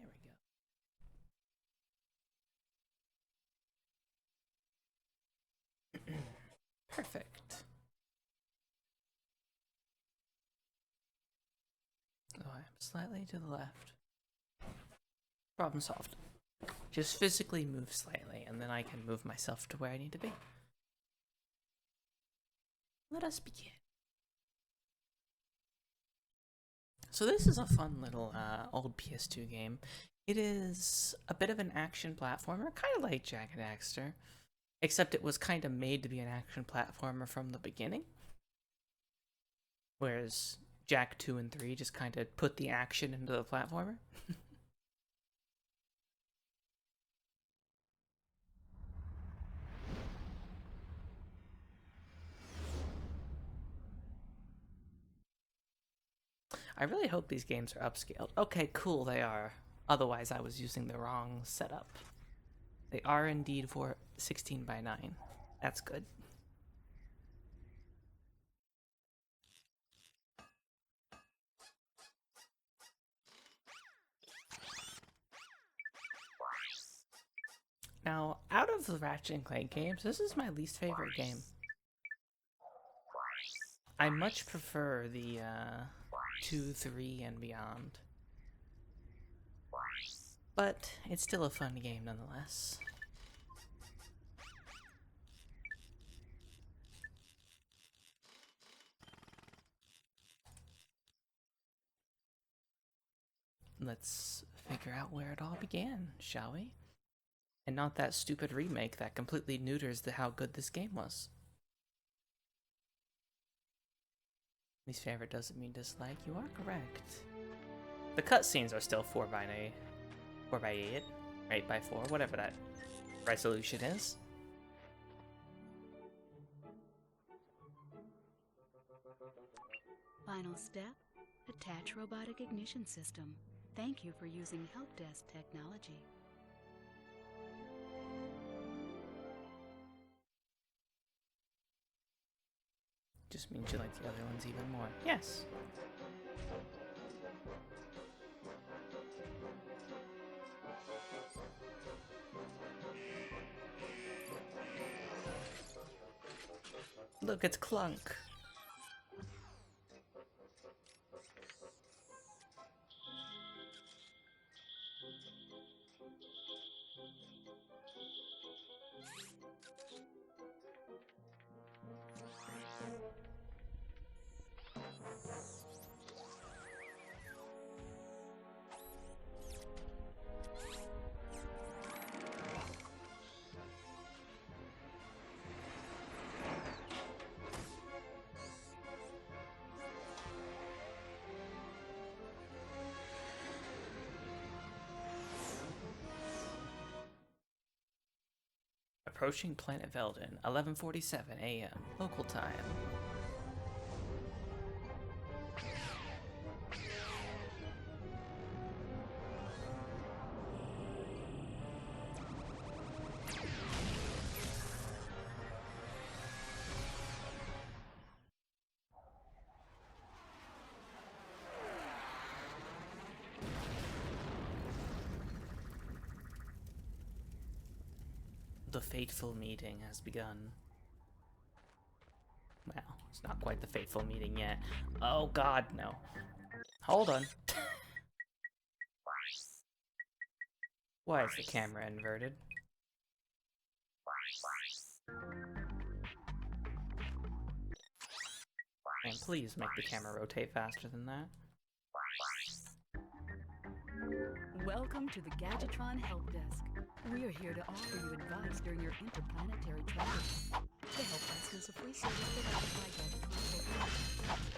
we go. Perfect. Oh, I'm slightly to the left. Problem solved. Just physically move slightly, and then I can move myself to where I need to be. Let us begin. So this is a fun little old PS2 game. It is a bit of an action platformer, kind of like Jak and Daxter, except it was kind of made to be an action platformer from the beginning. Whereas Jak 2 and 3 just kind of put the action into the platformer. I really hope these games are upscaled. Okay, cool, they are. Otherwise, I was using the wrong setup. They are indeed for 16:9. That's good. Now, out of the Ratchet and Clank games, this is my least favorite game. I much prefer the 2, 3, and beyond. But it's still a fun game nonetheless. Let's figure out where it all began, shall we? And not that stupid remake that completely neuters how good this game was. Least favorite doesn't mean dislike. You are correct. The cutscenes are still 4:8, 4:8, 8:4, whatever that resolution is. Final step, attach robotic ignition system. Thank you for using help desk technology. Just means you like the other ones even more. Yes. Look, it's Clank. Approaching Planet Veldin, 11:47 a.m. local time. The fateful meeting has begun. Well, it's not quite the fateful meeting yet. Oh god, no. Hold on. Why is the camera inverted? And please make the camera rotate faster than that. Welcome to the Gadgetron Help Desk. We are here to offer you advice during your interplanetary travel. The Help Desk is a free service provided by Gadgetron Corporation.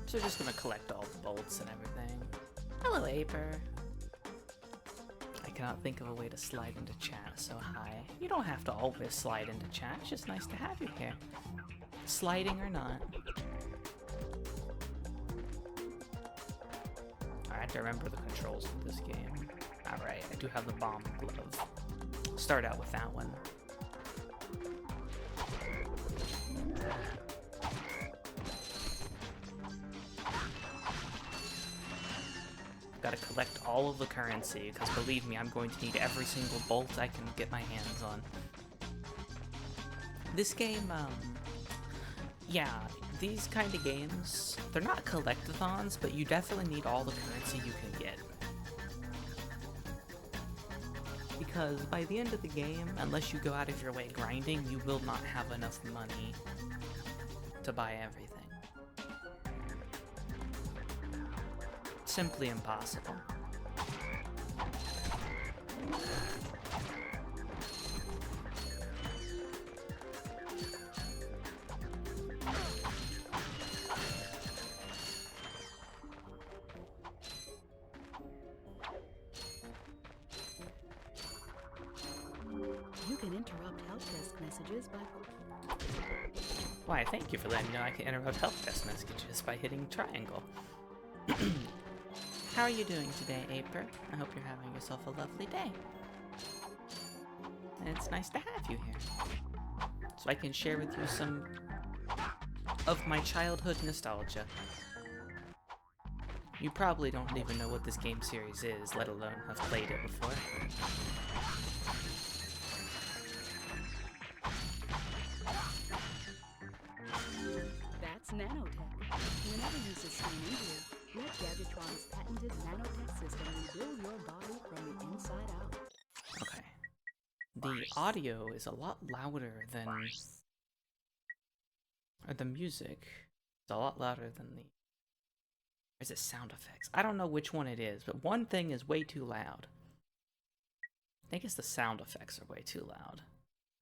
So we're just gonna collect all the bolts and everything. Hello, Aper. I cannot think of a way to slide into chat, so hi. You don't have to always slide into chat, it's just nice to have you here. Sliding or not. I have to remember the controls for this game. Alright, I do have the bomb glove. Start out with that one. gotta collect all of the currency, because believe me, I'm going to need every single bolt I can get my hands on. This game, yeah, these kind of games, they're not collectathons, but you definitely need all the currency you can get. Because by the end of the game, unless you go out of your way grinding, you will not have enough money to buy everything. Simply impossible. You can interrupt help desk messages by... Why, thank you for letting me know I can interrupt help desk messages by hitting triangle. How are you doing today, Aper? I hope you're having yourself a lovely day. And it's nice to have you here. So I can share with you some of my childhood nostalgia. You probably don't even know what this game series is, let alone have played it before. That's nanotech. Whenever you sustain injury, let Gadgetron's patented nanotech system rebuild your body from the inside out. Okay. The audio is a lot louder than... or the music is a lot louder than the... or is it sound effects? I don't know which one it is, but one thing is way too loud. I think it's the sound effects are way too loud.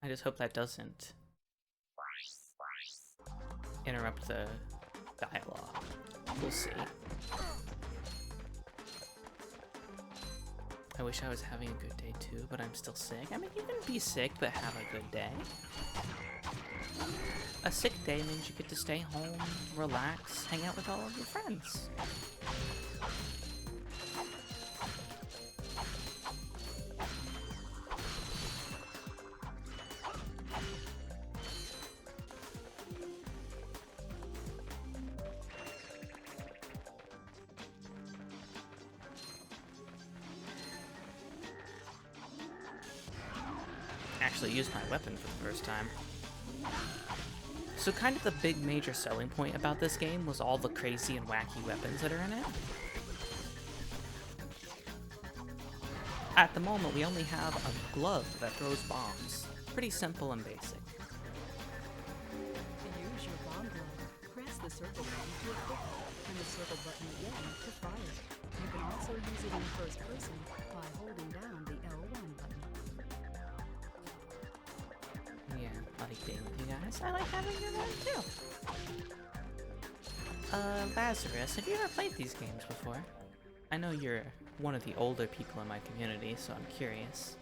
I just hope that doesn't interrupt the dialogue. We'll see. I wish I was having a good day too, but I'm still sick. I mean, you can be sick, but have a good day. A sick day means you get to stay home, relax, hang out with all of your friends. Actually used my weapon for the first time. So kind of the big major selling point about this game was all the crazy and wacky weapons that are in it. At the moment, we only have a glove that throws bombs. Pretty simple and basic. To use your bomb glove, press the circle button to equip it, and the circle button again to fire. You can also use it in first person by holding down the L1 button. Yeah, I like being with you guys. I like having you around too. Lazarus, have you ever played these games before? I know you're one of the older people in my community, so I'm curious.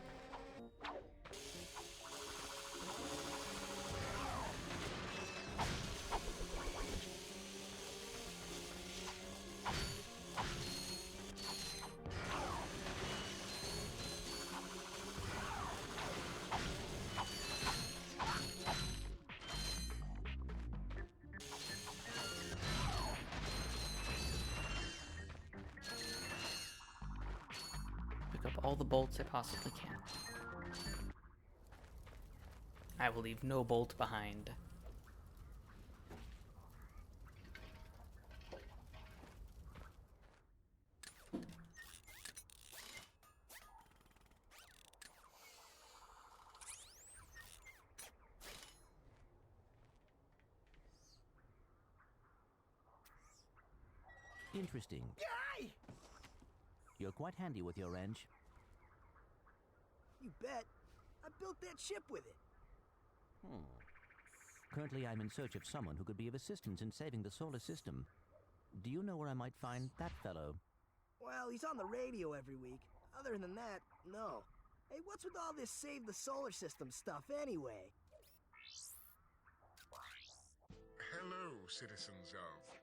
Up all the bolts I possibly can. I will leave no bolt behind. Interesting. You're quite handy with your wrench. You bet. I built that ship with it. Currently, I'm in search of someone who could be of assistance in saving the solar system. Do you know where I might find that fellow? Well, he's on the radio every week. Other than that, no. Hey, what's with all this save the solar system stuff anyway? Hello, citizens of...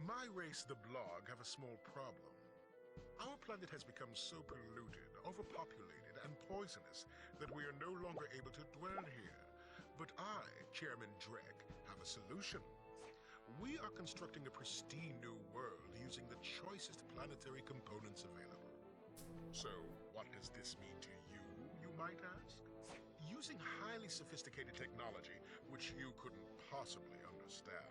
My race, the Blog, have a small problem. Our planet has become so polluted, overpopulated, and poisonous that we are no longer able to dwell here. But I, Chairman Drek, have a solution. We are constructing a pristine new world using the choicest planetary components available. So, what does this mean to you, you might ask? Using highly sophisticated technology, which you couldn't possibly understand,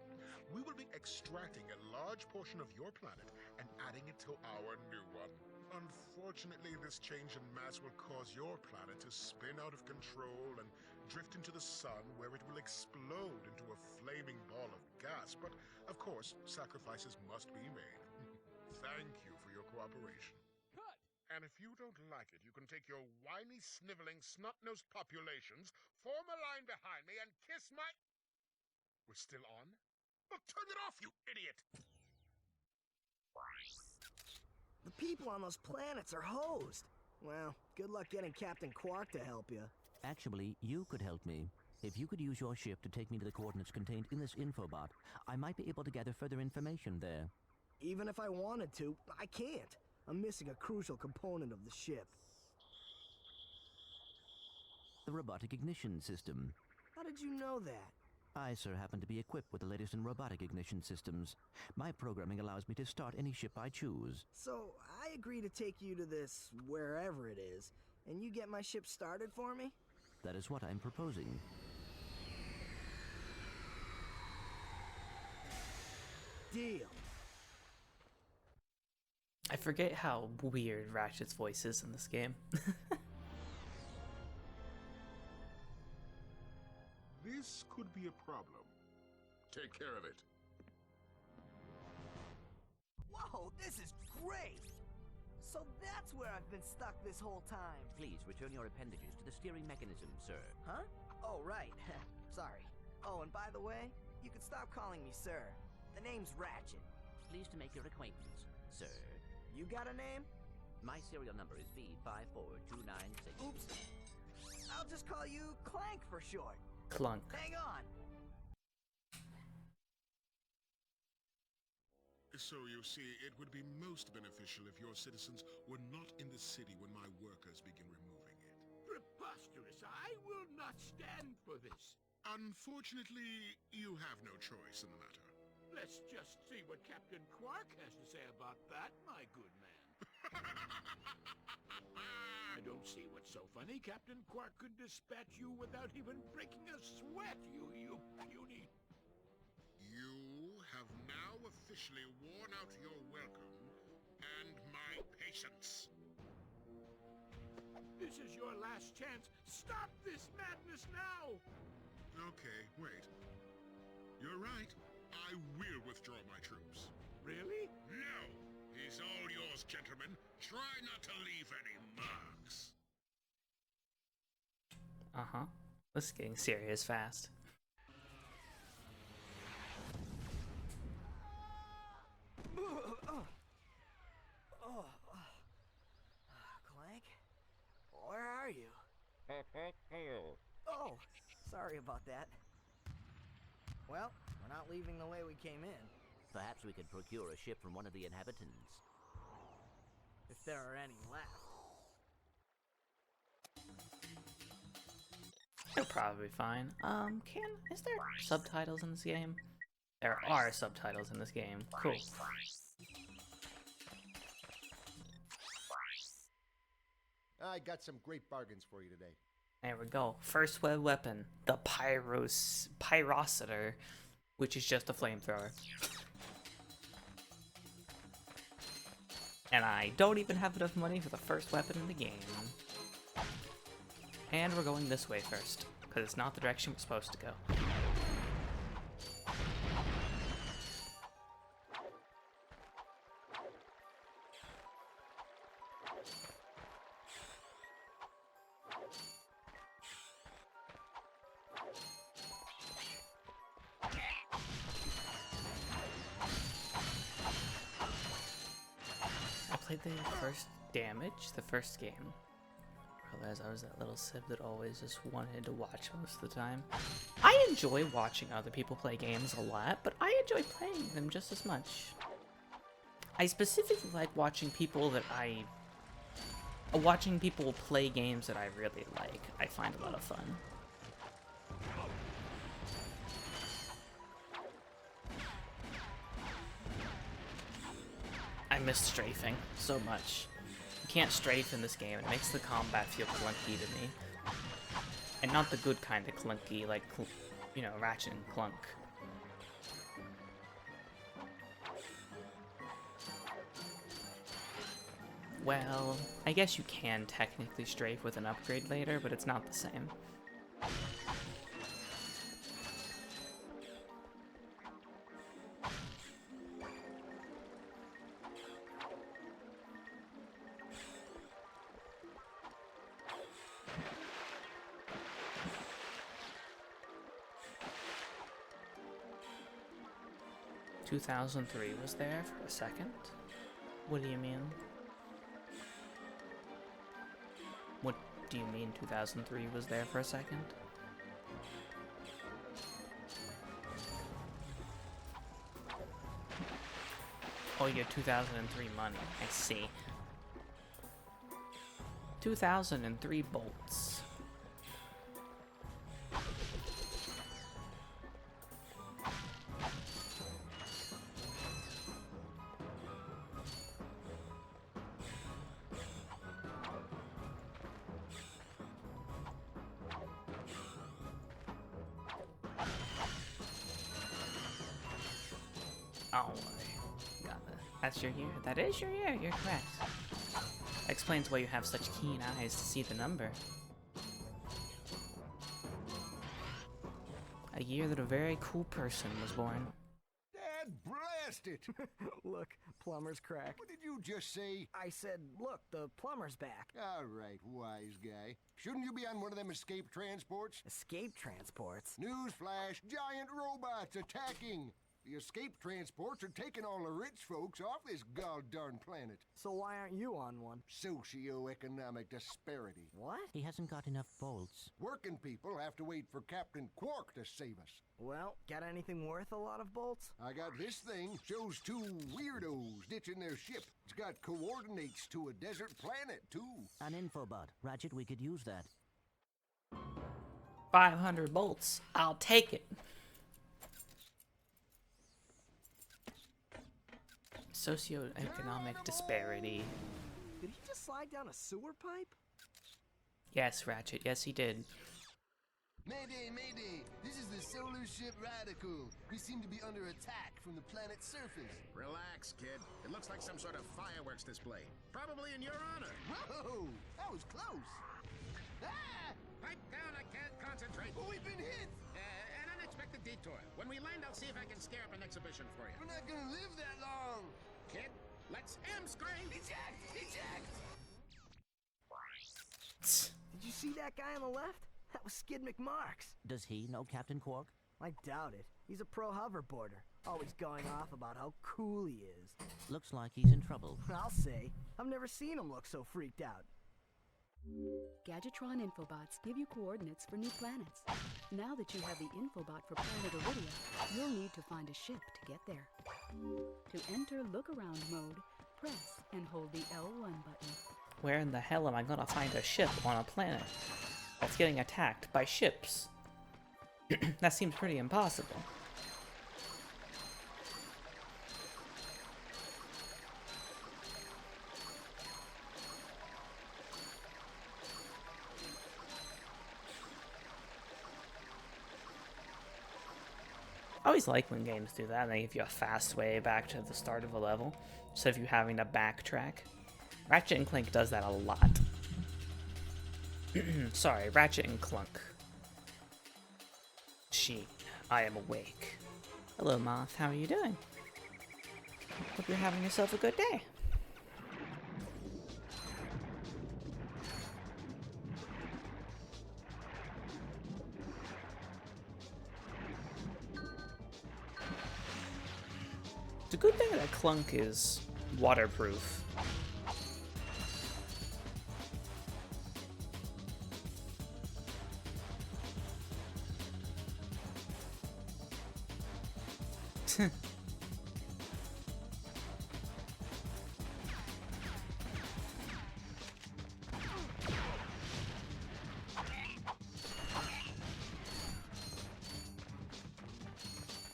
we will be extracting a large portion of your planet and adding it to our new one. Unfortunately, this change in mass will cause your planet to spin out of control and drift into the sun, where it will explode into a flaming ball of gas. But, of course, sacrifices must be made. Thank you for your cooperation. Cut! And if you don't like it, you can take your whiny, sniveling, snot-nosed populations, form a line behind me, and kiss my... We're still on? Well, turn it off, you idiot! The people on those planets are hosed. Well, good luck getting Captain Quark to help you. Actually, you could help me. If you could use your ship to take me to the coordinates contained in this infobot, I might be able to gather further information there. Even if I wanted to, I can't. I'm missing a crucial component of the ship. The robotic ignition system. How did you know that? I, sir, happen to be equipped with the latest in robotic ignition systems. My programming allows me to start any ship I choose. So, I agree to take you to this wherever it is, and you get my ship started for me? That is what I'm proposing. Deal. I forget how weird Ratchet's voice is in this game. This could be a problem. Take care of it. Whoa, this is great! So that's where I've been stuck this whole time. Please return your appendages to the steering mechanism, sir. Huh? Oh, right. Sorry. Oh, and by the way, you can stop calling me sir. The name's Ratchet. Pleased to make your acquaintance, sir. You got a name? My serial number is V54296. Oops. I'll just call you Clank for short. Clunk. Hang on. So you see, it would be most beneficial if your citizens were not in the city when my workers begin removing it. Preposterous! I will not stand for this. Unfortunately, you have no choice in the matter. Let's just see what Captain Quark has to say about that, my good man. I don't see what's so funny. Captain Quark could dispatch you without even breaking a sweat, you puny... You have now officially worn out your welcome and my patience. This is your last chance. Stop this madness now! Okay, wait. You're right. I will withdraw my troops. Really? No! He's all yours, gentlemen. Try not to leave any marks. Uh-huh. This is getting serious fast. Clank? Where are you? Oh, sorry about that. Well, we're not leaving the way we came in. Perhaps we could procure a ship from one of the inhabitants. If there are any left. You'll probably be fine. Is there subtitles in this game? There are subtitles in this game. Cool. I got some great bargains for you today. There we go. First web weapon, the Pyrocitor, which is just a flamethrower. And I don't even have enough money for the first weapon in the game. And we're going this way first, because it's not the direction we're supposed to go. I played the first damage, the first game. Realized I was that little sib that always just wanted to watch most of the time. I enjoy watching other people play games a lot, but I enjoy playing them just as much. I specifically like watching people play games that I really like. I find a lot of fun. miss strafing so much. You can't strafe in this game. It makes the combat feel clunky to me. And not the good kind of clunky, like, you know, Ratchet and Clank. Well, I guess you can technically strafe with an upgrade later, but it's not the same. "2003 was there for a second? What do you mean? What do you mean 2003 was there for a second? Oh, you 2003 money. I see. 2003 bolts. Oh, that's your year. That is your year. You're correct. That explains why you have such keen eyes to see the number. A year that a very cool person was born. Dad, blast it! Look, plumber's crack. What did you just say? I said, look, the plumber's back. All right, wise guy. Shouldn't you be on one of them escape transports? Escape transports? Newsflash, giant robots attacking! The escape transports are taking all the rich folks off this god-darn planet. So why aren't you on one? Socioeconomic disparity. What? He hasn't got enough bolts. Working people have to wait for Captain Quark to save us. Well, got anything worth a lot of bolts? I got this thing. Shows two weirdos ditching their ship. It's got coordinates to a desert planet, too. An infobot. Ratchet, we could use that. 500 bolts. I'll take it. Socioeconomic disparity. Did he just slide down a sewer pipe? Yes, Ratchet. Yes, he did. Mayday, mayday! This is the solar ship Radical. We seem to be under attack from the planet's surface. Relax, kid. It looks like some sort of fireworks display. Probably in your honor. Whoa! That was close! Ah! Pipe down, I can't concentrate. Oh, we've been hit! An unexpected detour. When we land, I'll see if I can scare up an exhibition for you. We're not gonna live that long! Kid, let's M-screen! Eject! Eject! Did you see that guy on the left? That was Skid McMarks. Does he know Captain Quark? I doubt it. He's a pro hoverboarder. Always going off about how cool he is. Looks like he's in trouble. I'll say. I've never seen him look so freaked out. Gadgetron infobots give you coordinates for new planets. Now that you have the infobot for planet Iridia, you'll need to find a ship to get there. To enter look-around mode, press and hold the L1 button. Where in the hell am I gonna find a ship on a planet that's getting attacked by ships? That seems pretty impossible. I always like when games do that, and they give you a fast way back to the start of a level, instead of you having to backtrack. Ratchet and Clank does that a lot. Sorry, Ratchet and Clank. Sheen, I am awake. Hello, Moth, how are you doing? Hope you're having yourself a good day. It's a good thing that Clank is waterproof.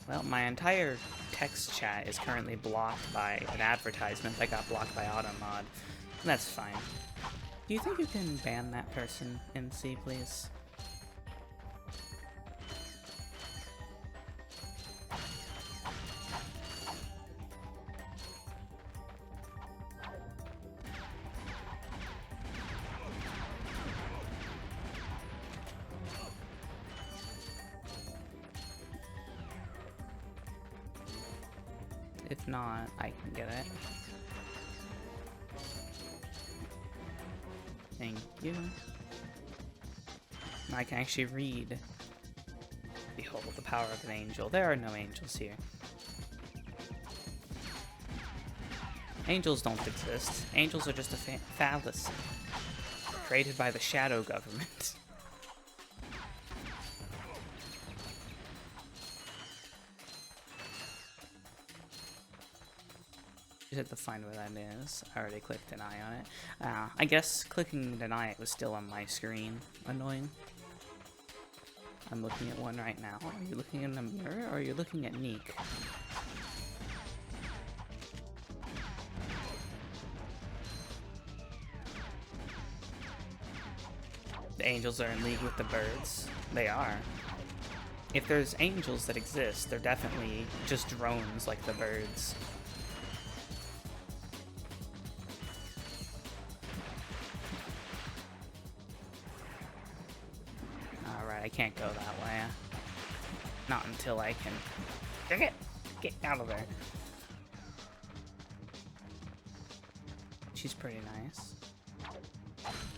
Well, my entire text chat is currently blocked by an advertisement that got blocked by AutoMod. That's fine. Do you think you can ban that person, MC, please? If not, I can get it. Thank you. I can actually read. Behold the power of an angel. There are no angels here. Angels don't exist. Angels are just a fallacy. Created by the shadow government. Just have to find where that is. I already clicked deny on it. I guess clicking deny it was still on my screen. Annoying. I'm looking at one right now. Are you looking in the mirror or are you looking at Neek? The angels are in league with the birds. They are. If there's angels that exist, they're definitely just drones like the birds. I can't go that way. Not until I can get out of there. She's pretty nice.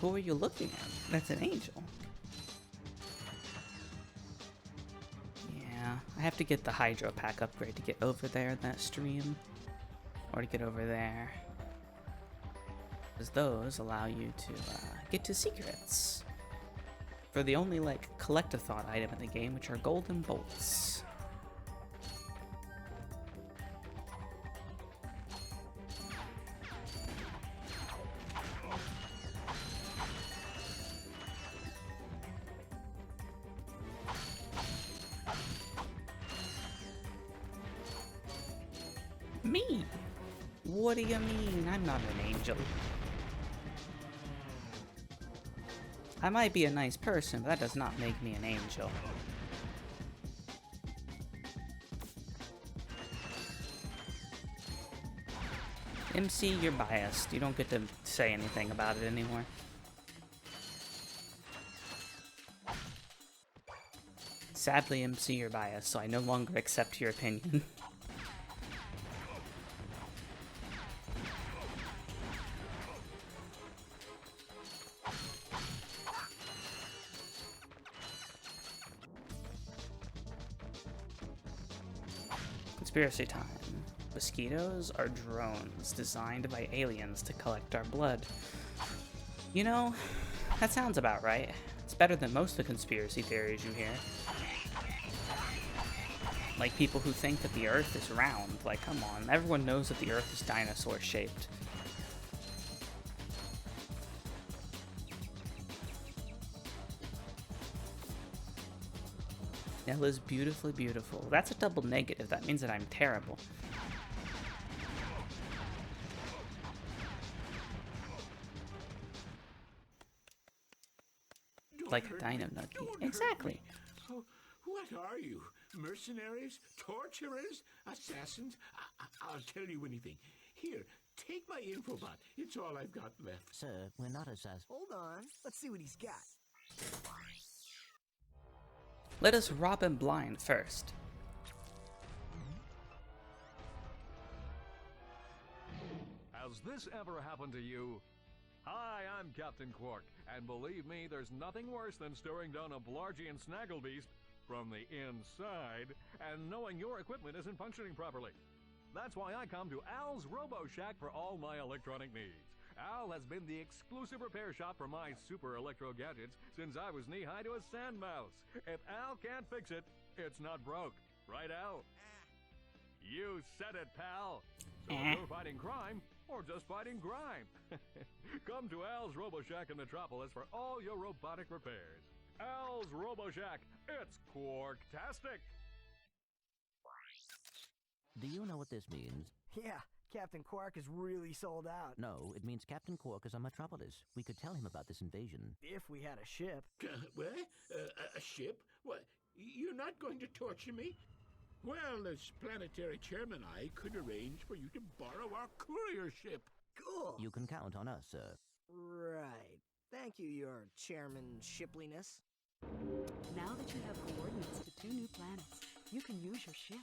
Who are you looking at? That's an angel. Yeah, I have to get the Hydro Pack upgrade to get over there in that stream. Or to get over there. Because those allow you to get to secrets. For the only, like, collect-a-thon item in the game, which are golden bolts. Me? What do you mean? I'm not an angel. I might be a nice person, but that does not make me an angel. MC, you're biased. You don't get to say anything about it anymore. Sadly, MC, you're biased, so I no longer accept your opinion. Conspiracy time. Mosquitoes are drones designed by aliens to collect our blood. You know, that sounds about right. It's better than most of the conspiracy theories you hear. Like people who think that the Earth is round. Like, come on, everyone knows that the Earth is dinosaur-shaped. Nella's beautifully beautiful. That's a double negative. That means that I'm terrible. Like a dino nugget. Exactly. Oh, what are you? Mercenaries? Torturers? Assassins? I'll tell you anything. Here, take my infobot. It's all I've got left. Sir, we're not assassins. Hold on. Let's see what he's got. Let us rob him blind first. Has this ever happened to you? Hi, I'm Captain Quark, and believe me, there's nothing worse than staring down a Blargian snagglebeast from the inside and knowing your equipment isn't functioning properly. That's why I come to Al's Robo Shack for all my electronic needs. Al has been the exclusive repair shop for my super electro gadgets since I was knee-high to a sand mouse. If Al can't fix it, it's not broke. Right, Al? You said it, pal. So if you're fighting crime, or just fighting grime, come to Al's Robo Shack in Metropolis for all your robotic repairs. Al's Robo Shack, it's Quarktastic. Do you know what this means? Yeah, Captain Quark is really sold out. No, it means Captain Quark is on Metropolis. We could tell him about this invasion. If we had a ship. What? A ship? What? You're not going to torture me? Well, as planetary chairman, I could arrange for you to borrow our courier ship. Cool. You can count on us, sir. Right. Thank you, your chairman shipliness. Now that you have coordinates to 2 new planets, you can use your ship.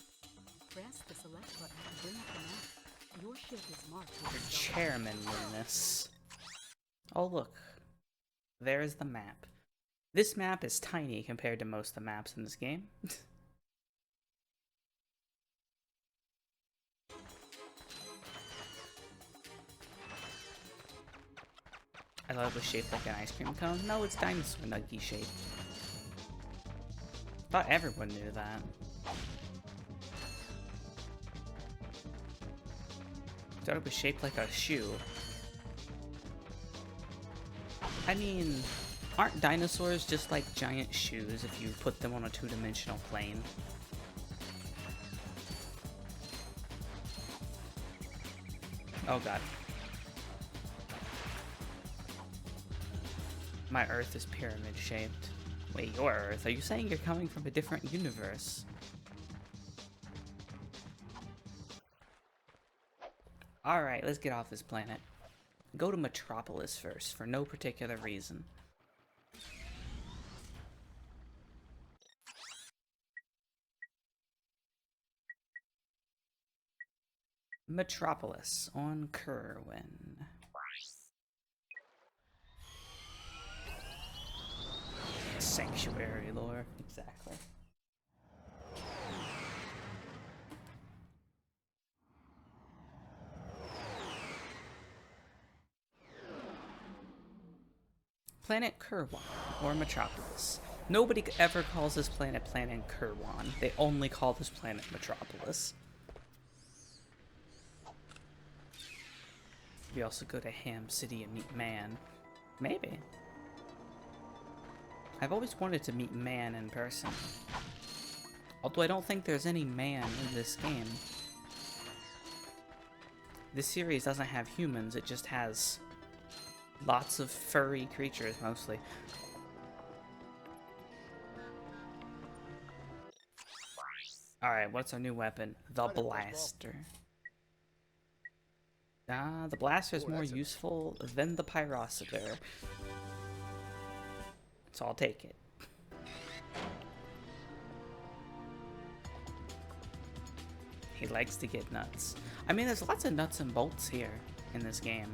Press the select button to bring up the map. Your ship is marked with Your a star. chairmanliness. Oh, look. There's the map. This map is tiny compared to most of the maps in this game. I thought it was shaped like an ice cream cone. No, it's dinosaur nugget shaped. Thought everyone knew that. Thought it was shaped like a shoe. I mean, aren't dinosaurs just like giant shoes if you put them on a 2-dimensional plane? Oh god. My Earth is pyramid shaped. Wait, your Earth? Are you saying you're coming from a different universe? Alright, let's get off this planet. Go to Metropolis first, for no particular reason. Metropolis on Kerwin. Sanctuary lore, exactly. Planet Kerwan, or Metropolis. Nobody ever calls this planet Planet Kerwan. They only call this planet Metropolis. We also go to Ham City and meet Man. Maybe. I've always wanted to meet Man in person. Although I don't think there's any man in this game. This series doesn't have humans, it just has lots of furry creatures, mostly. Alright, what's our new weapon? The Blaster. The Blaster is more useful than the Pyrocitor. So I'll take it. He likes to get nuts. I mean, there's lots of nuts and bolts here in this game,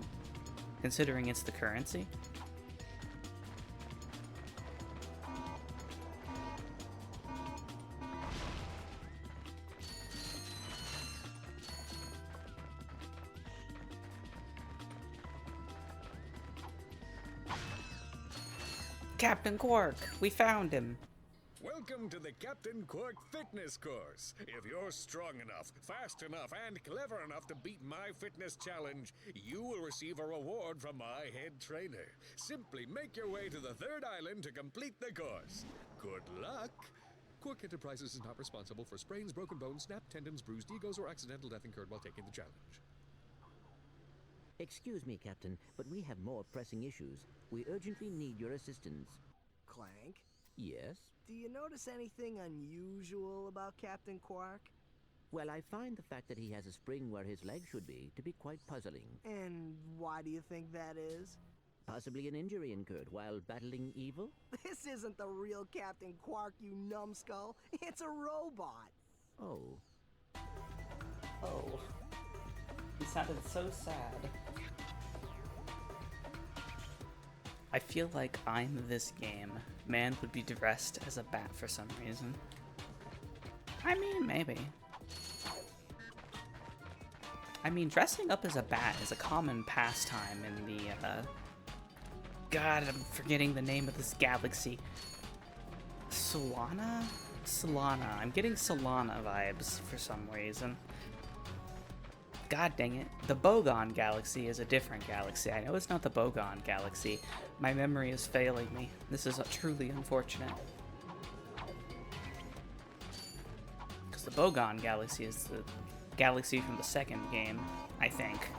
considering it's the currency. Captain Quark, we found him. Welcome to the Captain Quark Fitness Course. If you're strong enough, fast enough, and clever enough to beat my fitness challenge, you will receive a reward from my head trainer. Simply make your way to the 3rd island to complete the course. Good luck! Quark Enterprises is not responsible for sprains, broken bones, snapped tendons, bruised egos, or accidental death incurred while taking the challenge. Excuse me, Captain, but we have more pressing issues. We urgently need your assistance. Clank, Yes? do you notice anything unusual about Captain Quark? Well, I find the fact that he has a spring where his leg should be to be quite puzzling. And why do you think that is? Possibly an injury incurred while battling evil? This isn't the real Captain Quark, you numbskull. It's a robot. Oh. Oh. He sounded so sad. I feel like I'm this game. Man would be dressed as a bat for some reason. I mean, maybe. I mean, dressing up as a bat is a common pastime in the, God, I'm forgetting the name of this galaxy. Solana? Solana. I'm getting Solana vibes for some reason. God dang it. The Bogon Galaxy is a different galaxy. I know it's not the Bogon Galaxy. My memory is failing me. This is truly unfortunate. Because the Bogon Galaxy is the Galaxy from the second game, I think.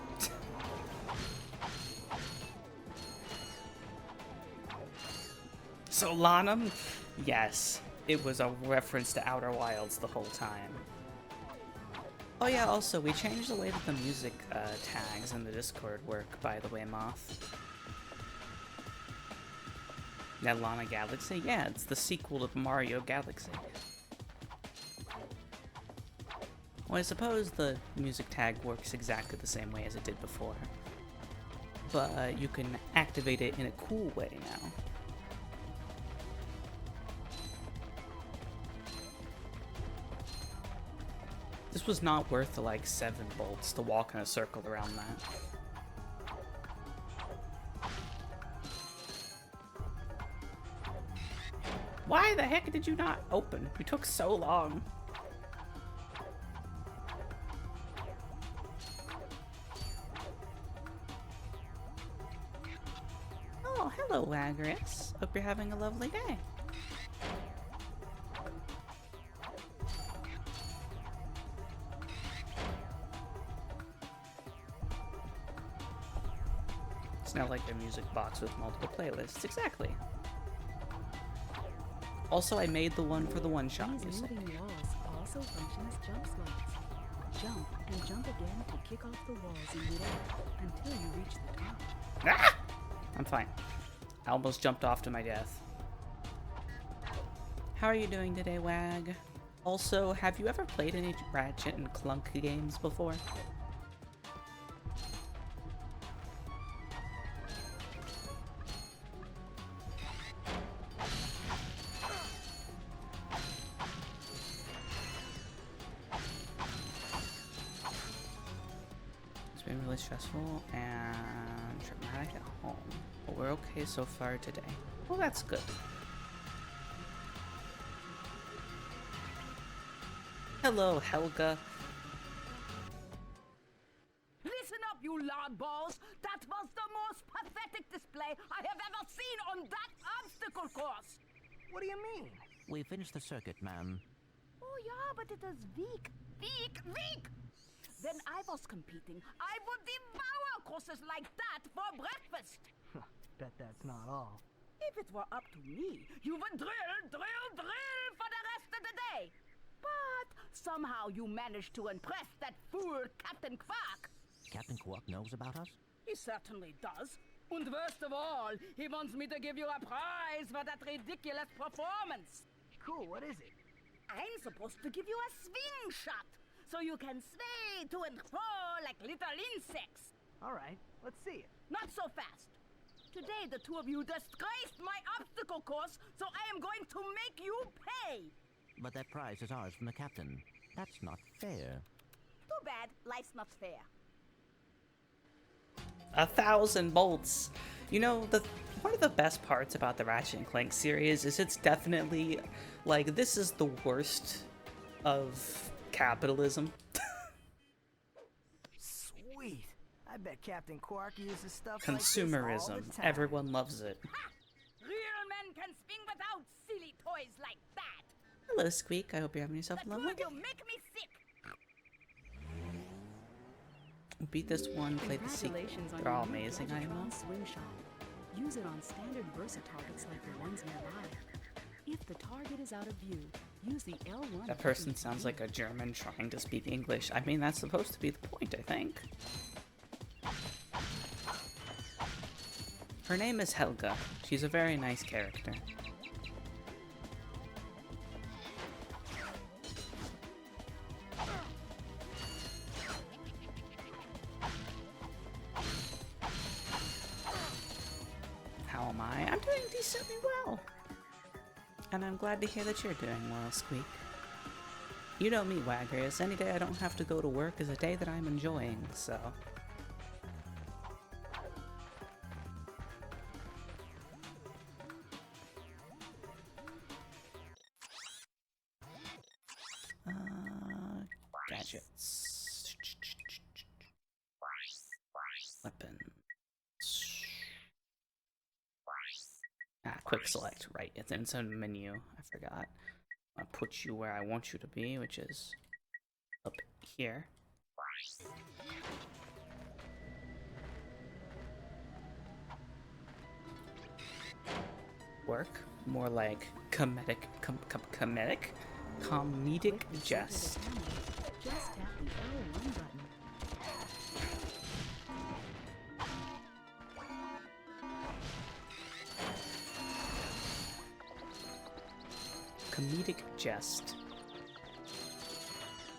Solanum? Yes, it was a reference to Outer Wilds the whole time. Oh yeah, also, we changed the way that the music tags in the Discord work, by the way, Moth. Netlana Galaxy? Yeah, it's the sequel to Mario Galaxy. Well, I suppose the music tag works exactly the same way as it did before. But you can activate it in a cool way now. This was not worth the, like, 7 bolts to walk in a circle around that. Why the heck did you not open? You took so long. Oh, hello, Wagris. Hope you're having a lovely day. It's not like a music box with multiple playlists. Exactly. Also, I made the one for the one-shot music. These moving walls also function as jump slots. Jump and jump again to kick off the walls in midair until you reach the top. Ah! I'm fine. I almost jumped off to my death. How are you doing today, Wag? Also, have you ever played any Ratchet and Clank games before? It's been really stressful and traumatic at home, but we're okay so far today. Well, that's good. Hello, Helga. Listen up, you loudballs! That was the most pathetic display I have ever seen on that obstacle course! What do you mean? We finished the circuit, ma'am. Oh yeah, but it is weak. When I was competing, I would devour courses like that for breakfast! Bet that's not all. If it were up to me, you would drill for the rest of the day! But somehow you managed to impress that fool Captain Quark. Captain Quark knows about us? He certainly does. And worst of all, he wants me to give you a prize for that ridiculous performance. Cool, what is it? I'm supposed to give you a swing shot, so you can sway to and fro like little insects. All right, let's see it. Not so fast. Today the two of you disgraced my obstacle course, so I am going to make you pay. But that prize is ours from the captain. That's not fair. Too bad life's not fair. 1,000 bolts. You know, one of the best parts about the Ratchet and Clank series is it's definitely, like, this is the worst of capitalism. Sweet. I bet Captain Quark uses stuff Consumerism. like this all the time. Everyone loves it. Ha! Real men can swing without silly toys like that. Hello, Squeak. I hope you're having yourself a The two lovely of day. you make me sick. Beat this one, play the sequel. Congratulations on They're all your new amazing, I know. Ratchetron swing shot. Use it on standard Versa targets like the ones nearby. If the target is out of view, use the L1. That person sounds like a German trying to speak English. I mean, that's supposed to be the point, I think. Her name is Helga. She's a very nice character. How am I? I'm doing decently well. And I'm glad to hear that you're doing well, Squeak. You know me, Waggers. Any day I don't have to go to work is a day that I'm enjoying, so... Gadgets. Weapons. Quick select, right, it's in a menu, I forgot. I'll put you where I want you to be, which is up here. Work? More like comedic jest. Just tap the R1 button. Comedic jest.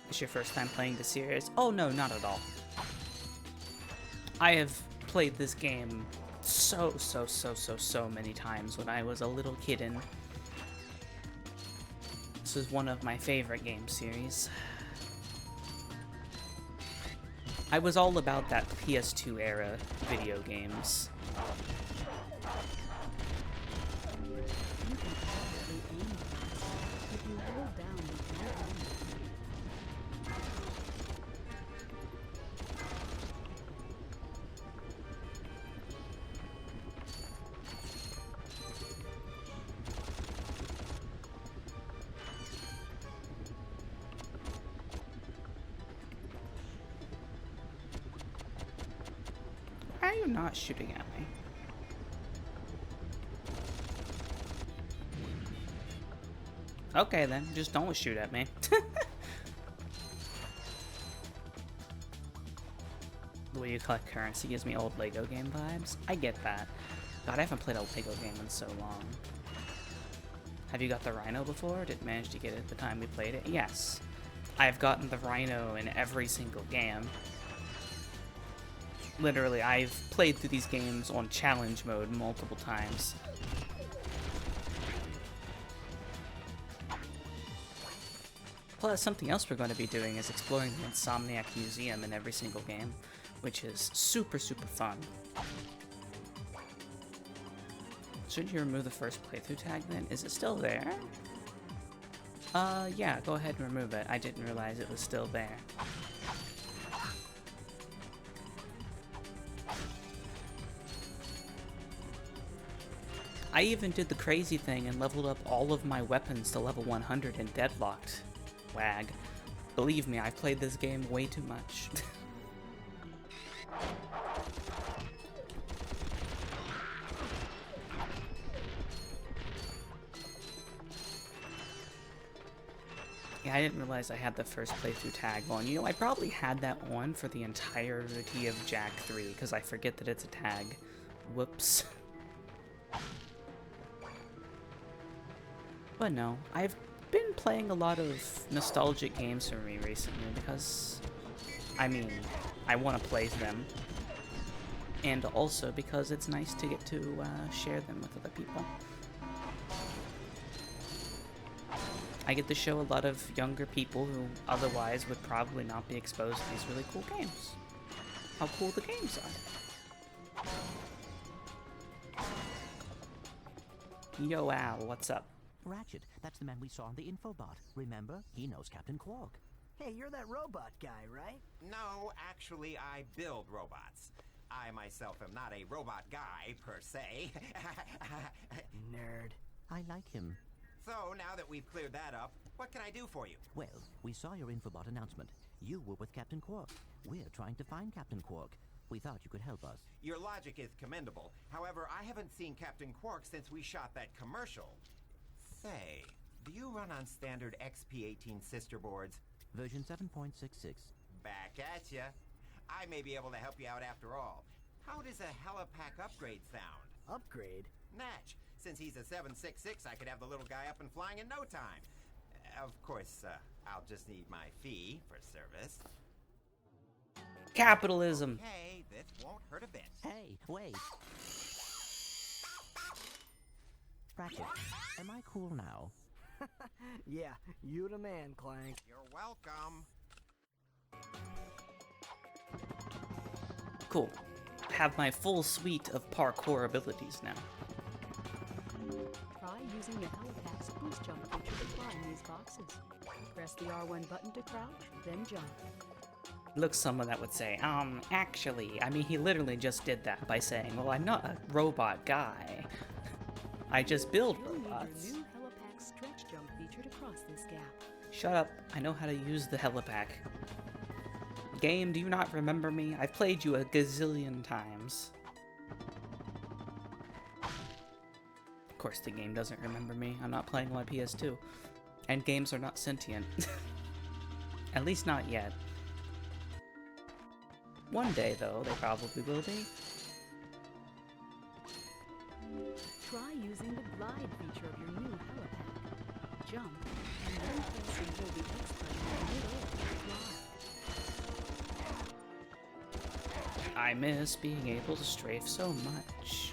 Is your first time playing the series? Oh no, not at all. I have played this game so many times when I was a little kitten. This is one of my favorite game series. I was all about that PS2 era video games. You can activate aim blast if you hold down the air button. Why are you not shooting at me? Okay then, just don't shoot at me. The way you collect currency gives me old Lego game vibes. I get that. God, I haven't played a Lego game in so long. Have you got the R.Y.N.O before? Did manage to get it the time we played it? Yes. I've gotten the R.Y.N.O in every single game. Literally, I've played through these games on challenge mode multiple times. Plus, something else we're going to be doing is exploring the Insomniac Museum in every single game, which is super fun. Shouldn't you remove the first playthrough tag then? Is it still there? Yeah, go ahead and remove it. I didn't realize it was still there. I even did the crazy thing and leveled up all of my weapons to level 100 and deadlocked. Wag. Believe me, I've played this game way too much. Yeah, I didn't realize I had the first playthrough tag on. You know, I probably had that on for the entirety of Jak 3, because I forget that it's a tag. Whoops. But no, I've been playing a lot of nostalgic games for me recently because, I mean, I want to play them. And also because it's nice to get to share them with other people. I get to show a lot of younger people who otherwise would probably not be exposed to these really cool games. How cool the games are. Yo, Al, what's up? Ratchet, that's the man we saw on the infobot. Remember? He knows Captain Quark. Hey, you're that robot guy, right? No, actually, I build robots. I myself am not a robot guy, per se. Nerd. I like him. So, now that we've cleared that up, what can I do for you? Well, we saw your infobot announcement. You were with Captain Quark. We're trying to find Captain Quark. We thought you could help us. Your logic is commendable. However, I haven't seen Captain Quark since we shot that commercial. Say, do you run on standard XP18 sister boards? Version 7.66. Back at ya. I may be able to help you out after all. How does a helipack upgrade sound? Upgrade? Natch. Since he's a 766, I could have the little guy up and flying in no time. Of course, I'll just need my fee for service. Capitalism. Hey, this won't hurt a bit. Hey, wait. Ratchet, am I cool now? Yeah, you the man, Clank. You're welcome. Cool. Have my full suite of parkour abilities now. Try using the helipack's boost jump feature to climb these boxes. Press the R1 button to crouch, then jump. Looks someone that would say, actually, I mean, he literally just did that by saying, well, I'm not a robot guy. I just build robots. You'll need your new helipack stretch jump feature to cross this gap. Shut up. I know how to use the helipack. Game, do you not remember me? I've played you a gazillion times. Of course the game doesn't remember me. I'm not playing on my PS2. And games are not sentient. At least not yet. One day, though, they probably will be. Try using the glide feature of your new helipad. Jump, and then press and hold the X button in midair to fly. I miss being able to strafe so much.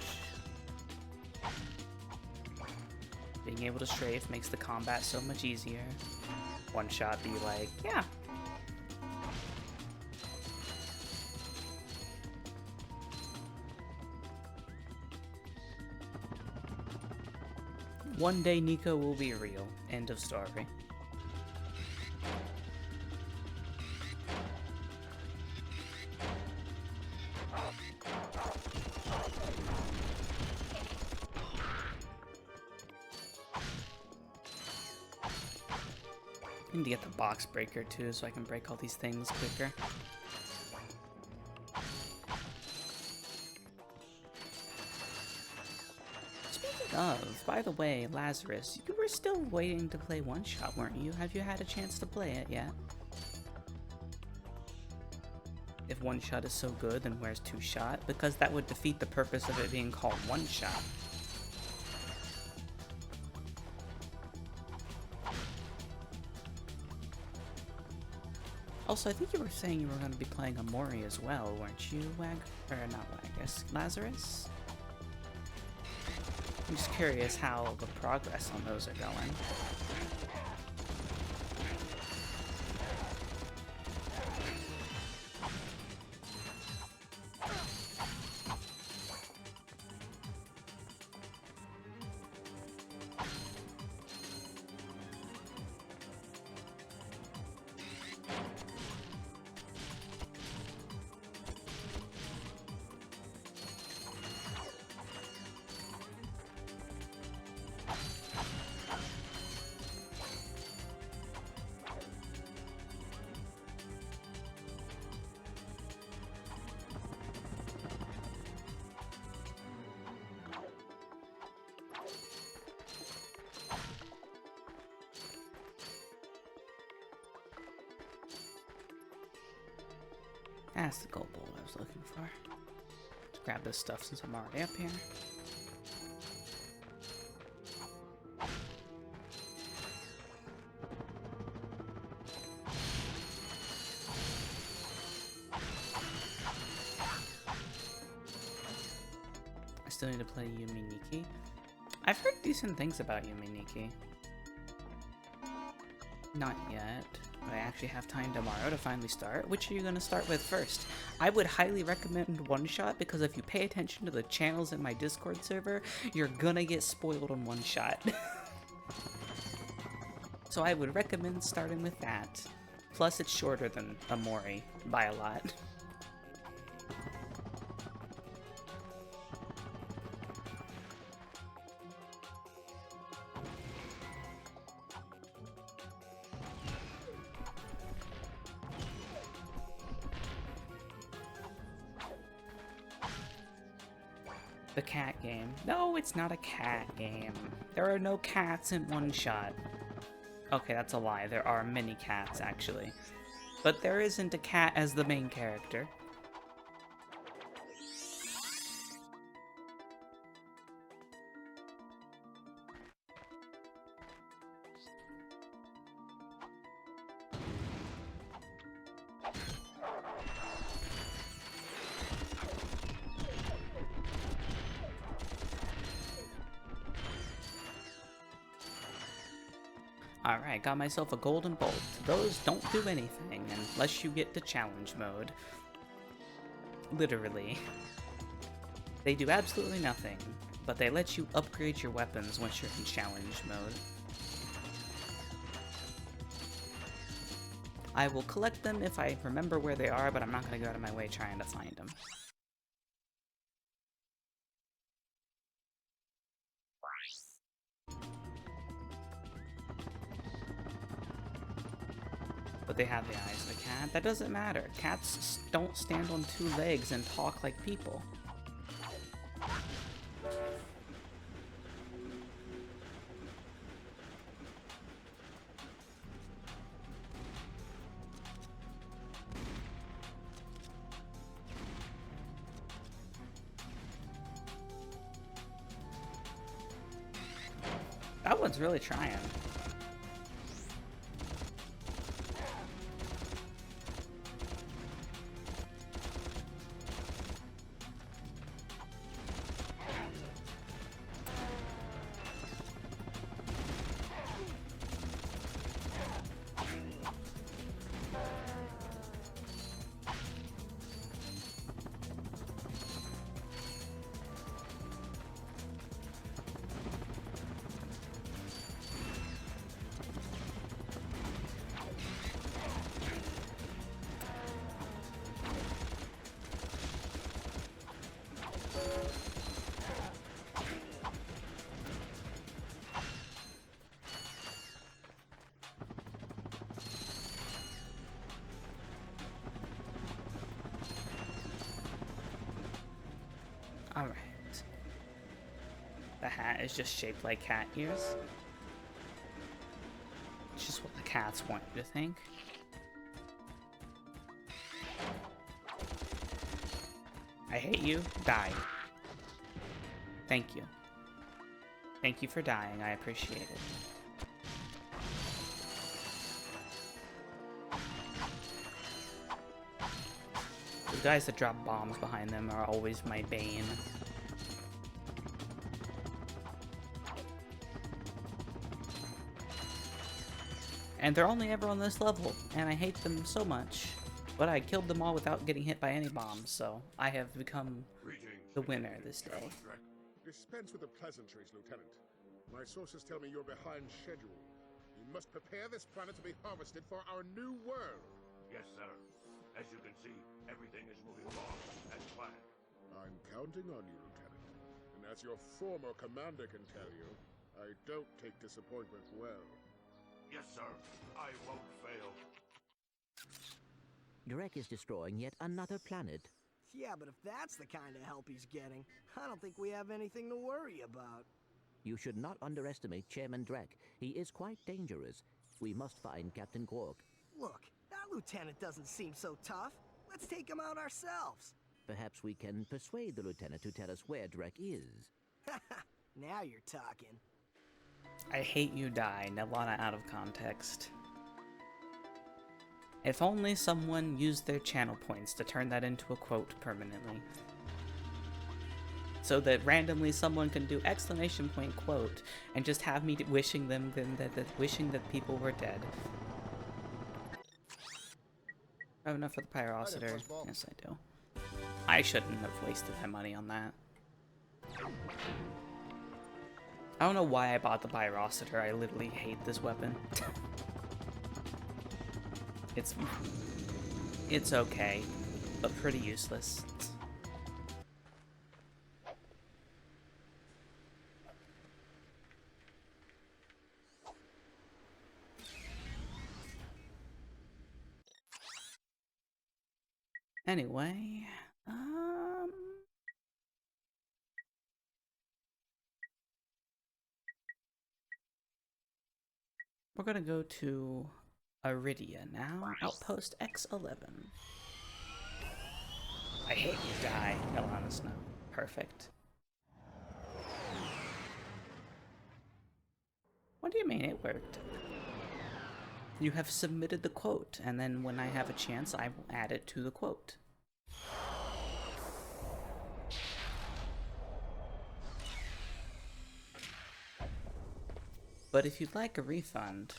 Being able to strafe makes the combat so much easier. One shot be like, yeah. One day Nico will be real. End of story. I need to get the box breaker too, so I can break all these things quicker. Speaking of, by the way, Lazarus, you were still waiting to play One Shot, weren't you? Have you had a chance to play it yet? If One Shot is so good, then where's Two Shot? Because that would defeat the purpose of it being called One Shot. Also, I think you were saying you were going to be playing Amori as well, weren't you, Wag? Or not Wag, I guess, Lazarus? I'm just curious how the progress on those are going. That's the gold bowl I was looking for. Let's grab this stuff since I'm already up here. I still need to play Yumi Nikki. I've heard decent things about Yumi Nikki. Not yet. I actually have time tomorrow to finally start. Which are you going to start with first? I would highly recommend One Shot because if you pay attention to the channels in my Discord server, you're gonna get spoiled on One Shot. So I would recommend starting with that. Plus it's shorter than Amori by a lot. The cat game. No, it's not a cat game. There are no cats in One Shot. Okay, that's a lie. There are many cats, actually. But there isn't a cat as the main character. Alright, got myself a golden bolt. Those don't do anything unless you get to challenge mode. Literally. They do absolutely nothing, but they let you upgrade your weapons once you're in challenge mode. I will collect them if I remember where they are, but I'm not going to go out of my way trying to find them. But they have the eyes of a cat. That doesn't matter. Cats don't stand on two legs and talk like people. That one's really trying. Alright. The hat is just shaped like cat ears. It's just what the cats want you to think. I hate you. Die. Thank you. Thank you for dying. I appreciate it. The guys that drop bombs behind them are always my bane. And they're only ever on this level, and I hate them so much. But I killed them all without getting hit by any bombs, so I have become the winner this day. Dispense with the pleasantries, Lieutenant. My sources tell me you're behind schedule. You must prepare this planet to be harvested for our new world. Yes, sir. As you can see, everything is moving along as planned. I'm counting on you, Lieutenant. And as your former commander can tell you, I don't take disappointment well. Yes, sir. I won't fail. Drek is destroying yet another planet. Yeah, but if that's the kind of help he's getting, I don't think we have anything to worry about. You should not underestimate Chairman Drek. He is quite dangerous. We must find Captain Quark. Look, that lieutenant doesn't seem so tough. Let's take him out ourselves. Perhaps we can persuade the lieutenant to tell us where Drek is. Now you're talking. I hate you die, Nelana out of context. If only someone used their channel points to turn that into a quote permanently. So that randomly someone can do exclamation point quote and just have me wishing them wishing that people were dead. I have enough for the pyrocitor. Yes, I do. I shouldn't have wasted my money on that. I don't know why I bought the pyrocitor. I literally hate this weapon. It's okay, but pretty useless. Anyway, we're gonna go to Iridia now. Outpost X11. I hate you, die. Nelana Snow. Perfect. What do you mean it worked? You have submitted the quote, and then when I have a chance, I will add it to the quote. But if you'd like a refund,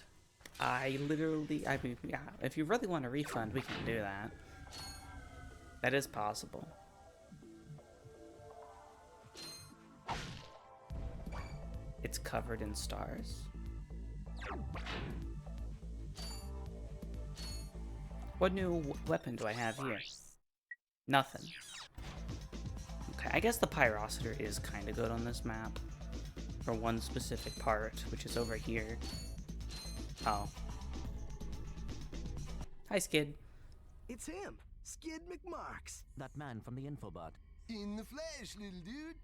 I mean, yeah, if you really want a refund, we can do that. That is possible. It's covered in stars. What new weapon do I have here? Nothing. Okay, I guess the pyrocitor is kind of good on this map. For one specific part, which is over here. Oh. Hi, Skid. It's him, Skid McMarks. That man from the infobot. In the flesh, little dude.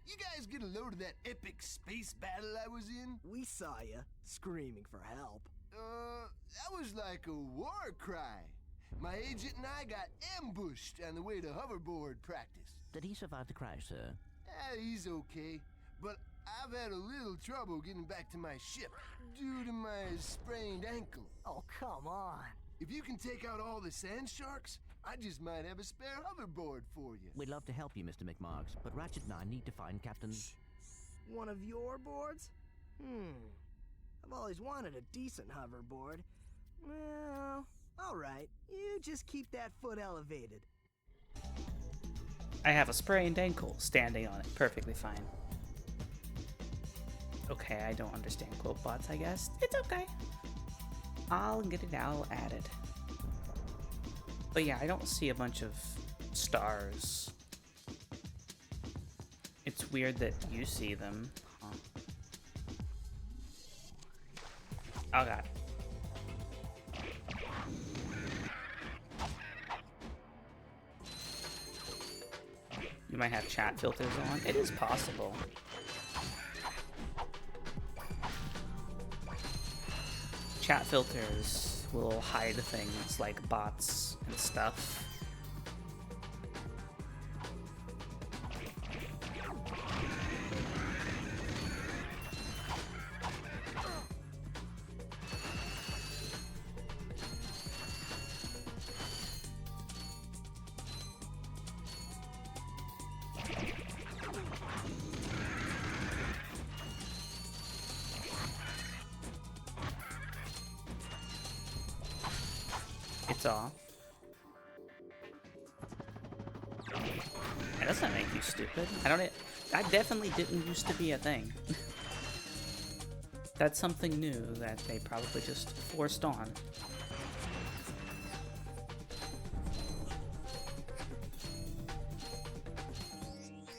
You guys get a load of that epic space battle I was in? We saw you, screaming for help. That was like a war cry. My agent and I got ambushed on the way to hoverboard practice. Did he survive the crash, sir? He's okay, but I've had a little trouble getting back to my ship due to my sprained ankle. Oh, come on. If you can take out all the sand sharks, I just might have a spare hoverboard for you. We'd love to help you, Mr. McMarks, but Ratchet and I need to find Captain... One of your boards? I've always wanted a decent hoverboard. Well, alright. You just keep that foot elevated. I have a sprained ankle. Standing on it. Perfectly fine. Okay, I don't understand quote bots, I guess. It's okay. I'll get it all added. But yeah, I don't see a bunch of stars. It's weird that you see them. Huh. Oh god. You might have chat filters on. It is possible. Chat filters will hide things like bots and stuff. It's off. That doesn't make you stupid. That definitely didn't used to be a thing. That's something new that they probably just forced on.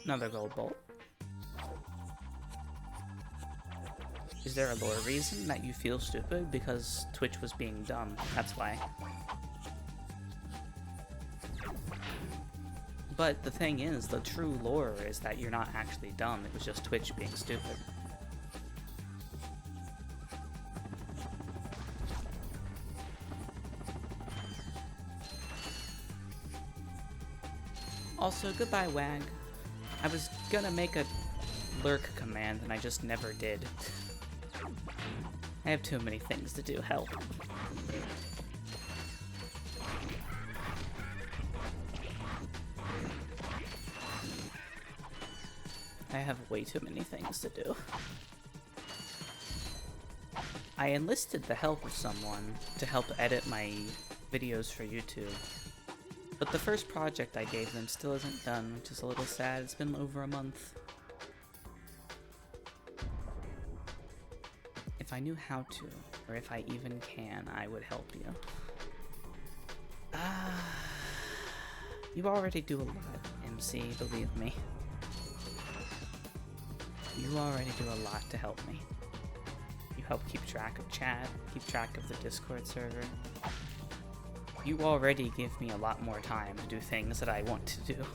Another gold bolt. Is there a lore reason that you feel stupid? Because Twitch was being dumb. That's why. But the thing is, the true lore is that you're not actually dumb. It was just Twitch being stupid. Also, goodbye, Wag. I was gonna make a lurk command and I just never did. I have too many things to do. Help. I have way too many things to do. I enlisted the help of someone to help edit my videos for YouTube. But the first project I gave them still isn't done, which is a little sad. It's been over a month. If I knew how to, or if I even can, I would help you. You already do a lot, MC, believe me. You already do a lot to help me. You help keep track of chat, keep track of the Discord server. You already give me a lot more time to do things that I want to do.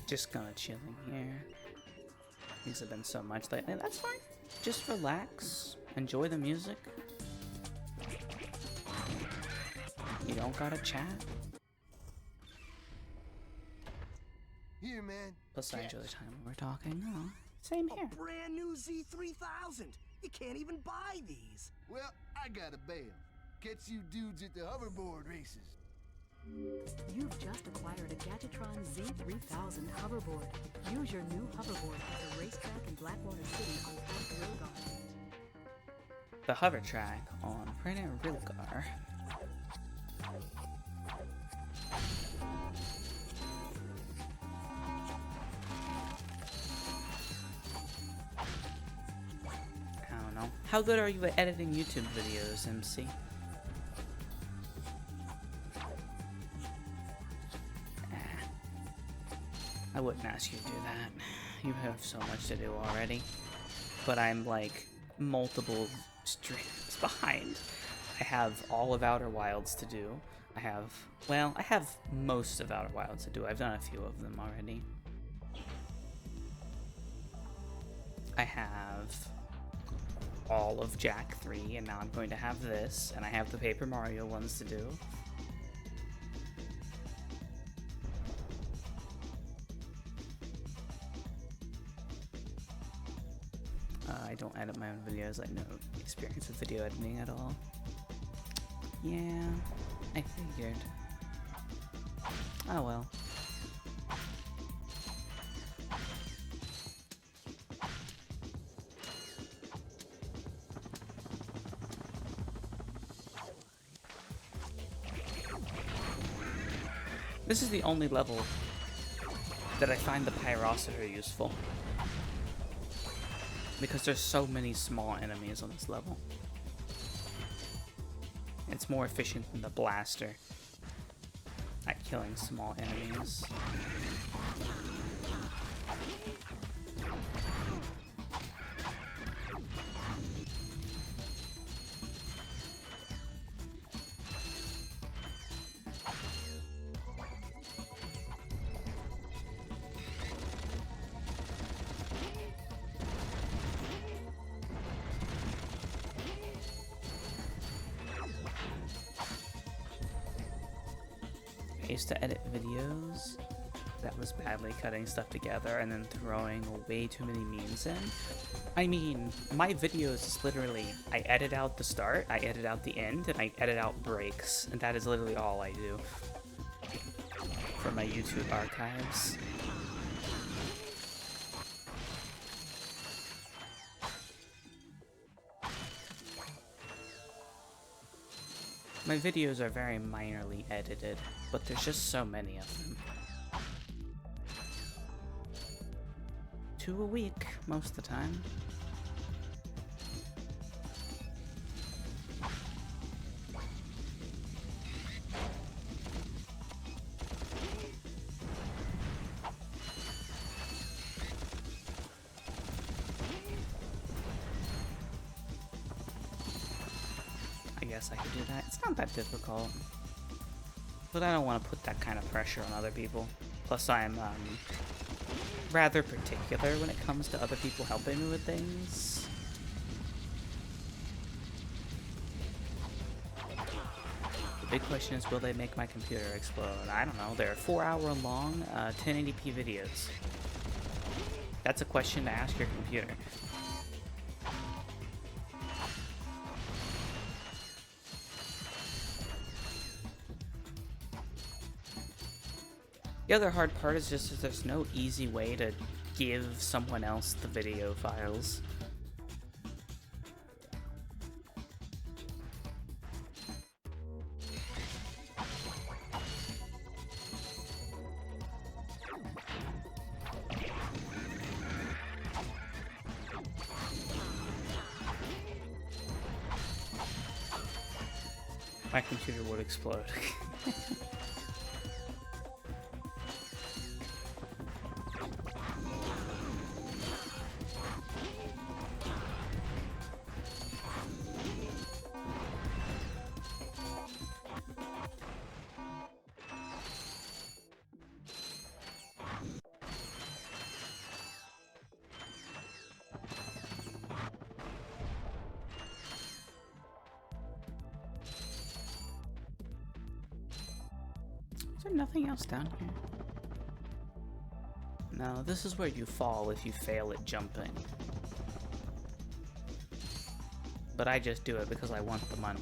Just gonna chill in here. Things have been so much lately. That's fine. Just relax. Enjoy the music. You don't gotta chat. Here, man. Plus, I enjoy the time when we're talking. Oh, same here. A brand new Z3000. You can't even buy these. Well, I got a bail. Catch you dudes at the hoverboard races. You've just acquired a Gadgetron Z3000 hoverboard. Use your new hoverboard at the racetrack in Blackwater City on Prince Rilgar. The hover track on Prince Rilgar. I don't know. How good are you at editing YouTube videos, MC? I wouldn't ask you to do that. You have so much to do already. But I'm like multiple streams behind. I have all of Outer Wilds to do. I have most of Outer Wilds to do. I've done a few of them already. I have all of Jack 3, and now I'm going to have this, and I have the Paper Mario ones to do. I don't edit my own videos. I have no experience with video editing at all. Yeah, I figured. Oh well. This is the only level that I find the Pyrociter useful. Because there's so many small enemies on this level. It's more efficient than the blaster at killing small enemies. I used to edit videos that was badly cutting stuff together and then throwing way too many memes in. I mean, my videos is literally, I edit out the start, I edit out the end, and I edit out breaks, and that is literally all I do for my YouTube archives. My videos are very minorly edited, but there's just so many of them. 2 a week, most of the time. I guess I could do that. It's not that difficult. But I don't want to put that kind of pressure on other people. Plus I'm rather particular when it comes to other people helping me with things. The big question is, will they make my computer explode? I don't know. They're 4-hour-long 1080p videos. That's a question to ask your computer. The other hard part is just that there's no easy way to give someone else the video files. My computer would explode. Is there nothing else down here? No, this is where you fall if you fail at jumping. But I just do it because I want the money.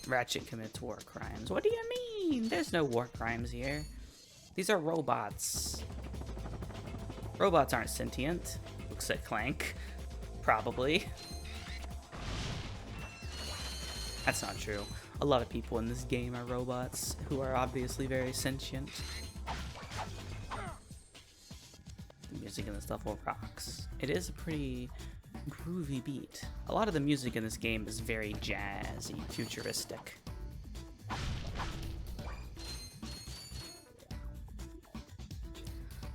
Ratchet commits war crimes. What do you mean? There's no war crimes here. These are robots. Robots aren't sentient. Looks like Clank. Probably. That's not true. A lot of people in this game are robots who are obviously very sentient. The music in this level rocks. It is a pretty groovy beat. A lot of the music in this game is very jazzy, futuristic.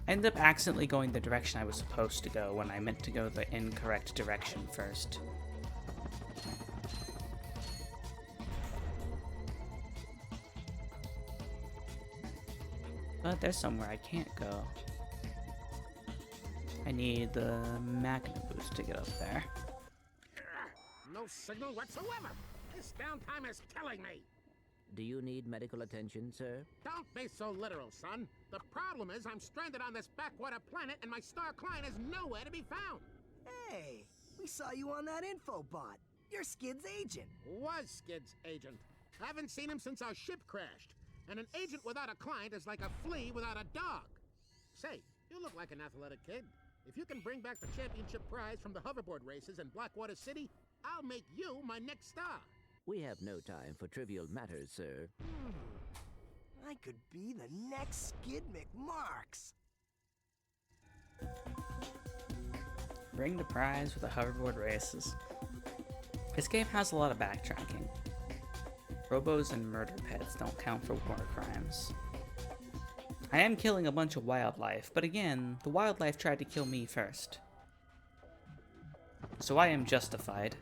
I ended up accidentally going the direction I was supposed to go when I meant to go the incorrect direction first. But there's somewhere I can't go. I need the magna boost to get up there. No signal whatsoever. This downtime is killing me. Do you need medical attention, sir? Don't be so literal, son. The problem is I'm stranded on this backwater planet and my star client is nowhere to be found. Hey, we saw you on that infobot. You're Skid's agent. Was Skid's agent. Haven't seen him since our ship crashed. And an agent without a client is like a flea without a dog. Say, you look like an athletic kid. If you can bring back the championship prize from the hoverboard races in Blackwater City, I'll make you my next star. We have no time for trivial matters, sir. I could be the next Skid McMarks. Bring the prize with the hoverboard races. This game has a lot of backtracking. Robos and murder pets don't count for war crimes. I am killing a bunch of wildlife, but again, the wildlife tried to kill me first. So I am justified.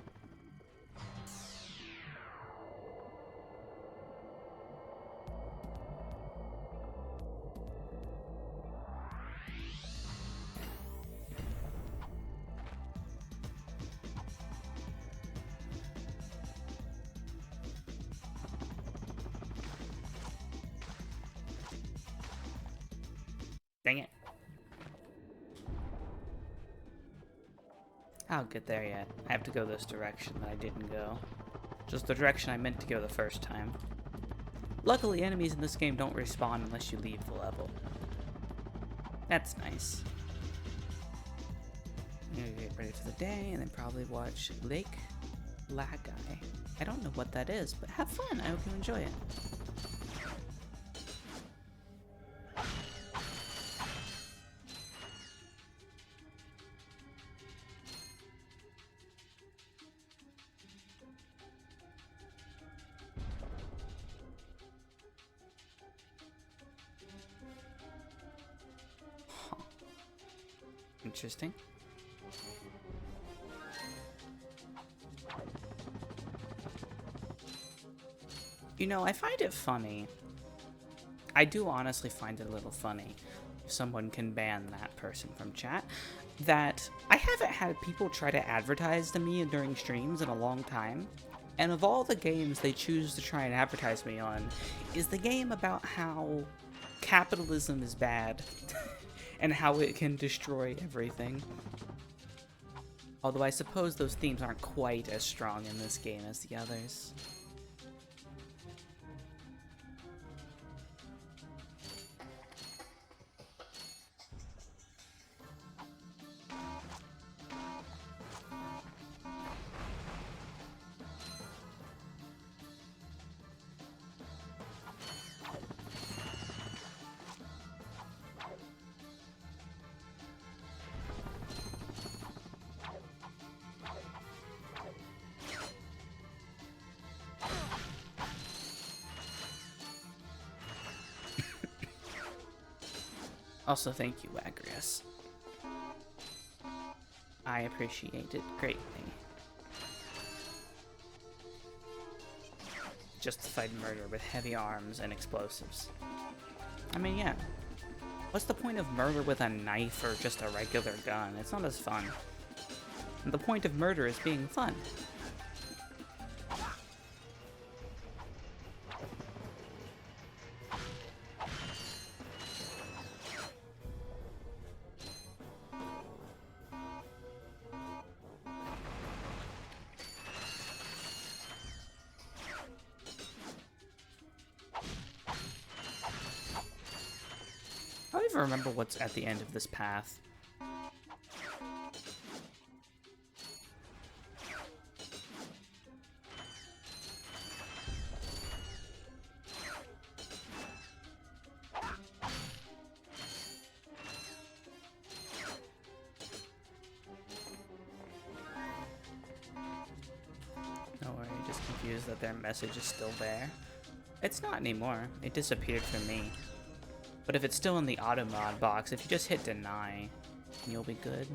Dang it. I'll get there yet. I have to go this direction that I didn't go. Just the direction I meant to go the first time. Luckily, enemies in this game don't respawn unless you leave the level. That's nice. I'm gonna get ready for the day and then probably watch Lake Lagai. I don't know what that is, but have fun. I hope you enjoy it. Interesting. You know, I find it funny. I do honestly find it a little funny if someone can ban that person from chat. That I haven't had people try to advertise to me during streams in a long time. And of all the games they choose to try and advertise me on, is the game about how capitalism is bad. And how it can destroy everything. Although I suppose those themes aren't quite as strong in this game as the others. Also, thank you, Agrius. I appreciate it greatly. Justified murder with heavy arms and explosives. I mean, yeah. What's the point of murder with a knife or just a regular gun? It's not as fun. And the point of murder is being fun. I don't even remember what's at the end of this path. confused that their message is still there. It's not anymore. It disappeared from me. But if it's still in the auto mod box, if you just hit deny, you'll be good.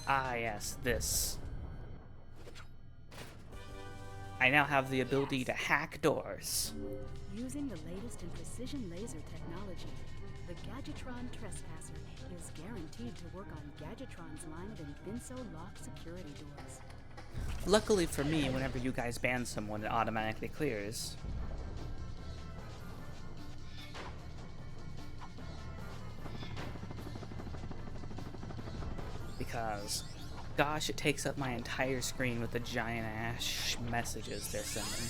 Ah, yes, this. I now have the ability to hack doors. Using the latest in precision laser technology, the Gadgetron Trespasser is guaranteed to work on Gadgetron's line of Invinso lock security doors. Luckily for me, whenever you guys ban someone, it automatically clears. Because, gosh, it takes up my entire screen with the giant ass messages they're sending.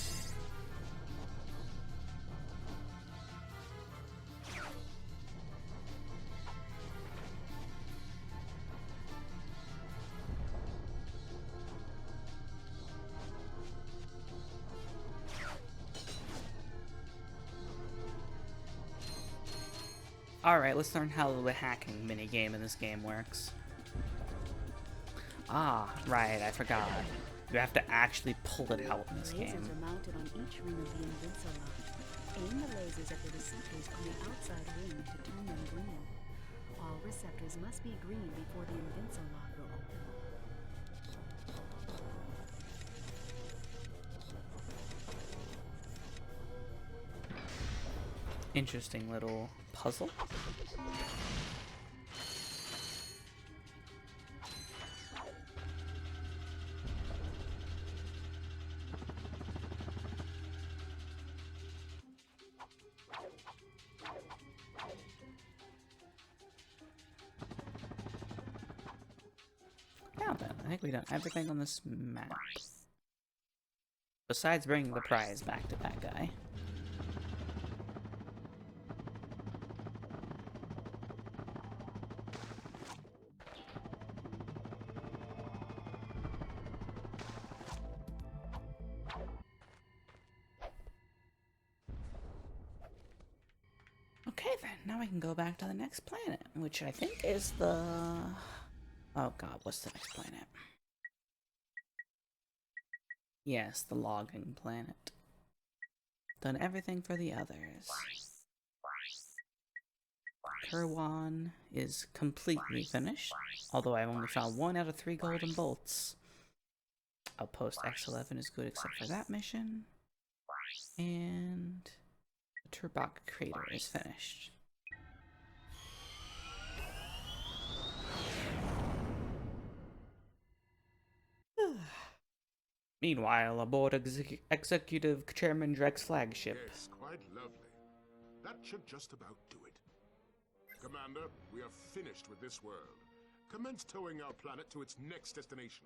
Alright, let's learn how the hacking minigame in this game works. Ah, right, I forgot. You have to actually pull it out in this game. Lasers are mounted on each ring of the Invinso lock. Aim the lasers at the receptors on the outside ring to turn them green. All receptors must be green before the Invinso lock will open. Interesting little puzzle. Now then, I think we've done everything on this map. Besides bringing the prize back to that guy. Okay then, now we can go back to the next planet, which I think is the... Oh god, what's the next planet? Yes, the logging planet. Done everything for the others. R.Y.N.O is completely finished, although I've only found 1 out of 3 golden bolts. Outpost X11 is good except for that mission. And... the Turbok Crater is finished. Meanwhile, aboard Executive Chairman Drek's flagship. Yes, quite lovely. That should just about do it. Commander, we are finished with this world. Commence towing our planet to its next destination.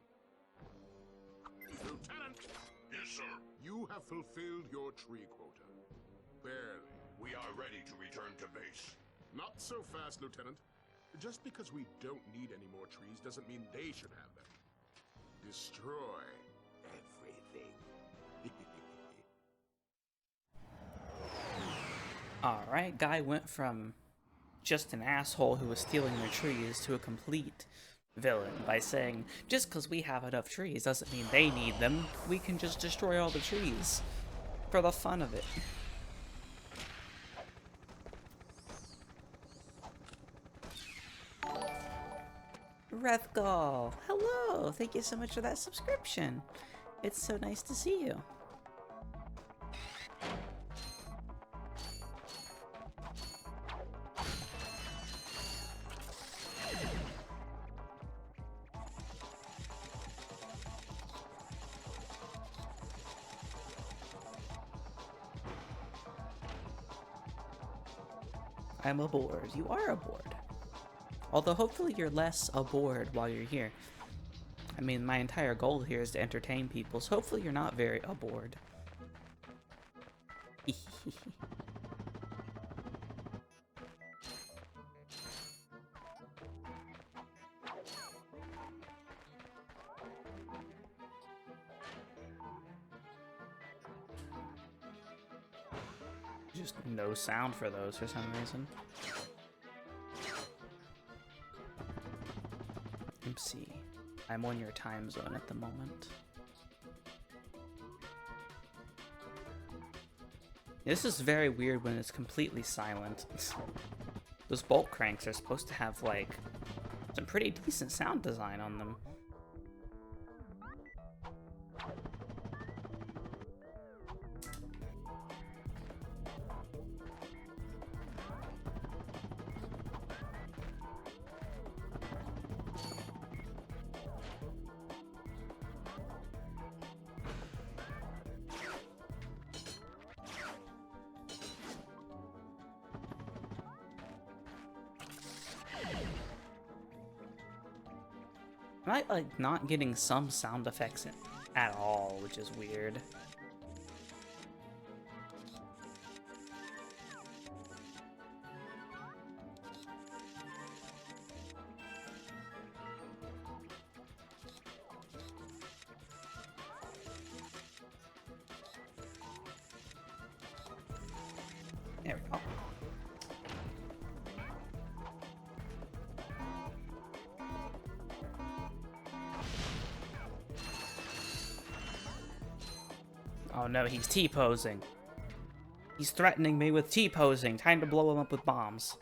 Lieutenant! Yes, sir. You have fulfilled your tree quota. Barely. We are ready to return to base. Not so fast, Lieutenant. Just because we don't need any more trees doesn't mean they should have them. Destroy everything. Alright, guy went from just an asshole who was stealing their trees to a complete villain by saying, just because we have enough trees doesn't mean they need them. We can just destroy all the trees for the fun of it. Rethgal, hello! Thank you so much for that subscription. It's so nice to see you. I'm aboard. You are aboard. Although hopefully you're less aboard while you're here. I mean, my entire goal here is to entertain people, so hopefully you're not very aboard. just no sound for those for some reason. Oopsie. I'm on your time zone at the moment. This is very weird when it's completely silent. Those bolt cranks are supposed to have, like, some pretty decent sound design on them. Am I, like, not getting some sound effects at all, which is weird. There we go. Oh no, he's T-posing. He's threatening me with T-posing. Time to blow him up with bombs.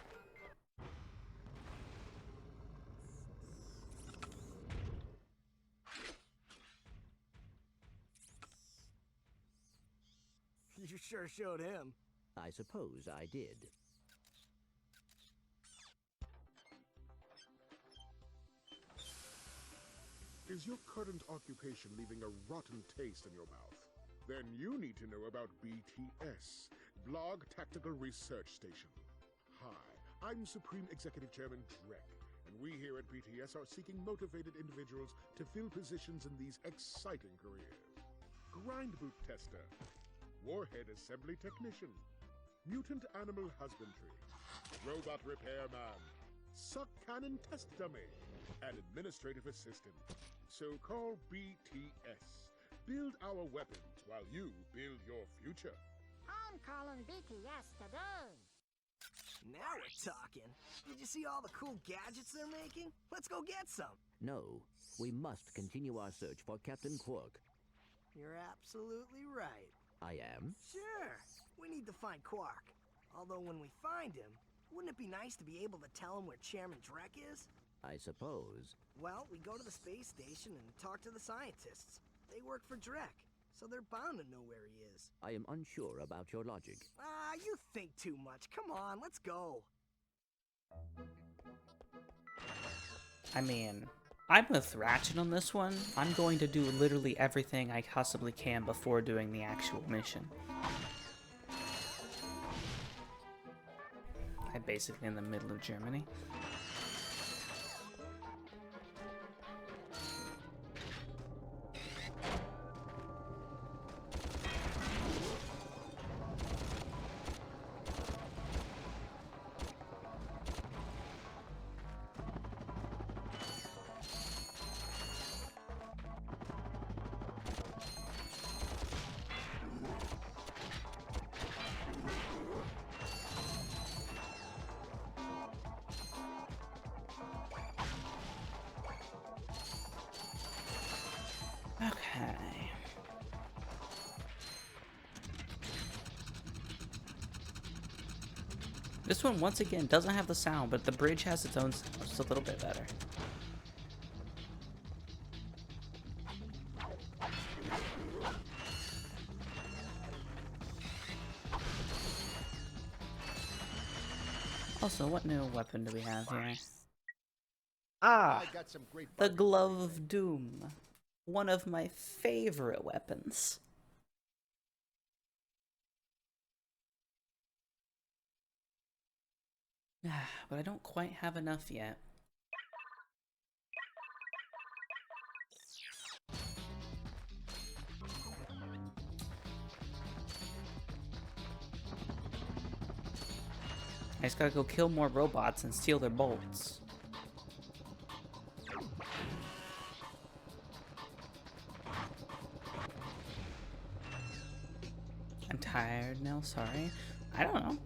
You sure showed him. I suppose I did. Is your current occupation leaving a rotten taste in your mouth? Then you need to know about BTS, Blog Tactical Research Station. Hi, I'm Supreme Executive Chairman Drek, and we here at BTS are seeking motivated individuals to fill positions in these exciting careers. Grind boot tester, warhead assembly technician, mutant animal husbandry, robot repairman, suck cannon test dummy, and administrative assistant. So call BTS. Build our weapons while you build your future. I'm calling BTS today. Now we're talking. Did you see all the cool gadgets they're making? Let's go get some. No, we must continue our search for Captain Quark. You're absolutely right. I am? Sure. We need to find Quark. Although when we find him, wouldn't it be nice to be able to tell him where Chairman Drek is? I suppose. Well, we go to the space station and talk to the scientists. They work for Drek, so they're bound to know where he is. I am unsure about your logic. Ah, you think too much. Come on, let's go. I mean, I'm with Ratchet on this one. I'm going to do literally everything I possibly can before doing the actual mission. I'm basically in the middle of Germany. Okay. This one, once again, doesn't have the sound, but the bridge has its own sound, just a little bit better. Also, what new weapon do we have here? Ah! I got some great The Glove of Doom. One of my favorite weapons. But I don't quite have enough yet. I just gotta go kill more robots and steal their bolts. I'm tired now, sorry. I don't know.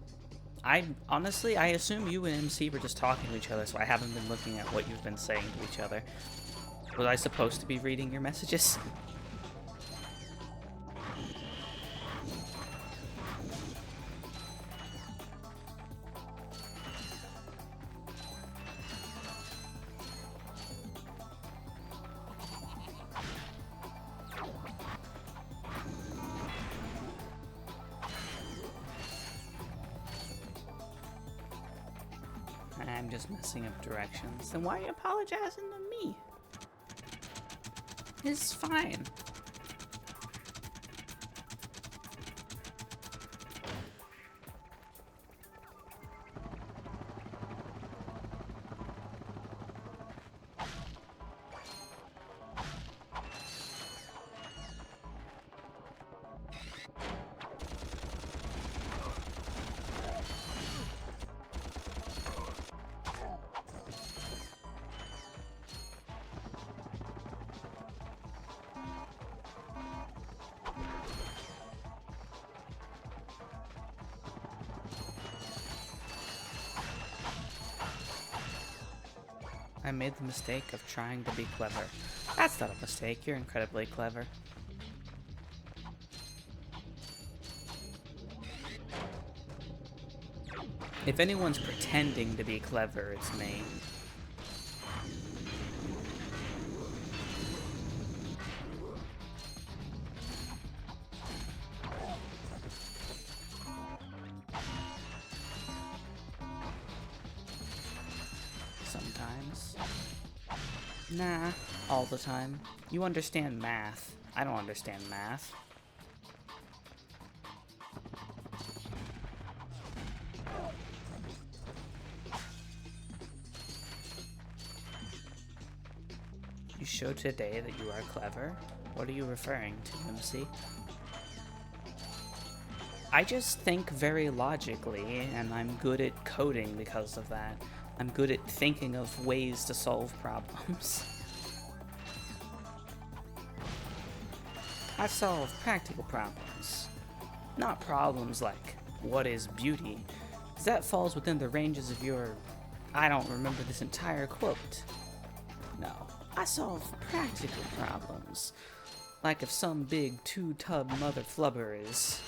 Honestly, I assume you and MC were just talking to each other, so I haven't been looking at what you've been saying to each other. Was I supposed to be reading your messages? I'm just messing up directions. Then why are you apologizing to me? It's fine. I made the mistake of trying to be clever. That's not a mistake, you're incredibly clever. If anyone's pretending to be clever, it's me. Sometimes. Nah, all the time. You understand math. I don't understand math. You showed today that you are clever? What are you referring to, MC? I just think very logically, and I'm good at coding because of that. I'm good at thinking of ways to solve problems. I solve practical problems, not problems like, what is beauty? 'Cause that falls within the ranges of your, I don't remember this entire quote. No, I solve practical problems. Like if some big two-tub mother flubber is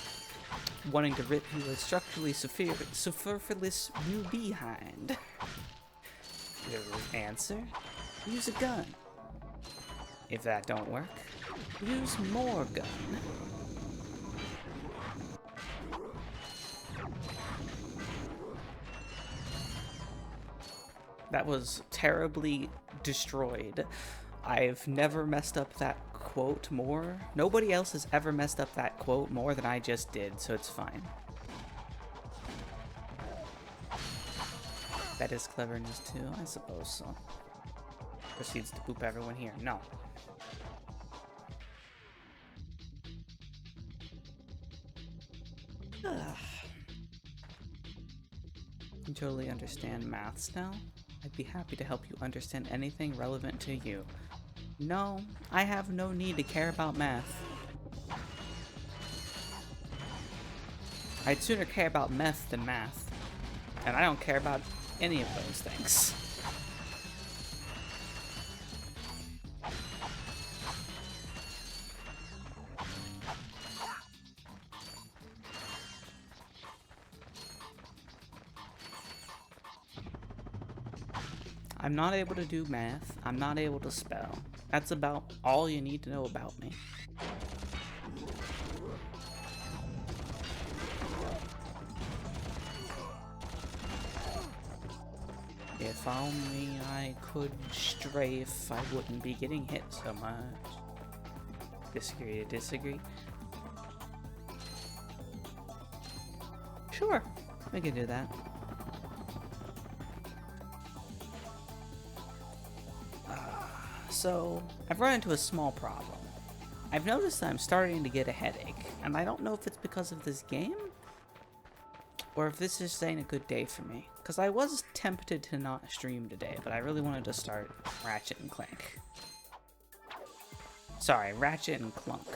wanting to rip you a structurally superfluous new behind. Your answer? Use a gun. If that don't work, use more gun. That was terribly destroyed. I've never messed up that quote more. Nobody else has ever messed up that quote more than I just did, so it's fine. That is cleverness too, I suppose so. Proceeds to poop everyone here. No. Ugh. You totally understand maths now? I'd be happy to help you understand anything relevant to you. No, I have no need to care about math. I'd sooner care about meth than math. And I don't care about any of those things. I'm not able to do math. I'm not able to spell. That's about all you need to know about me. If only I could strafe, I wouldn't be getting hit so much. Disagree to disagree? Sure, we can do that. So, I've run into a small problem. I've noticed that I'm starting to get a headache, and I don't know if it's because of this game, or if this just ain't a good day for me. Because I was tempted to not stream today, but I really wanted to start Ratchet and Clank. Sorry, Ratchet and Clank.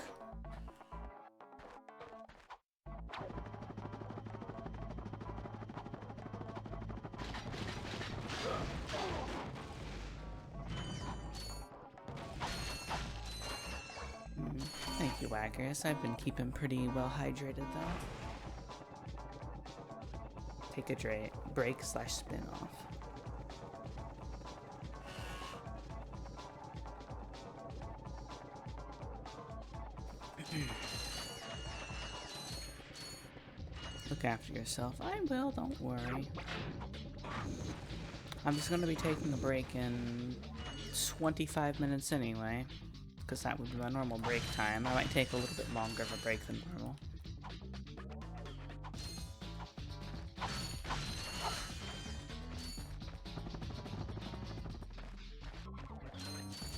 waggers. I've been keeping pretty well hydrated though. Take a break/spin off. Look after yourself. I will, don't worry. I'm just gonna be taking a break in 25 minutes anyway, because that would be my normal break time. I might take a little bit longer of a break than normal.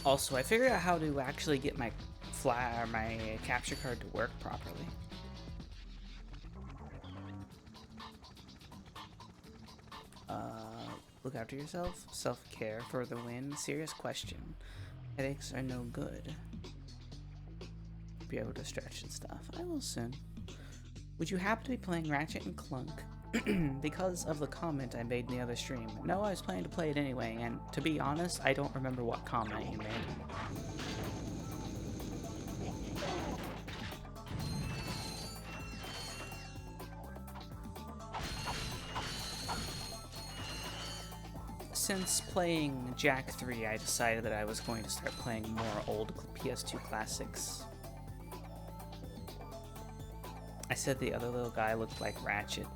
Also, I figured out how to actually get my my capture card to work properly. Look after yourself. Self-care for the win. Serious question. Headaches are no good. Be able to stretch and stuff. I will soon. Would you happen to be playing Ratchet and Clank? Because of the comment I made in the other stream. No, I was planning to play it anyway, and to be honest, I don't remember what comment you made. Since playing Jak 3, I decided that I was going to start playing more old PS2 classics. I said the other little guy looked like Ratchet.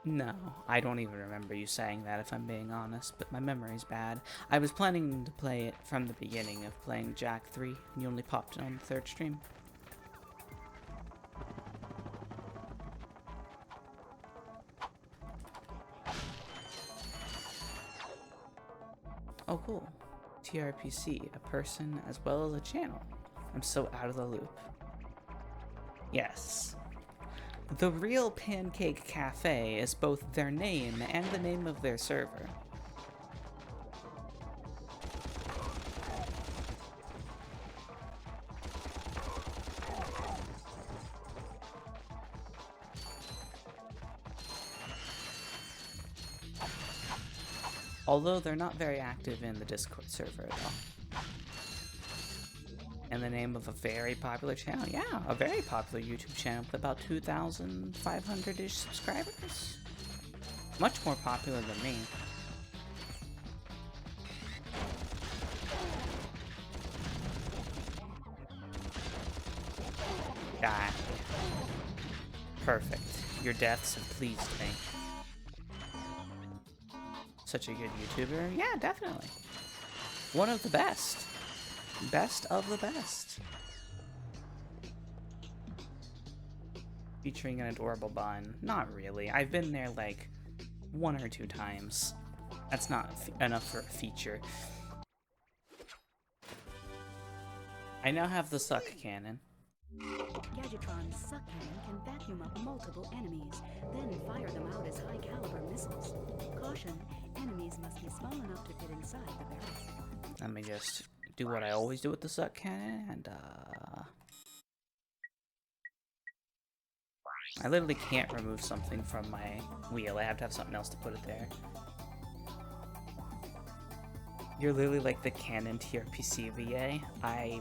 No, I don't even remember you saying that if I'm being honest, but my memory's bad. I was planning to play it from the beginning of playing Jak 3, and you only popped it on the third stream. Oh cool. TRPC, a person as well as a channel. I'm so out of the loop. Yes. The Real Pancake Cafe is both their name and the name of their server. Although they're not very active in the Discord server at all. And the name of a very popular channel. Yeah, a very popular YouTube channel with about 2,500-ish subscribers. Much more popular than me. Die. Perfect. Your deaths have pleased me. Such a good YouTuber. Yeah, definitely. One of the best. Best of the best. Featuring an adorable bun. Not really. I've been there like 1 or 2 times. That's not enough for a feature. I now have the suck cannon. Gadgetron's suck cannon can vacuum up multiple enemies, then fire them out as high-caliber missiles. Caution, enemies must be small enough to fit inside the barrel. Let me just do what I always do with the suck cannon, and I literally can't remove something from my wheel. I have to have something else to put it there. You're literally like the canon TRPC VA. I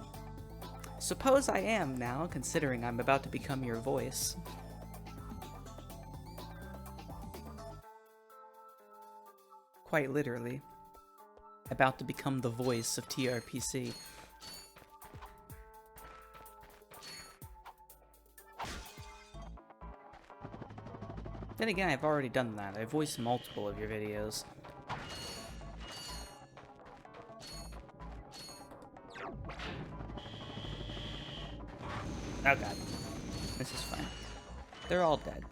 suppose I am now, considering I'm about to become your voice. Quite literally. About to become the voice of TRPC. Then again, I've already done that. I voiced multiple of your videos. Oh god. This is fine. They're all dead.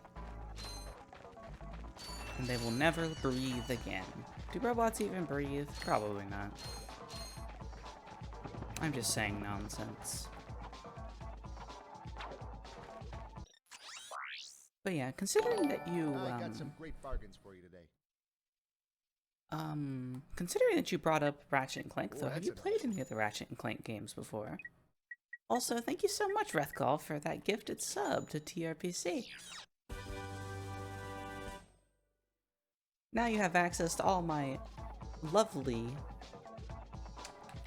And they will never breathe again. Do robots even breathe? Probably not. I'm just saying nonsense. But yeah, considering that you, I got some great bargains for you today. considering that you brought up Ratchet and Clank, though, Oh, have that's you a played any of the Ratchet and Clank games before? Also, thank you so much, Rethgall, for that gifted sub to TRPC. Now you have access to all my lovely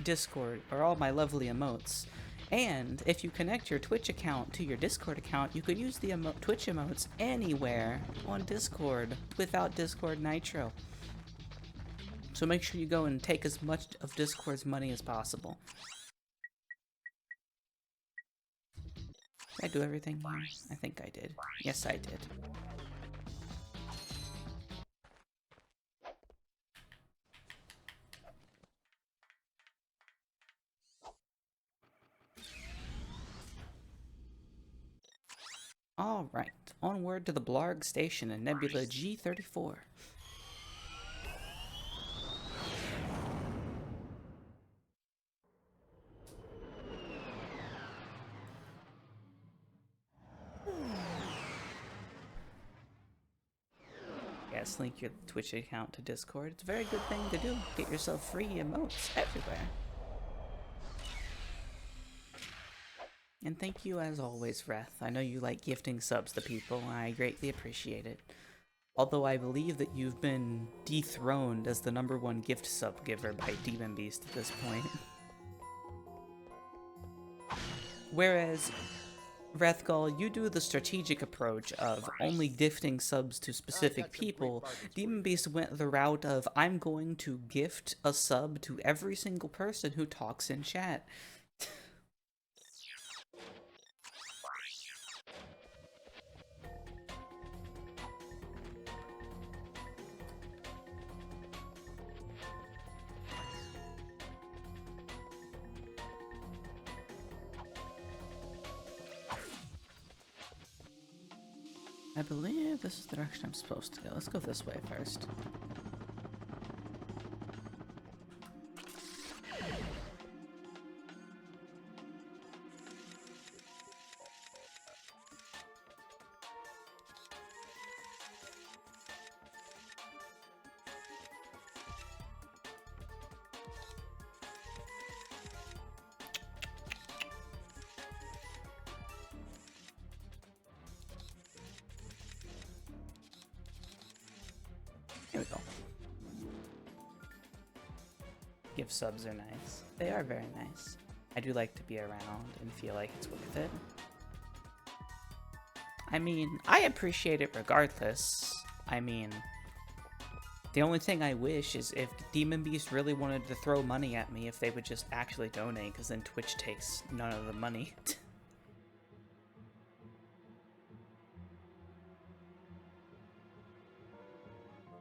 Discord, or all my lovely emotes, And if you connect your Twitch account to your Discord account, you could use the Twitch emotes anywhere on Discord without Discord Nitro. So make sure you go and take as much of Discord's money as possible. Did I do everything here? I think I did. Yes, I did. Alright, onward to the Blarg Station in Nebula G34. Yes, link your Twitch account to Discord. It's a very good thing to do. Get yourself free emotes everywhere. And thank you as always, Reth. I know you like gifting subs to people, and I greatly appreciate it. Although I believe that you've been dethroned as the #1 gift sub giver by Demon Beast at this point. Whereas, Rethgal, you do the strategic approach of only gifting subs to specific people. Demon Beast went the route of, I'm going to gift a sub to every single person who talks in chat. I believe this is the direction I'm supposed to go. Let's go this way first. Here we go. Gift subs are nice. They are very nice. I do like to be around and feel like it's worth it. I mean, I appreciate it regardless. I mean, the only thing I wish is if Demon Beast really wanted to throw money at me, if they would just actually donate, because then Twitch takes none of the money.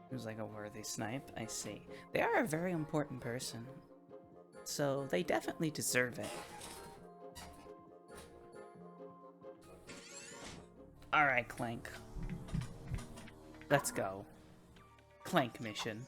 Seems like a worthy snipe, I see. They are a very important person, so they definitely deserve it. Alright, Clank. Let's go. Clank mission.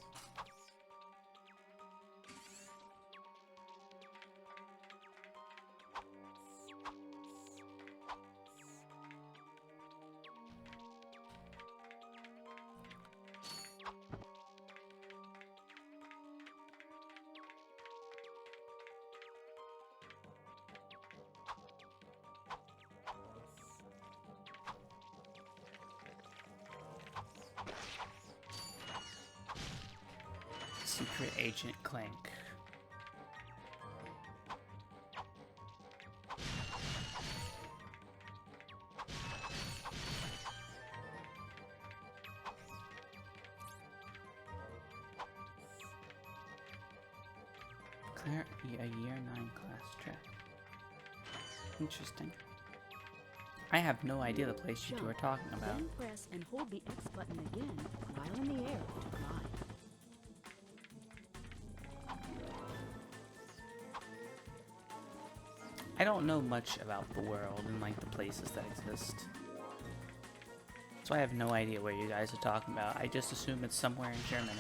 Secret Agent Clank. Clear a year 9 class trap. Interesting. I have no idea the place you two are talking about. Then press and hold the X button again while in the air to fly. I don't know much about the world and like the places that exist. So I have no idea what you guys are talking about. I just assume it's somewhere in Germany.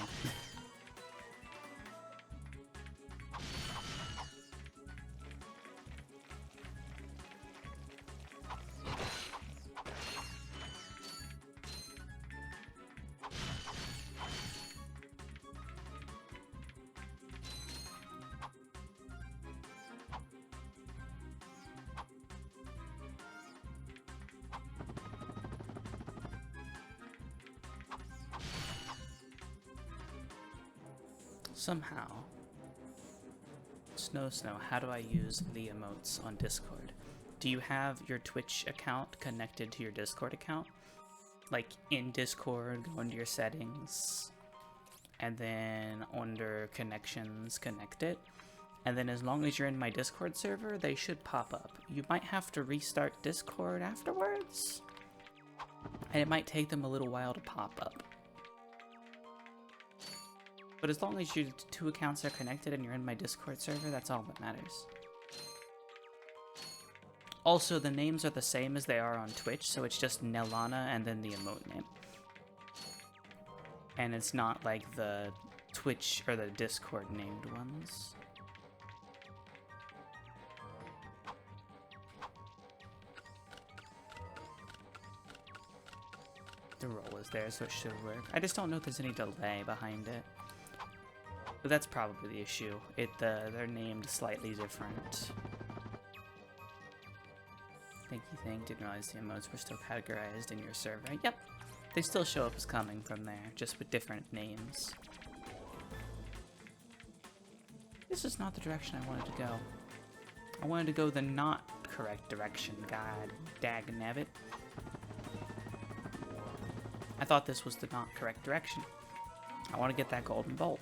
Somehow, Snow, how do I use the emotes on Discord? Do you have your Twitch account connected to your Discord account? Like in Discord, go into your settings, and then under connections, connect it. And then as long as you're in my Discord server, they should pop up. You might have to restart Discord afterwards, and it might take them a little while to pop up. But as long as your two accounts are connected and you're in my Discord server, that's all that matters. Also, the names are the same as they are on Twitch, so it's just Nelana and then the emote name. And it's not like the Twitch or the Discord named ones. The roll is there, so it should work. I just don't know if there's any delay behind it. But that's probably the issue. They're named slightly different. Thank. Didn't realize the emotes were still categorized in your server. Yep. They still show up as coming from there, just with different names. This is not the direction I wanted to go. I wanted to go the not correct direction, god dagnabbit. I thought this was the not correct direction. I want to get that golden bolt.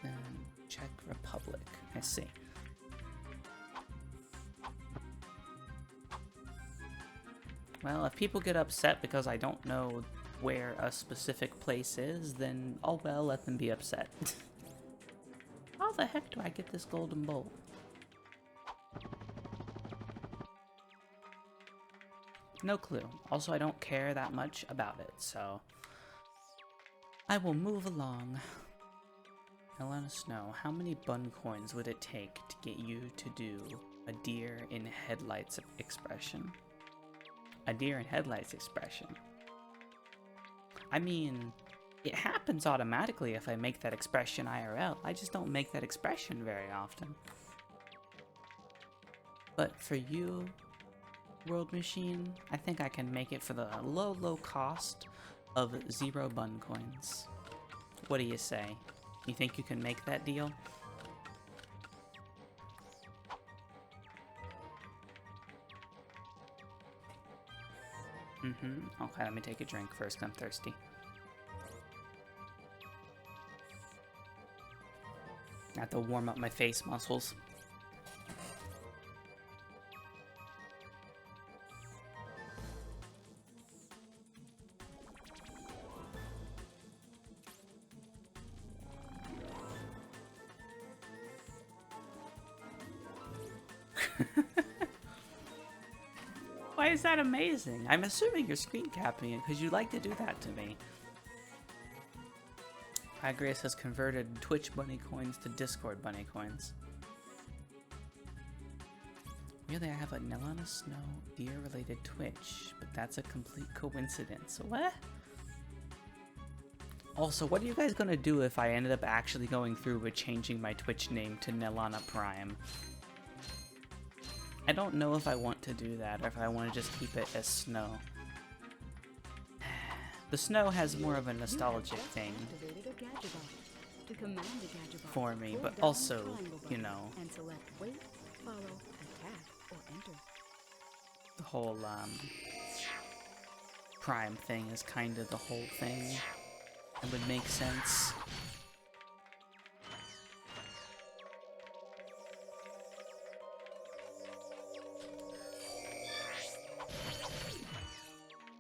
Then Czech Republic. I see. Well, if people get upset because I don't know where a specific place is, then oh well, let them be upset. How the heck do I get this golden bolt? No clue. Also, I don't care that much about it, so I will move along. Now let us know, how many bun coins would it take to get you to do a deer in headlights expression? A deer in headlights expression. I mean, it happens automatically if I make that expression IRL. I just don't make that expression very often. But for you, World Machine, I think I can make it for the low cost of 0 bun coins. What do you say? You think you can make that deal? Okay, let me take a drink first. I'm thirsty. I have to warm up my face muscles. Why is that amazing? I'm assuming you're screen capping it because you like to do that to me. Agrius has converted Twitch bunny coins to Discord bunny coins. Really, I have a Nelana Snow deer-related Twitch, but that's a complete coincidence. What? Also, what are you guys gonna do if I ended up actually going through with changing my Twitch name to Nelana Prime? I don't know if I want to do that or if I want to just keep it as Snow. The Snow has more of a nostalgic thing for me, but also, you know, the whole Prime thing is kind of the whole thing. It would make sense.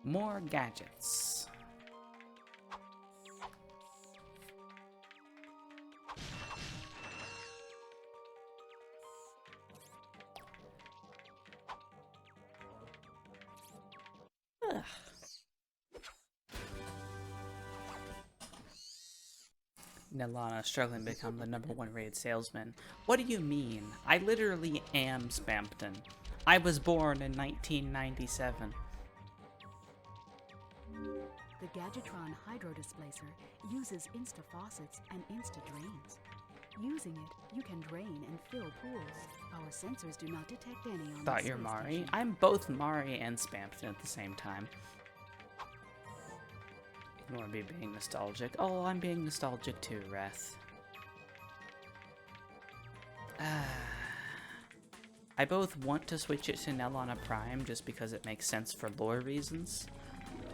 More gadgets. Ugh. Nelana struggling to become the #1 rated salesman. What do you mean? I literally am Spampton. I was born in 1997. The Gadgetron Hydro Displacer uses insta-faucets and insta-drains. Using it, you can drain and fill pools. Our sensors do not detect any on Thought this you're space Mari. station. I'm both Mari and Spampton at the same time. Ignore me being nostalgic. Oh, I'm being nostalgic too, Reth. I both want to switch it to Nelana Prime just because it makes sense for lore reasons,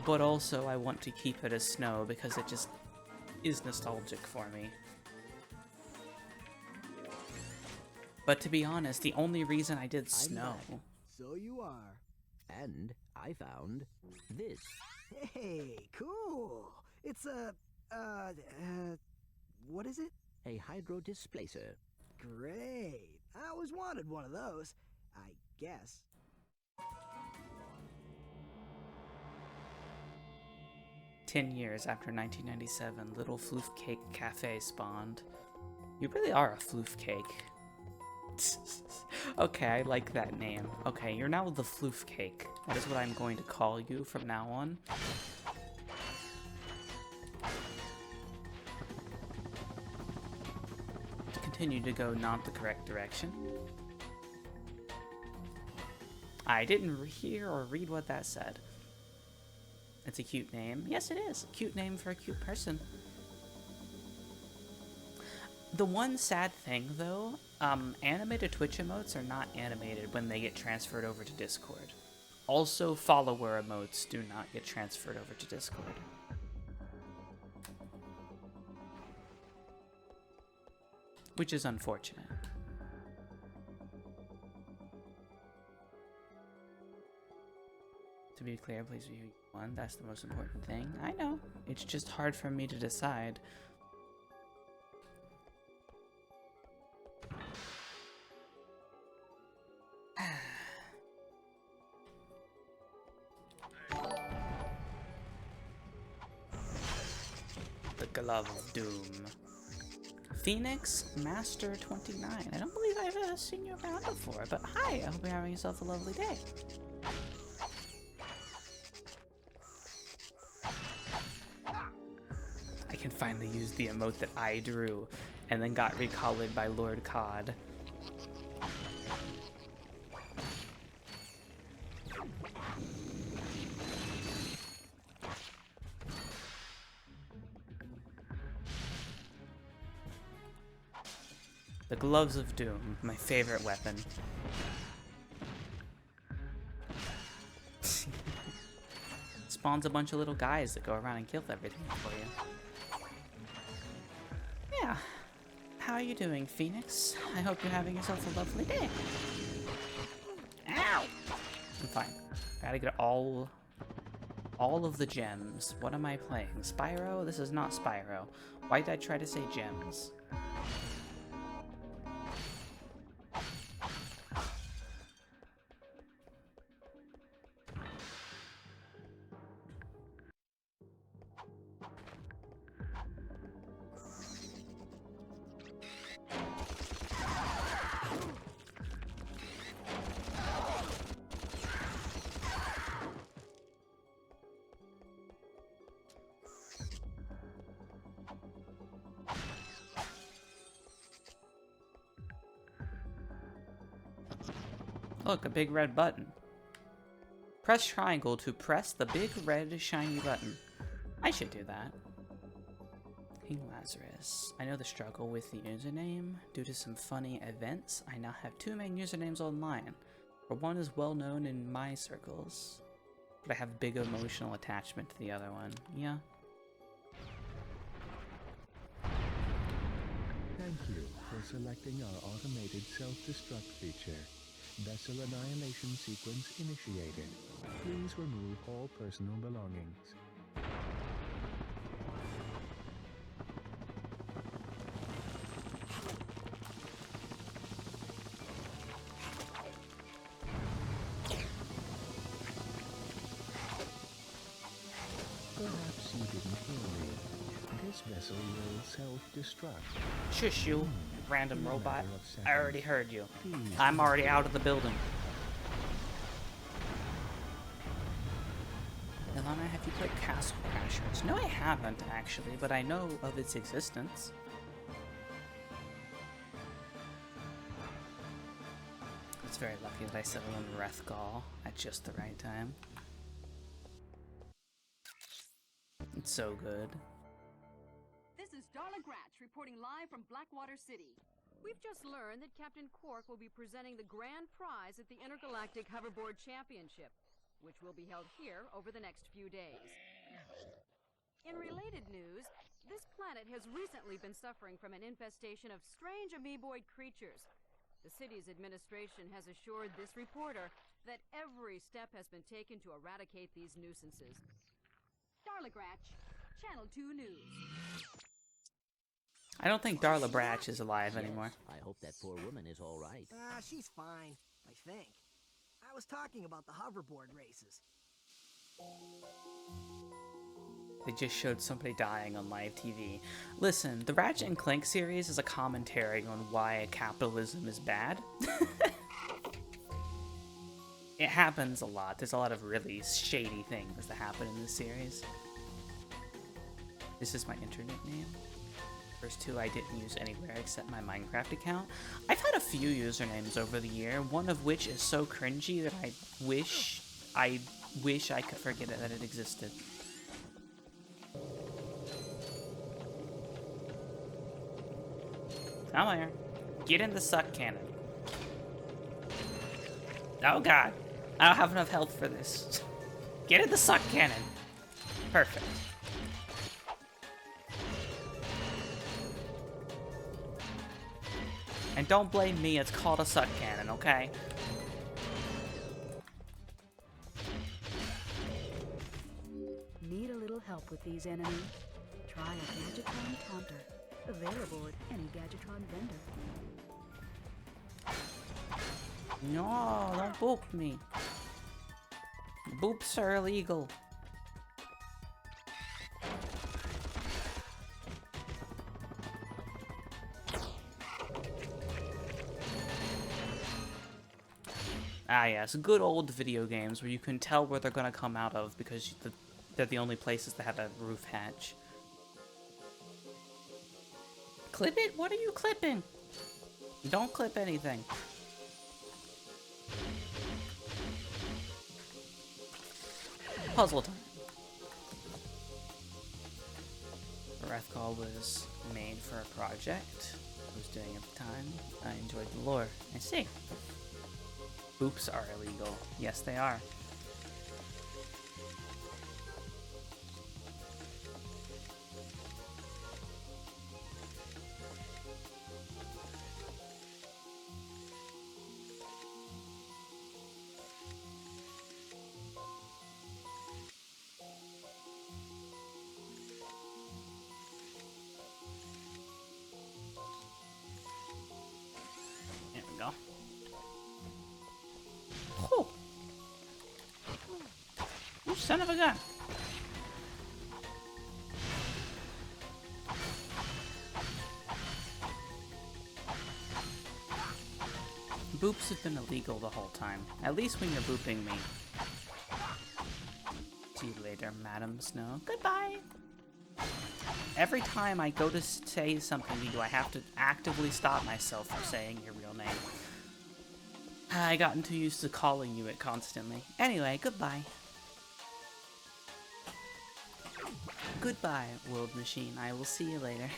but also I want to keep it as Snow because it just is nostalgic for me. But to be honest, the only reason I did Snow... So you are. And I found this. Hey, cool. It's a, what is it? A hydro displacer. Great. I always wanted one of those, I guess. "10 years after 1997, Little Floof Cake Cafe spawned." You really are a floof cake. Okay, I like that name. Okay, you're now the Floof Cake. That is what I'm going to call you from now on. To continue to go not the correct direction. I didn't hear or read what that said. It's a cute name. Yes, it is. A cute name for a cute person. The one sad thing, though, animated Twitch emotes are not animated when they get transferred over to Discord. Also, follower emotes do not get transferred over to Discord. Which is unfortunate. To be clear, please view one. That's the most important thing. I know. It's just hard for me to decide. The Glove of Doom. Phoenix Master 29. I don't believe I've seen you around before, but hi, I hope you're having yourself a lovely day. I can finally use the emote that I drew and then got recalled by Lord Cod. The Gloves of Doom, my favorite weapon. Spawns a bunch of little guys that go around and kill everything for you. Yeah. How are you doing, Phoenix? I hope you're having yourself a lovely day. Ow! I'm fine. Gotta get all of the gems. What am I playing? Spyro? This is not Spyro. Why did I try to say gems? Look, a big red button. Press triangle to press the big red shiny button. I should do that. King Lazarus. I know the struggle with the username. Due to some funny events, I now have two main usernames online. For one is well known in my circles, but I have big emotional attachment to the other one. Yeah. Thank you for selecting our automated self-destruct feature. Vessel annihilation sequence initiated. Please remove all personal belongings. Perhaps you didn't hear me. This vessel will self-destruct. Shush you, random robot. I already heard you. I'm already out of the building. Ilana, have You played Castle Crashers? No, I haven't actually, but I know of its existence. It's very lucky that I settled on Ratchet at just the right time. It's so good. This is Darla Gratch reporting live from Blackwater City. We've just learned that Captain Quark will be presenting the grand prize at the Intergalactic Hoverboard Championship, which will be held here over the next few days. In related news, this planet has recently been suffering from an infestation of strange amoeboid creatures. The city's administration has assured this reporter that every step has been taken to eradicate these nuisances. Darla Gratch, Channel 2 News. I don't think Darla Gratch is alive anymore. I hope that poor woman is all right. She's fine, I think. I was talking about the hoverboard races. They just showed somebody dying on live TV. Listen, the Ratchet and Clank series is a commentary on why capitalism is bad. It happens a lot. There's a lot of really shady things that happen in this series. This is my internet name. First two I didn't use anywhere except my Minecraft account. I've had a few usernames over the year, one of which is so cringy that I wish I could forget it, that it existed. Come here. Get in the suck cannon. Oh god. I don't have enough health for this. Get in the suck cannon. Perfect. And don't blame me, it's called a suck cannon, okay? Need a little help with these enemies? Try a Gadgetron counter. Available at any Gadgetron vendor. No, don't boop me. Boops are illegal. Ah yes, good old video games where you can tell where they're gonna come out of because they're the only places that have a roof hatch. Clip it? What are you clipping? Don't clip anything. Puzzle time. Ratchet was made for a project I was doing at the time. I enjoyed the lore. I see. Boops are illegal. Yes, they are. There we go. Oh. You son of a gun. Boops have been illegal the whole time. At least when you're booping me. See you later, Madam Snow. Goodbye! Every time I go to say something to you, I have to actively stop myself from saying your real name. I gotten too used to calling you it constantly. Anyway, goodbye. Goodbye, World Machine. I will see you later.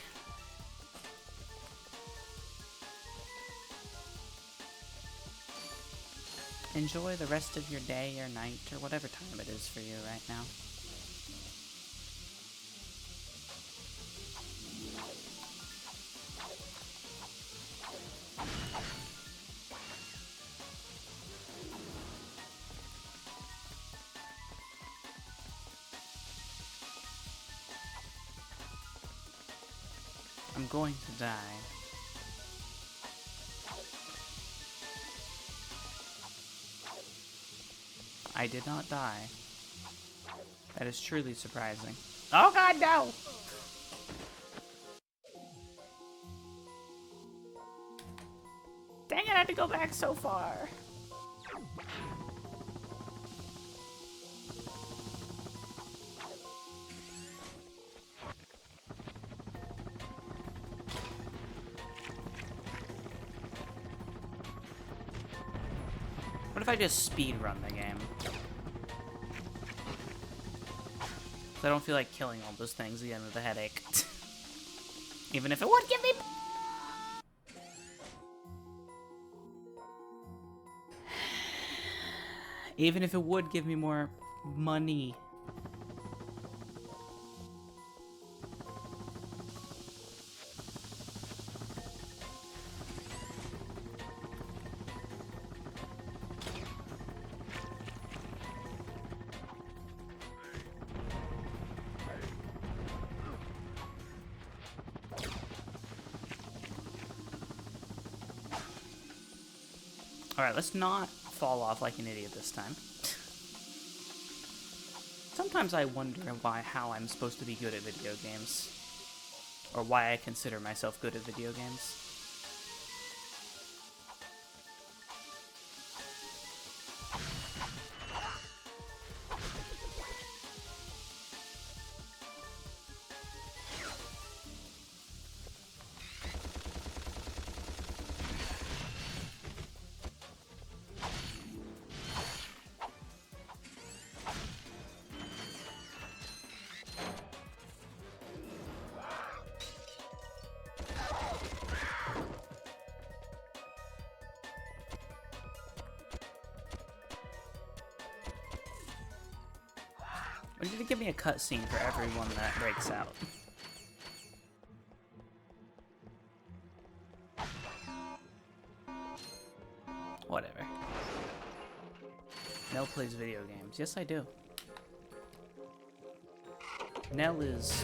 Enjoy the rest of your day or night or whatever time it is for you right now. I'm going to die. I did not die. That is truly surprising. Oh god, no! Dang it, I had to go back so far. if I just speed run the game? I don't feel like killing all those things again with a headache. Even if it would give me... Even if it would give me more money. Alright, let's not fall off like an idiot this time. Sometimes I wonder how I'm supposed to be good at video games. Or why I consider myself good at video games. Or did it give me a cutscene for everyone that breaks out? Whatever. Nell plays video games. Yes, I do. Nell is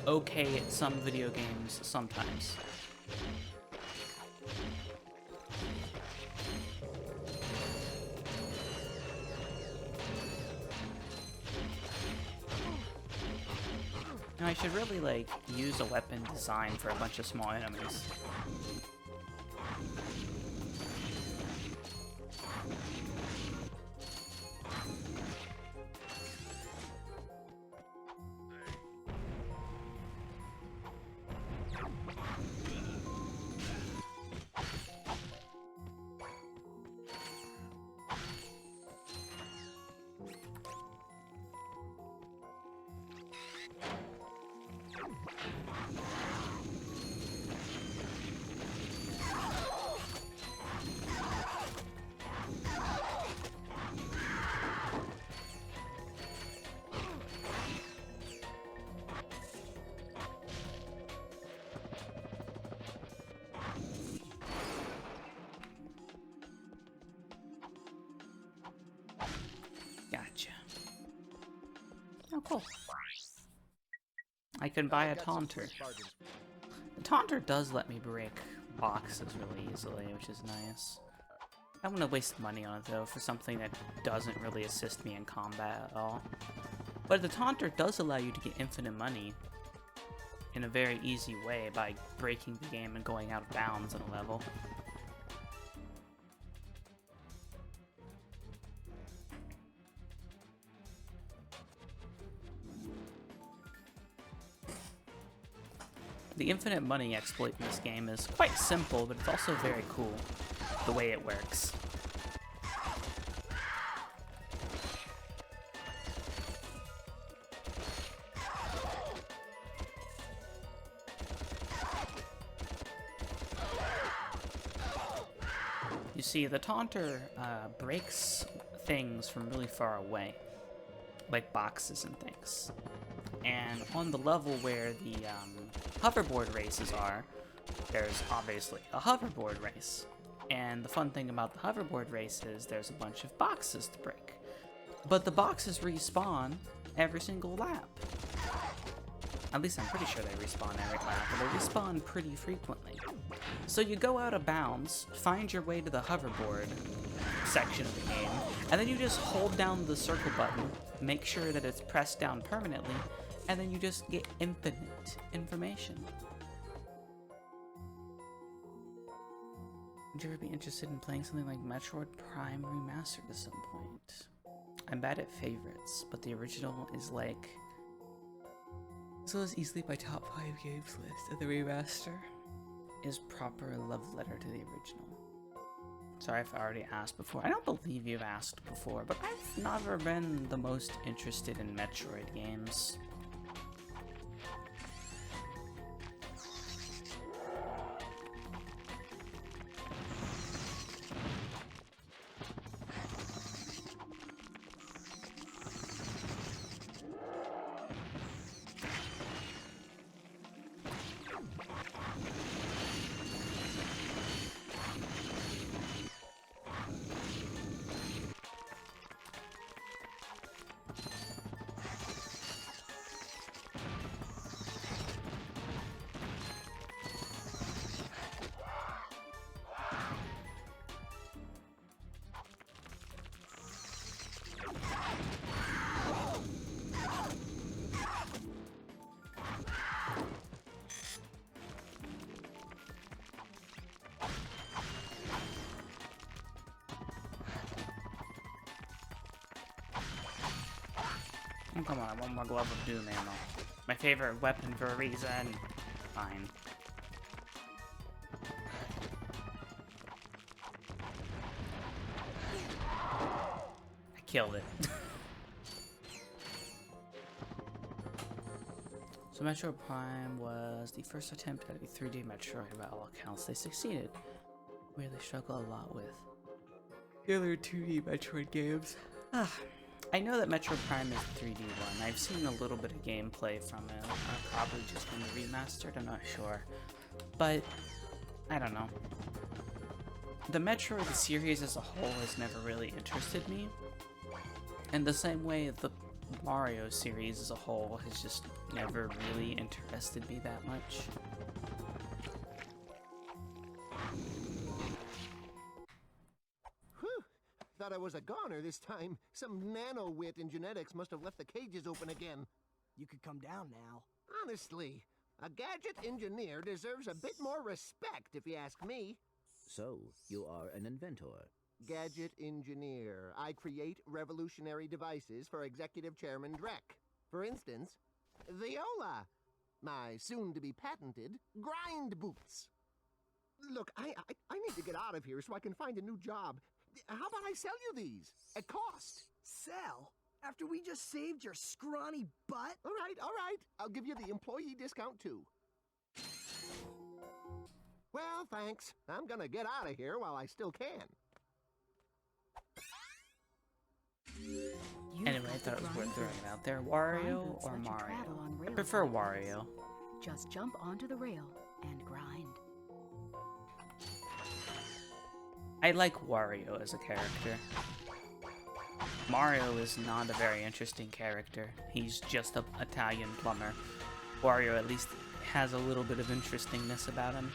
okay at some video games sometimes. Now, I should really, like, use a weapon design for a bunch of small enemies. Gotcha. Oh, cool. I can buy a taunter. The taunter does let me break boxes really easily, which is nice. I don't want to waste money on it, though, for something that doesn't really assist me in combat at all. But the taunter does allow you to get infinite money in a very easy way by breaking the game and going out of bounds on a level. The infinite money exploit in this game is quite simple, but it's also very cool, the way it works. You see, the taunter breaks things from really far away, like boxes and things. And on the level where the hoverboard races are, there's obviously a hoverboard race. And the fun thing about the hoverboard race is there's a bunch of boxes to break. But the boxes respawn every single lap. At least I'm pretty sure they respawn every lap, but they respawn pretty frequently. So you go out of bounds, find your way to the hoverboard section of the game, and then you just hold down the circle button, make sure that it's pressed down permanently, and then you just get infinite information. Would you ever be interested in playing something like Metroid Prime Remastered at some point? I'm bad at favorites, but the original is like... So it's easily my top 5 games list, and the remaster is proper love letter to the original. Sorry if I already asked before. I don't believe you've asked before, but I've never been the most interested in Metroid games. Oh, come on, I want more Glove of Doom ammo. My favorite weapon for a reason. Fine. I killed it. So Metroid Prime was the first attempt at a 3D Metroid by all accounts. They succeeded. Where they struggle a lot with the other 2D Metroid games. I know that Metroid Prime is a 3D one. I've seen a little bit of gameplay from it. Probably just when the remastered, I'm not sure. But, I don't know. The Metroid series as a whole has never really interested me. And the same way the Mario series as a whole has just never really interested me that much. Thought I was a goner this time. Some nano-wit in genetics must have left the cages open again. You could come down now. Honestly, a gadget engineer deserves a bit more respect, if you ask me. So, you are an inventor. Gadget engineer. I create revolutionary devices for Executive Chairman Drek. For instance, Viola. My soon-to-be patented grind boots. Look, I need to get out of here so I can find a new job. How about I sell you these? At cost. Sell? After we just saved your scrawny butt? All right. I'll give you the employee discount, too. Well, thanks. I'm gonna get out of here while I still can. Anyway, I thought it was worth throwing it out there. Wario or Mario? I prefer Wario. Just jump onto the rail and grind. I like Wario as a character. Mario is not a very interesting character. He's just an Italian plumber. Wario at least has a little bit of interestingness about him.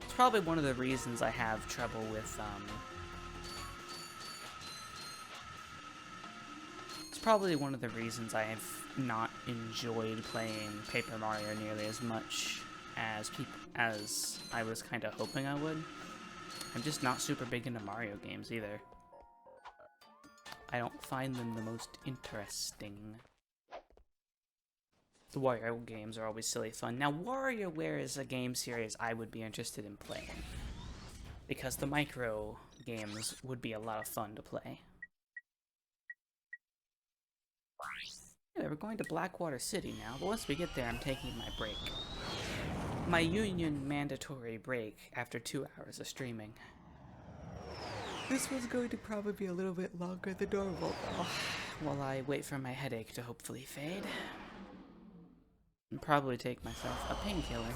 It's probably one of the reasons I have trouble with, It's probably one of the reasons I have not enjoyed playing Paper Mario nearly as much as I was kind of hoping I would. I'm just not super big into Mario games either. I don't find them the most interesting. The Wario games are always silly fun. Now, WarioWare is a game series I would be interested in playing, because the micro games would be a lot of fun to play. Anyway, we're going to Blackwater City now, but once we get there, I'm taking my break. My union mandatory break after 2 hours of streaming. This one's going to probably be a little bit longer than normal, though, while I wait for my headache to hopefully fade. And probably take myself a painkiller.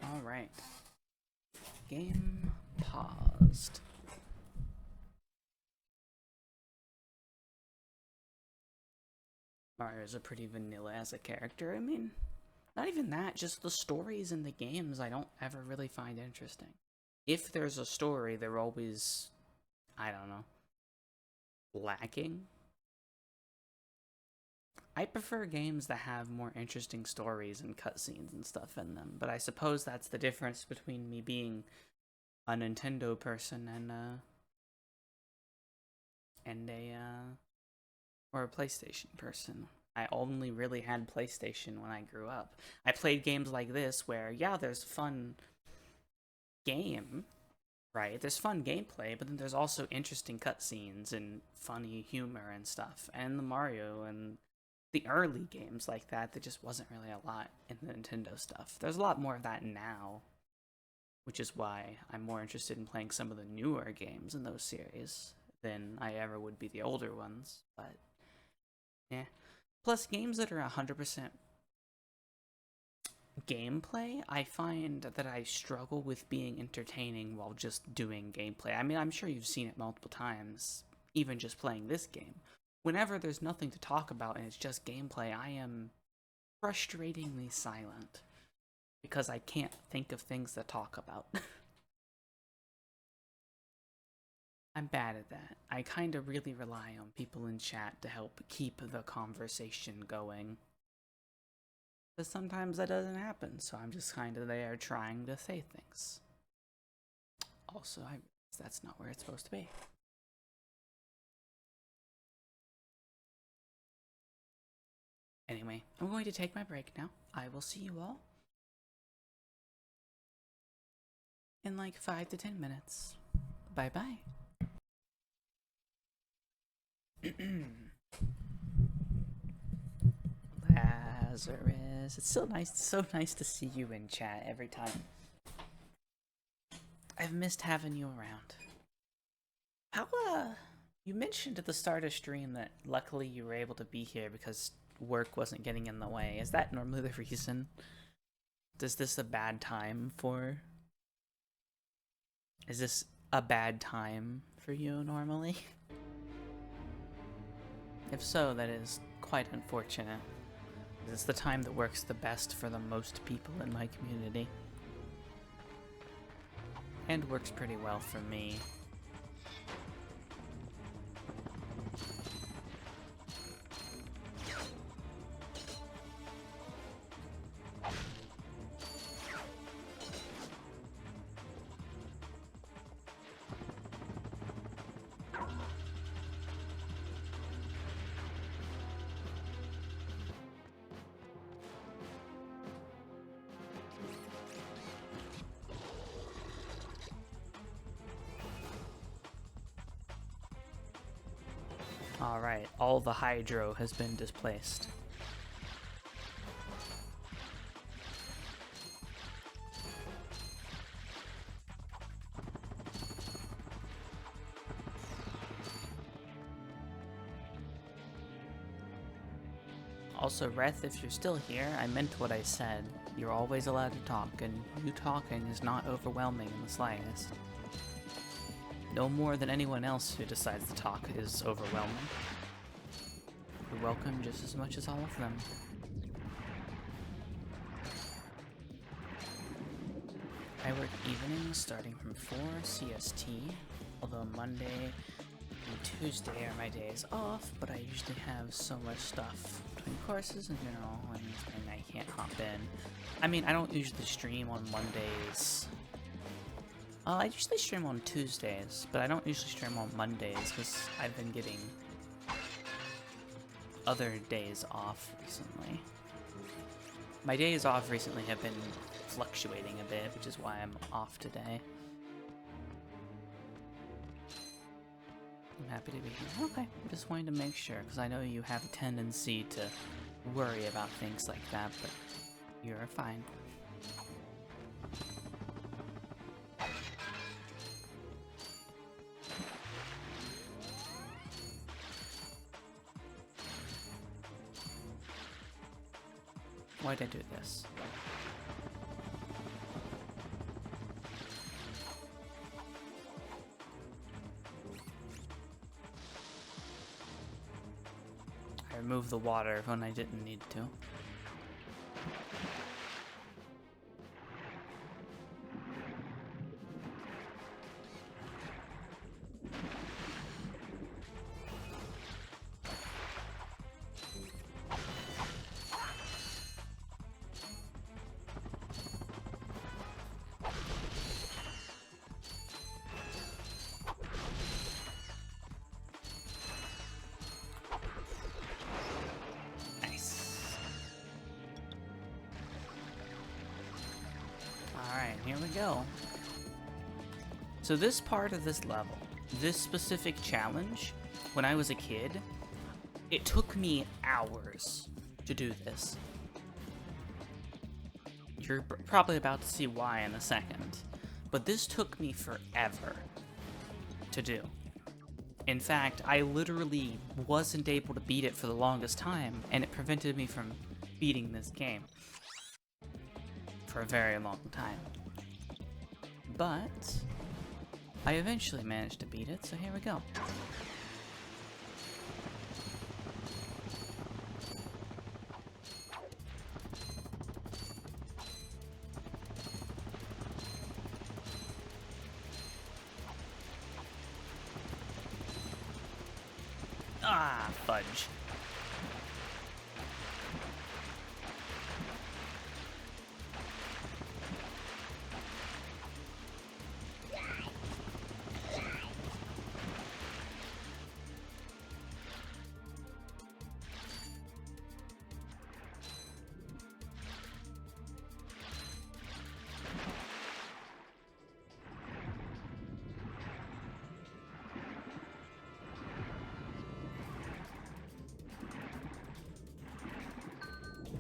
Alright. Game paused. Mario's a pretty vanilla as a character. I mean, not even that, just the stories in the games I don't ever really find interesting. If there's a story, they're always, I don't know, lacking. I prefer games that have more interesting stories and cutscenes and stuff in them, but I suppose that's the difference between me being a Nintendo person or a PlayStation person. I only really had PlayStation when I grew up. I played games like this where, yeah, there's fun game, right? There's fun gameplay, but then there's also interesting cutscenes and funny humor and stuff. And the Mario and the early games like that, there just wasn't really a lot in the Nintendo stuff. There's a lot more of that now, which is why I'm more interested in playing some of the newer games in those series than I ever would be the older ones, but yeah. Plus, games that are 100% gameplay, I find that I struggle with being entertaining while just doing gameplay. I mean, I'm sure you've seen it multiple times, even just playing this game. Whenever there's nothing to talk about and it's just gameplay, I am frustratingly silent because I can't think of things to talk about. I'm bad at that. I kind of really rely on people in chat to help keep the conversation going. But sometimes that doesn't happen, so I'm just kind of there trying to say things. Also, that's not where it's supposed to be. Anyway, I'm going to take my break now. I will see you all in like 5 to 10 minutes. Bye-bye. Lazarus, it's so nice to see you in chat every time. I've missed having you around. How you mentioned at the start of stream that luckily you were able to be here because work wasn't getting in the way. Is that normally the reason? Is this a bad time for you normally? If so, that is quite unfortunate. It's the time that works the best for the most people in my community. And works pretty well for me. Alright, all the hydro has been displaced. Also, Reth, if you're still here, I meant what I said. You're always allowed to talk, and you talking is not overwhelming in the slightest. No more than anyone else who decides to talk is overwhelming. You're welcome just as much as all of them. I work evenings starting from 4 CST, although Monday and Tuesday are my days off, but I usually have so much stuff between courses in general and I can't hop in. I mean, I don't usually stream on Mondays. I usually stream on Tuesdays, but I don't usually stream on Mondays because I've been getting other days off recently. My days off recently have been fluctuating a bit, which is why I'm off today. I'm happy to be here. Okay, just wanted to make sure, because I know you have a tendency to worry about things like that, but you're fine. Why'd I do this? I removed the water when I didn't need to. Alright, here we go. So this part of this level, this specific challenge, when I was a kid, it took me hours to do this. You're probably about to see why in a second, but this took me forever to do. In fact, I literally wasn't able to beat it for the longest time, and it prevented me from beating this game for a very long time. But I eventually managed to beat it, so here we go. Ah, fudge.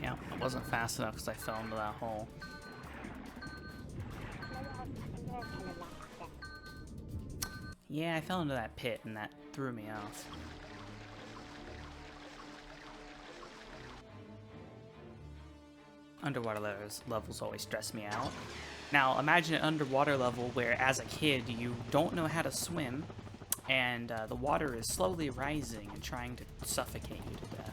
Yeah, it wasn't fast enough because I fell into that hole. Yeah, I fell into that pit and that threw me off. Underwater levels always stress me out. Now, imagine an underwater level where, as a kid, you don't know how to swim, and the water is slowly rising and trying to suffocate you to death.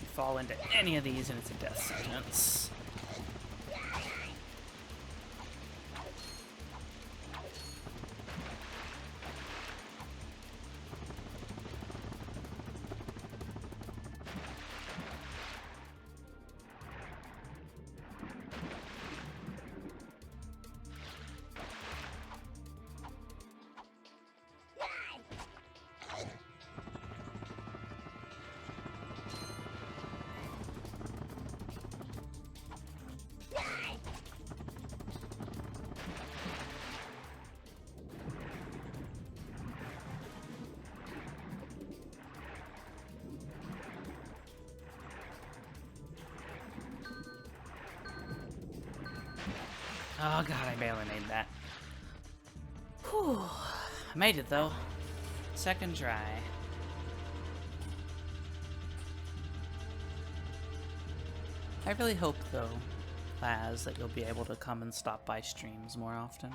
You fall into any of these and it's a death sentence. Oh god, I barely made that. Whew. I made it though. Second try. I really hope though, Laz, that you'll be able to come and stop by streams more often.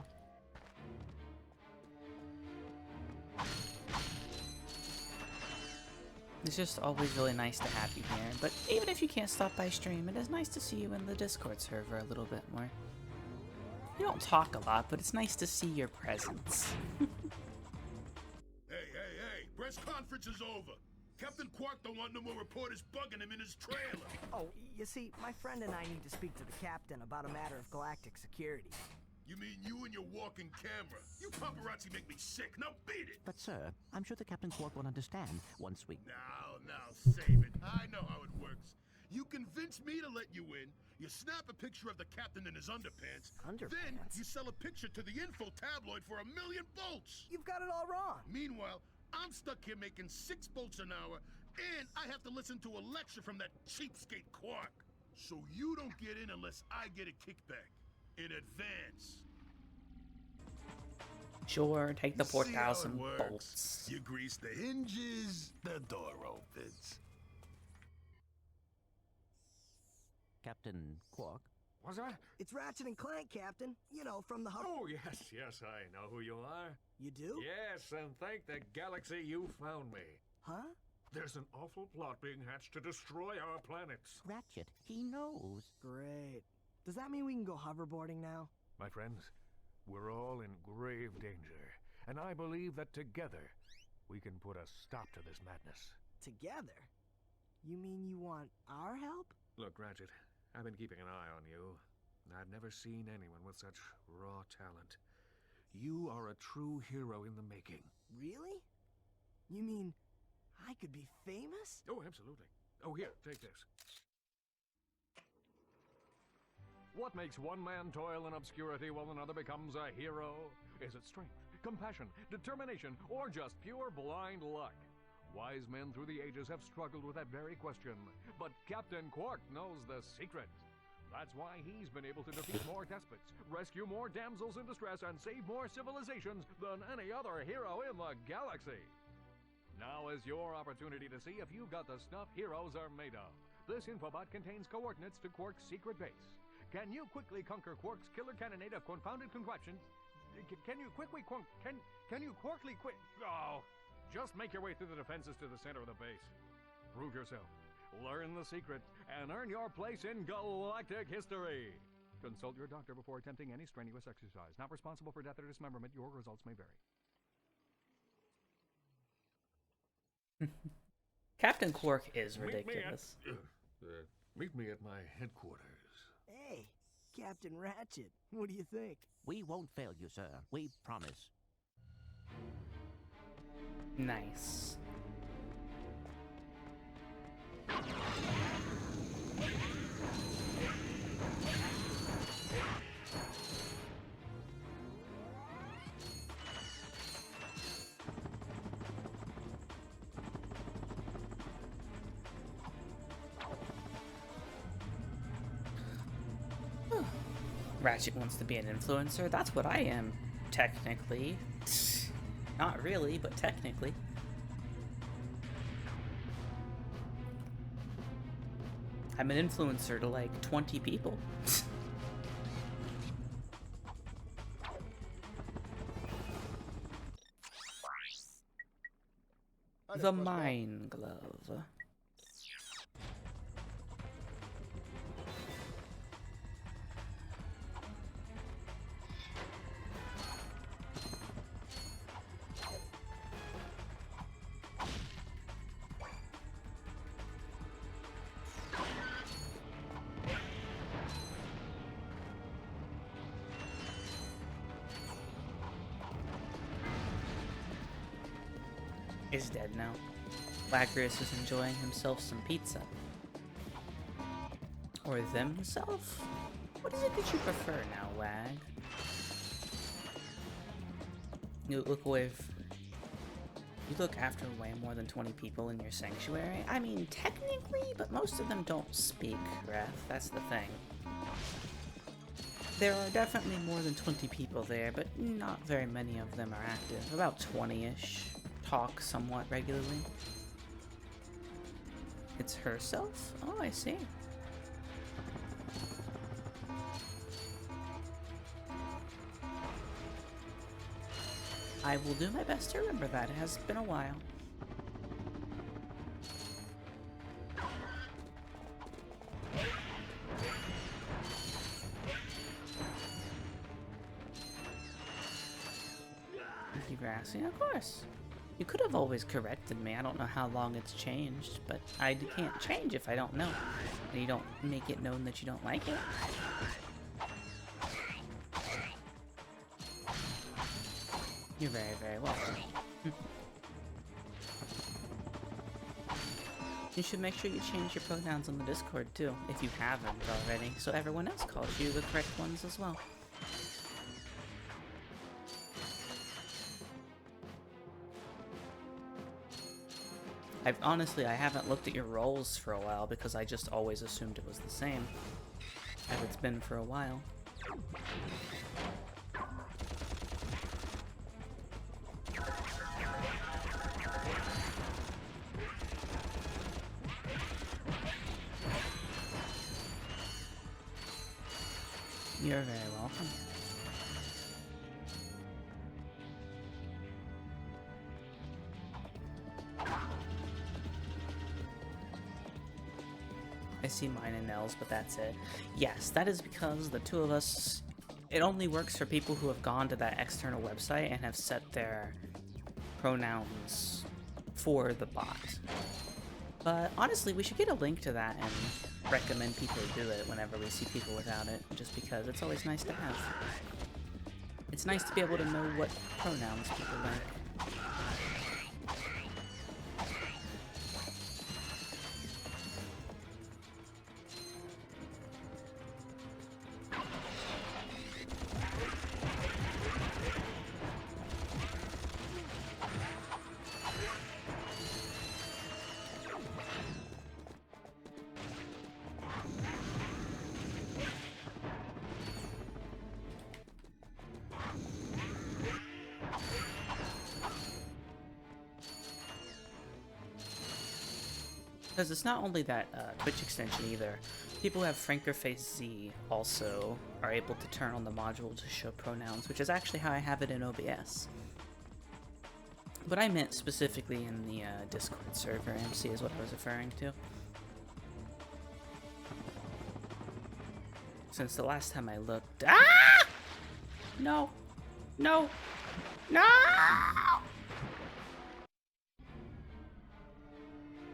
It's just always really nice to have you here, but even if you can't stop by stream, it is nice to see you in the Discord server a little bit more. You don't talk a lot, but it's nice to see your presence. Hey, press conference is over. Captain Quark don't want no more reporters bugging him in his trailer. Oh, you see, my friend and I need to speak to the captain about a matter of galactic security. You mean you and your walking camera? You paparazzi make me sick. Now beat it! But sir, I'm sure the Captain Quark will understand once we... Now, save it. I know how it works. You convince me to let you in, you snap a picture of the captain in his underpants, then you sell a picture to the info tabloid for $1 million volts. You've got it all wrong. Meanwhile, I'm stuck here making 6 volts an hour, and I have to listen to a lecture from that cheapskate Quark. So you don't get in unless I get a kickback. In advance. Sure, take the You see how it 4,000 works? bolts. You grease the hinges, the door opens. Captain Quark? What's that? It's Ratchet and Clank, Captain. You know, from the Oh, yes, I know who you are. You do? Yes, and thank the galaxy you found me. Huh? There's an awful plot being hatched to destroy our planets. Ratchet, he knows. Great. Does that mean we can go hoverboarding now? My friends, we're all in grave danger, and I believe that together we can put a stop to this madness. Together? You mean you want our help? Look, Ratchet, I've been keeping an eye on you. I've never seen anyone with such raw talent. You are a true hero in the making. Really? You mean I could be famous? Oh, absolutely. Oh, here, take this. What makes one man toil in obscurity while another becomes a hero? Is it strength, compassion, determination, or just pure blind luck? Wise men through the ages have struggled with that very question, but Captain Quark knows the secret. That's why he's been able to defeat more despots, rescue more damsels in distress, and save more civilizations than any other hero in the galaxy. Now is your opportunity to see if you've got the stuff heroes are made of. This infobot contains coordinates to Quark's secret base. Can you quickly conquer Quark's killer cannonade of confounded contraptions? Can you quickly Oh, just make your way through the defenses to the center of the base. Prove yourself, learn the secret, and earn your place in galactic history. Consult your doctor before attempting any strenuous exercise. Not responsible for death or dismemberment. Your results may vary. Captain Quark is ridiculous. Meet me at my headquarters. Hey, Captain Ratchet, what do you think? We won't fail you, sir. We promise. Nice. Ratchet wants to be an influencer. That's what I am, technically. Not really, but technically. I'm an influencer to like 20 people. The Mind Glove. Is dead now. Lacris is enjoying himself some pizza. Or themself? What is it that you prefer now, Wag? You look after way more than 20 people in your sanctuary. I mean, technically, but most of them don't speak, Wrath. That's the thing. There are definitely more than 20 people there, but not very many of them are active. About 20-ish. Talk somewhat regularly. It's herself? Oh, I see. I will do my best to remember that. It has been a while. Grassy, of course. You could have always corrected me. I don't know how long it's changed, but I can't change if I don't know. And you don't make it known that you don't like it. You're very, very welcome. You should make sure you change your pronouns on the Discord too, if you haven't already, so everyone else calls you the correct ones as well. Honestly, I haven't looked at your roles for a while because I just always assumed it was the same, as it's been for a while. You're very welcome. I see mine and Nell's, but that's it. Yes, that is because the two of us, it only works for people who have gone to that external website and have set their pronouns for the bot. But honestly, we should get a link to that and recommend people do it whenever we see people without it, just because it's always nice to have. It's nice to be able to know what pronouns people like. Because it's not only that Twitch extension either. People who have Frankerface Z also are able to turn on the module to show pronouns, which is actually how I have it in OBS. But I meant specifically in the Discord server. MC is what I was referring to. Since the last time I looked... Ah! No! No! No!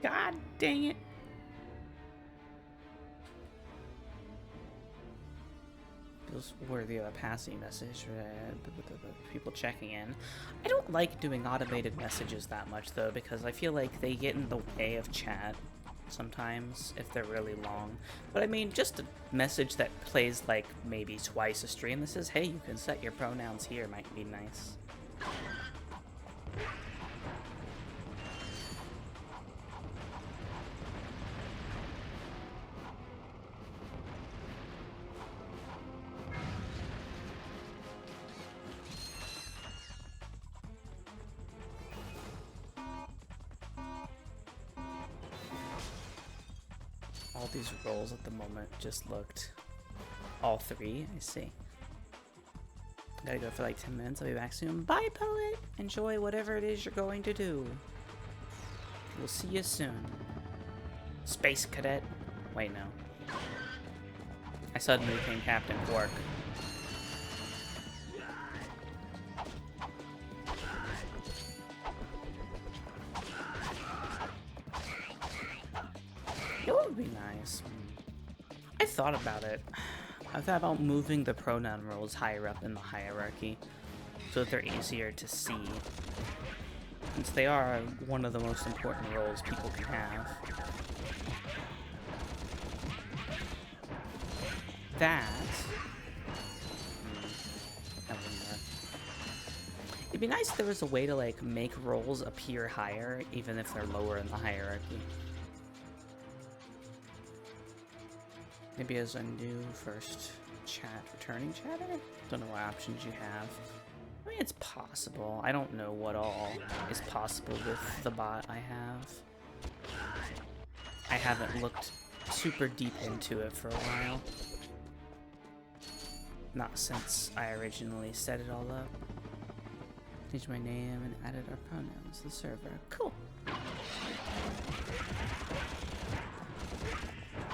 God dang it. Feels worthy of a passing message for people checking in. I don't like doing automated messages that much though, because I feel like they get in the way of chat sometimes if they're really long. But I mean, just a message that plays like maybe twice a stream that says, hey, you can set your pronouns here might be nice. All these roles at the moment just looked... All three? I see. Gotta go for like 10 minutes. I'll be back soon. Bye, Poet! Enjoy whatever it is you're going to do. We'll see you soon. Space Cadet. Wait, no. I suddenly became Captain Quark. It would be nice. I thought about it. I thought about moving the pronoun roles higher up in the hierarchy so that they're easier to see, since they are one of the most important roles people can have. That... It'd be nice if there was a way to, like, make roles appear higher, even if they're lower in the hierarchy. Maybe as a new first chat, returning chatter? Don't know what options you have. I mean, it's possible. I don't know what all is possible with the bot I have. I haven't looked super deep into it for a while. Not since I originally set it all up. Changed my name and added our pronouns to the server. Cool.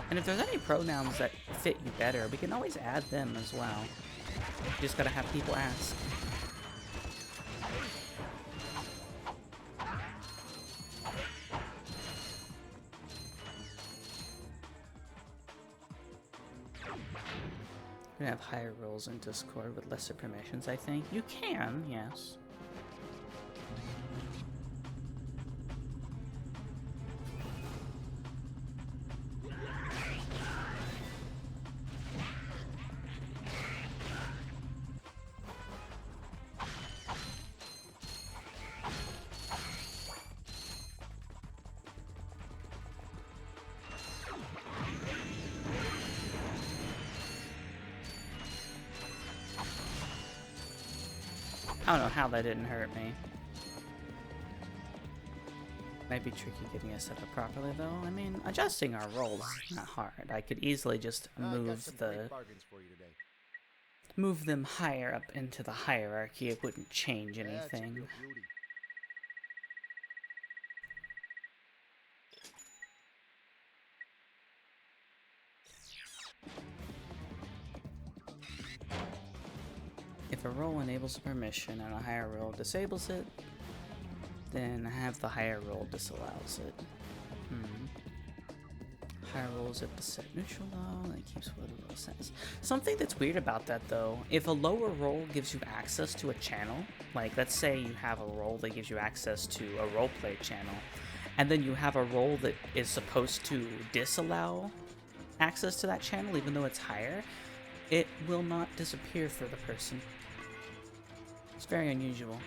And if there's any pronouns that fit you better, we can always add them as well. You just gotta have people ask. You can have higher roles in Discord with lesser permissions, I think. You can, yes. I don't know how that didn't hurt me. Might be tricky getting it set up properly though. I mean, adjusting our roles is not hard. I could easily just move them higher up into the hierarchy. It wouldn't change anything. If a role enables a permission and a higher role disables it, then have the higher role disallows it. Higher role is at the set neutral though, and it keeps what the role says. Something that's weird about that though, if a lower role gives you access to a channel, like let's say you have a role that gives you access to a roleplay channel, and then you have a role that is supposed to disallow access to that channel even though it's higher, it will not disappear for the person. It's very unusual.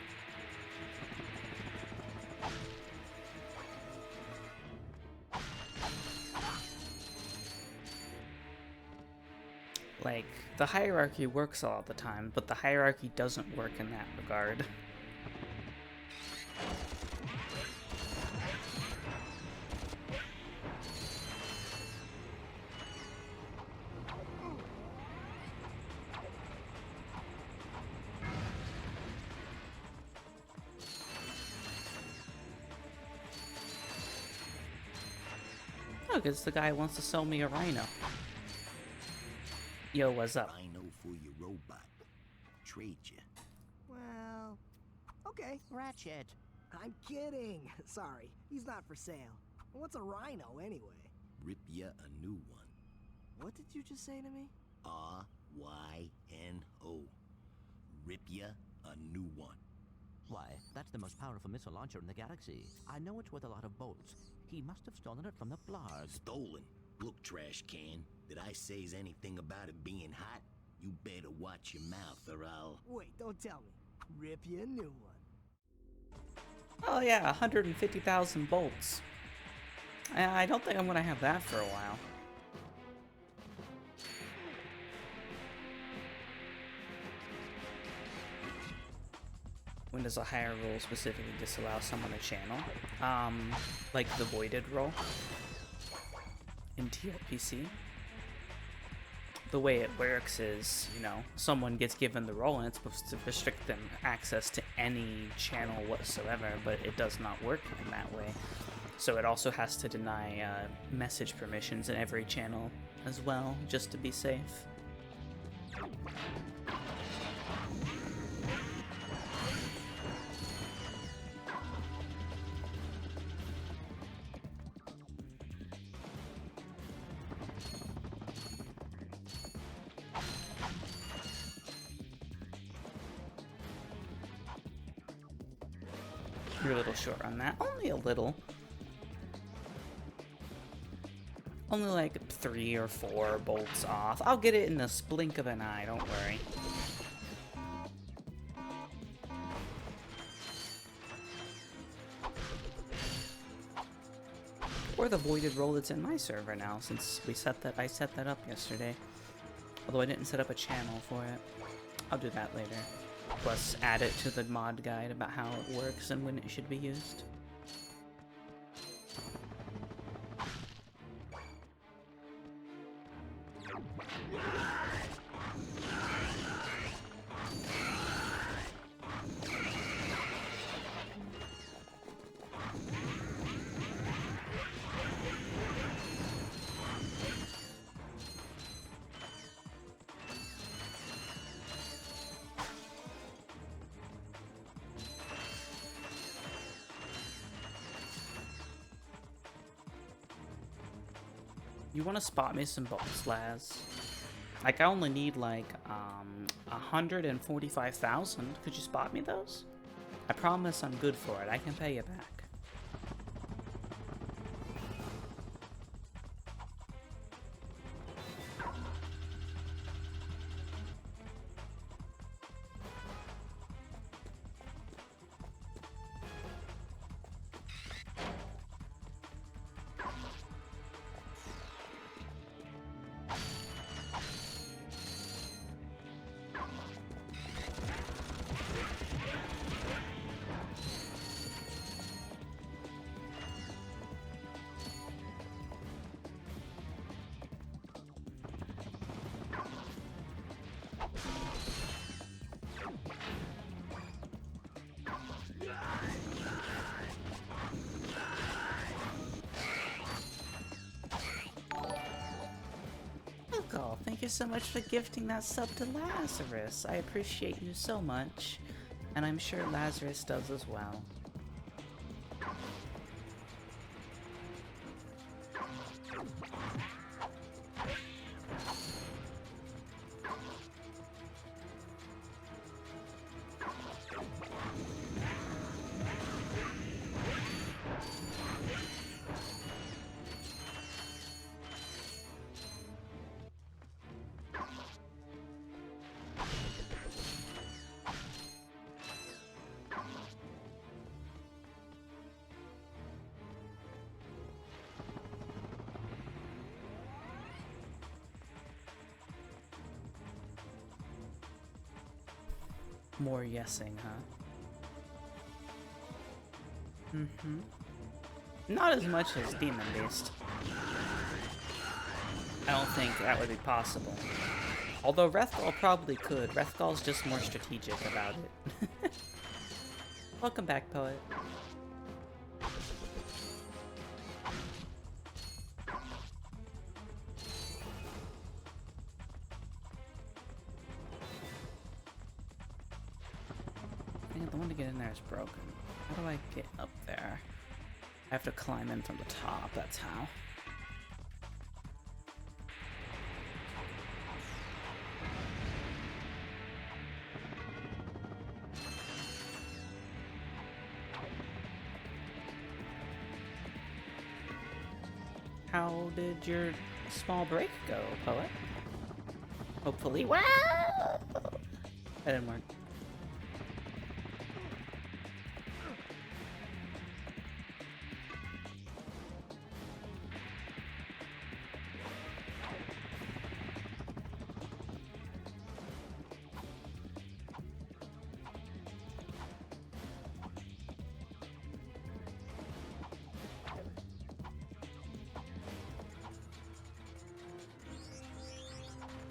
Like, the hierarchy works all the time, but the hierarchy doesn't work in that regard. Look, it's the guy who wants to sell me a R.Y.N.O. Yo, what's up? R.Y.N.O for your robot. Trade you. Well, okay. Ratchet. I'm kidding. Sorry, he's not for sale. What's a R.Y.N.O anyway? Rip ya a new one. What did you just say to me? R.Y.N.O. Rip ya a new one. Why, that's the most powerful missile launcher in the galaxy. I know it's worth a lot of bolts. He must have stolen it from the Blarg. Stolen? Look, trash can. Did I say anything about it being hot? You better watch your mouth or I'll... Wait, don't tell me. Rip you a new one. Oh yeah, 150,000 bolts. I don't think I'm gonna have that for a while. When does a higher role specifically disallow someone a channel? Like the voided role in TLPC. The way it works is, you know, someone gets given the role and it's supposed to restrict them access to any channel whatsoever, but it does not work in that way. So it also has to deny message permissions in every channel as well, just to be safe. You're a little short on that. Only a little. Only like 3 or 4 bolts off. I'll get it in the blink of an eye, don't worry. Or the voided role that's in my server now, since I set that up yesterday. Although I didn't set up a channel for it. I'll do that later. Plus add it to the mod guide about how it works and when it should be used. You want to spot me some bolts, Laz? Like, I only need, like, 145,000. Could you spot me those? I promise I'm good for it. I can pay you back. Oh, thank you so much for gifting that sub to Lazarus. I appreciate you so much, and I'm sure Lazarus does as well. More yesing, huh? Not as much as Demon Beast. I don't think that would be possible. Although Rethgal probably could. Rethgal's just more strategic about it. Welcome back, Poet. get in there is broken. How do I get up there? I have to climb in from the top, that's how. How did your small break go, Poet? Hopefully, wow! That didn't work.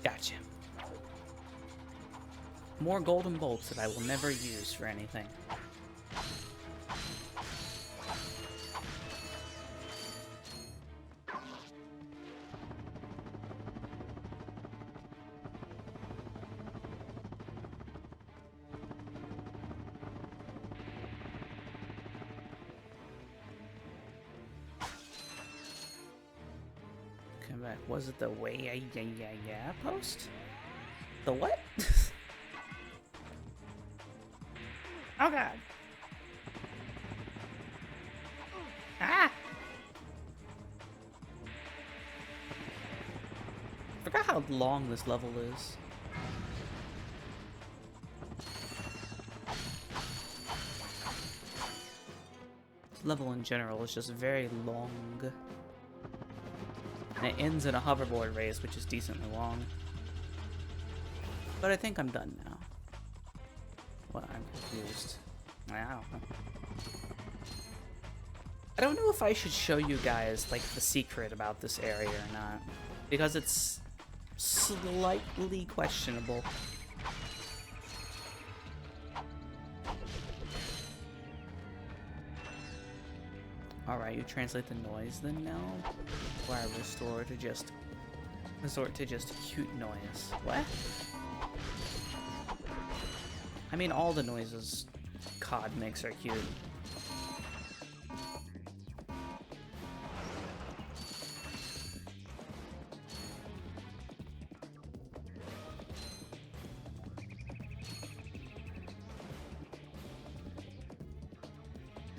Gotcha. More golden bolts that I will never use for anything. Come back. Was it the way yeah post? The what? Oh god. Ah! I forgot how long this level is. This level in general is just very long. And it ends in a hoverboard race, which is decently long. But I think I'm done now. What? I'm confused. I don't know. I don't know if I should show you guys, like, the secret about this area or not. Because it's slightly questionable. Alright, you translate the noise then now? Or I resort to just cute noise. What? I mean, all the noises COD makes are cute.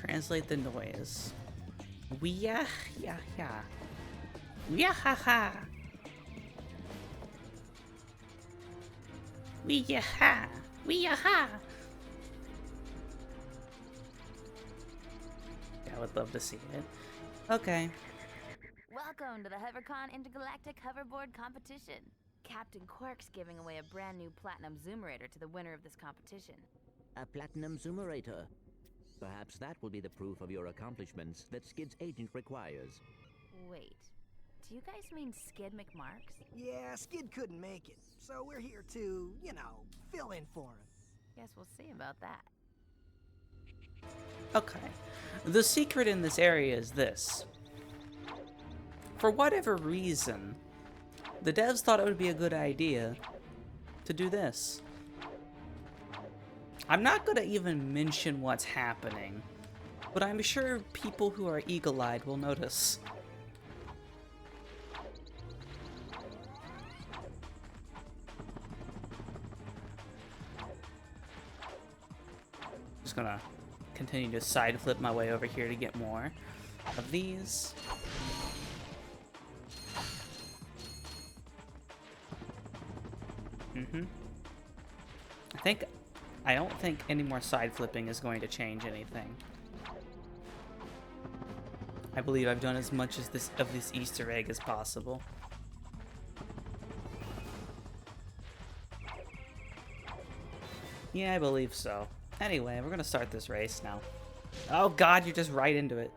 Translate the noise. Yeah. Yeah ha ha. Yeah ha. Wee-ha! Yeah, I would love to see it. Okay. Welcome to the HoverCon Intergalactic Hoverboard Competition. Captain Quark's giving away a brand new Platinum Zoomerator to the winner of this competition. A Platinum Zoomerator. Perhaps that will be the proof of your accomplishments that Skid's agent requires. Wait, do you guys mean Skid McMarks? Yeah, Skid couldn't make it, so we're here to, you know, fill in for him. Guess we'll see about that. Okay. The secret in this area is this. For whatever reason, the devs thought it would be a good idea to do this. I'm not going to even mention what's happening, but I'm sure people who are eagle-eyed will notice. Just gonna continue to side flip my way over here to get more of these. I don't think any more side flipping is going to change anything. I believe I've done as much as this Easter egg as possible. Yeah, I believe so. Anyway, we're gonna start this race now. Oh god, you're just right into it.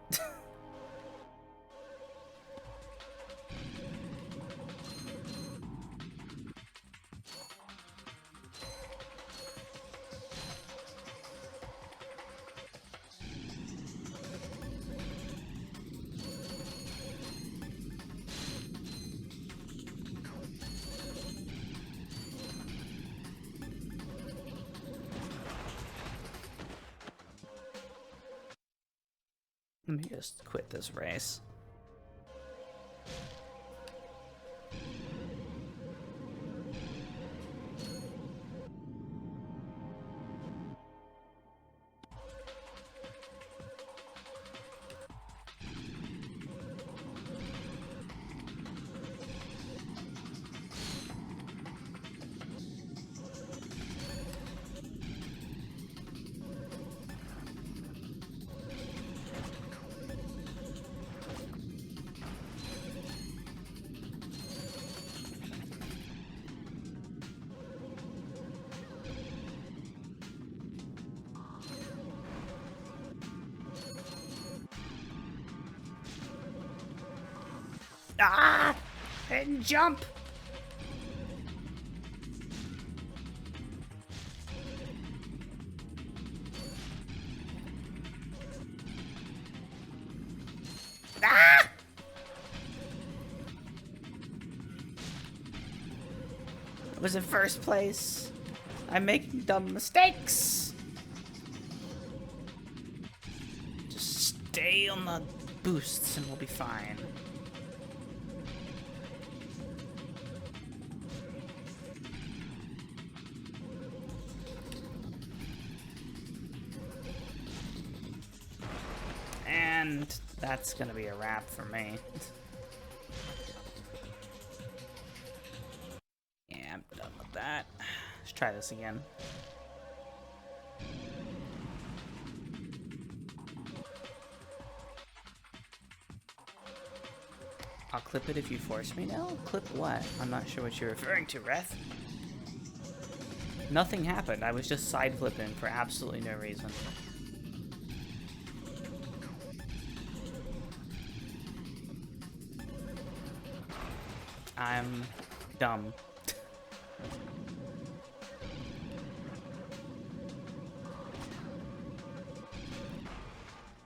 Let me just quit this race. Ah! And jump! Ah! I was in first place. I'm making dumb mistakes. Just stay on the boosts and we'll be fine. And that's gonna be a wrap for me. Yeah, I'm done with that. Let's try this again. I'll clip it if you force me now? Clip what? I'm not sure what you're referring to, Reth. Nothing happened. I was just side flipping for absolutely no reason. I'm dumb.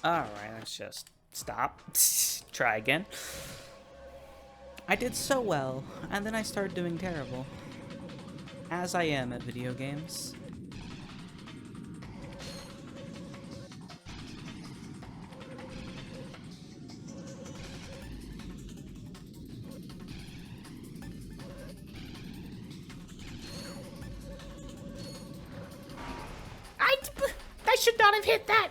Alright, let's just stop. Try again. I did so well, and then I started doing terrible. As I am at video games. I should not have hit that!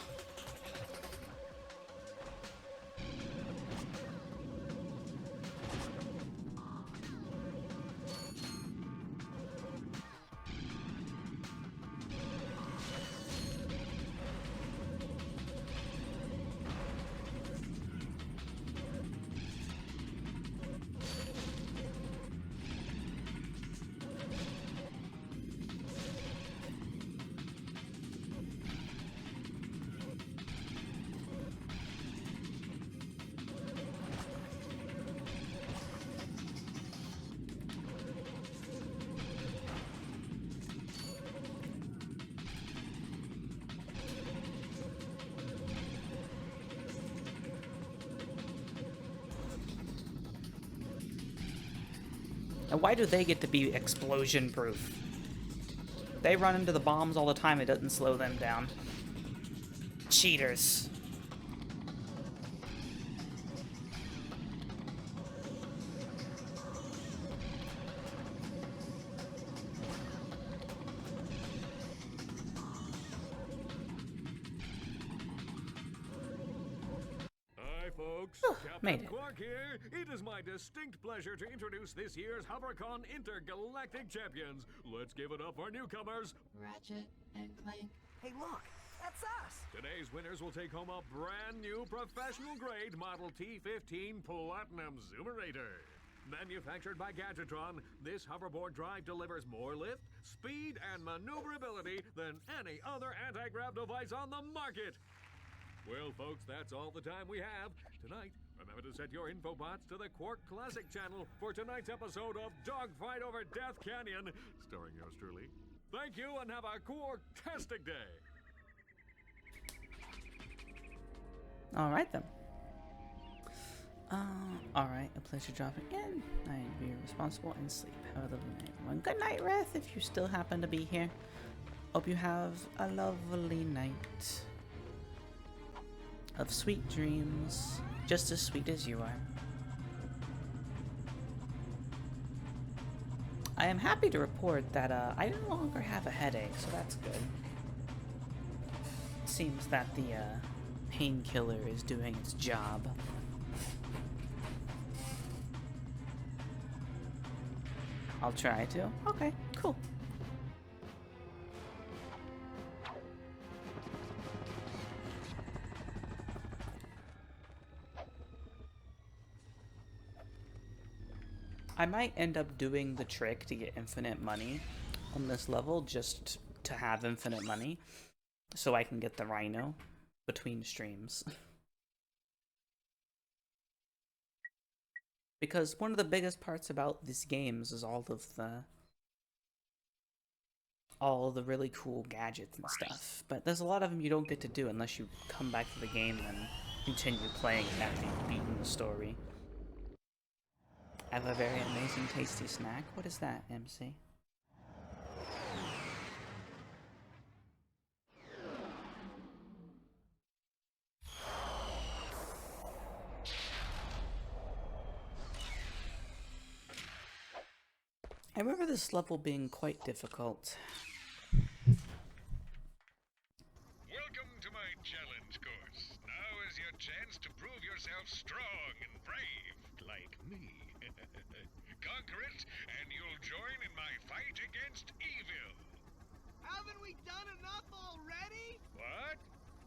And why do they get to be explosion proof? They run into the bombs all the time, it doesn't slow them down. Cheaters. Hi, folks. Made Captain it. Quark here. It is my distinct pleasure to introduce this year's HoverCon Intergalactic Champions. Let's give it up for newcomers, Ratchet and Clank. Hey, look, that's us. Today's winners will take home a brand new professional-grade Model T15 Platinum Zoomerator. Manufactured by Gadgetron, this hoverboard drive delivers more lift, speed, and maneuverability than any other anti-grav device on the market. Well, folks, that's all the time we have. Tonight, remember to set your infobots to the Quark Classic channel for tonight's episode of Dogfight Over Death Canyon, starring yours truly. Thank you and have a Quark-tastic day. Alright then. Alright, a pleasure dropping in. I be responsible and sleep. Have a lovely night, everyone. Good night, Reth, if you still happen to be here. Hope you have a lovely night. of sweet dreams, just as sweet as you are. I am happy to report that I no longer have a headache, so that's good. Seems that the painkiller is doing its job. I'll try to. Okay, cool. I might end up doing the trick to get infinite money on this level just to have infinite money so I can get the R.Y.N.O between streams. Because one of the biggest parts about these games is all the really cool gadgets and stuff. But there's a lot of them you don't get to do unless you come back to the game and continue playing it after you've beaten the story. I have a very amazing tasty snack. What is that, MC? I remember this level being quite difficult. Welcome to my challenge course. Now is your chance to prove yourself strong and brave, like me. Conquer it, and you'll join in my fight against evil. Haven't we done enough already? What?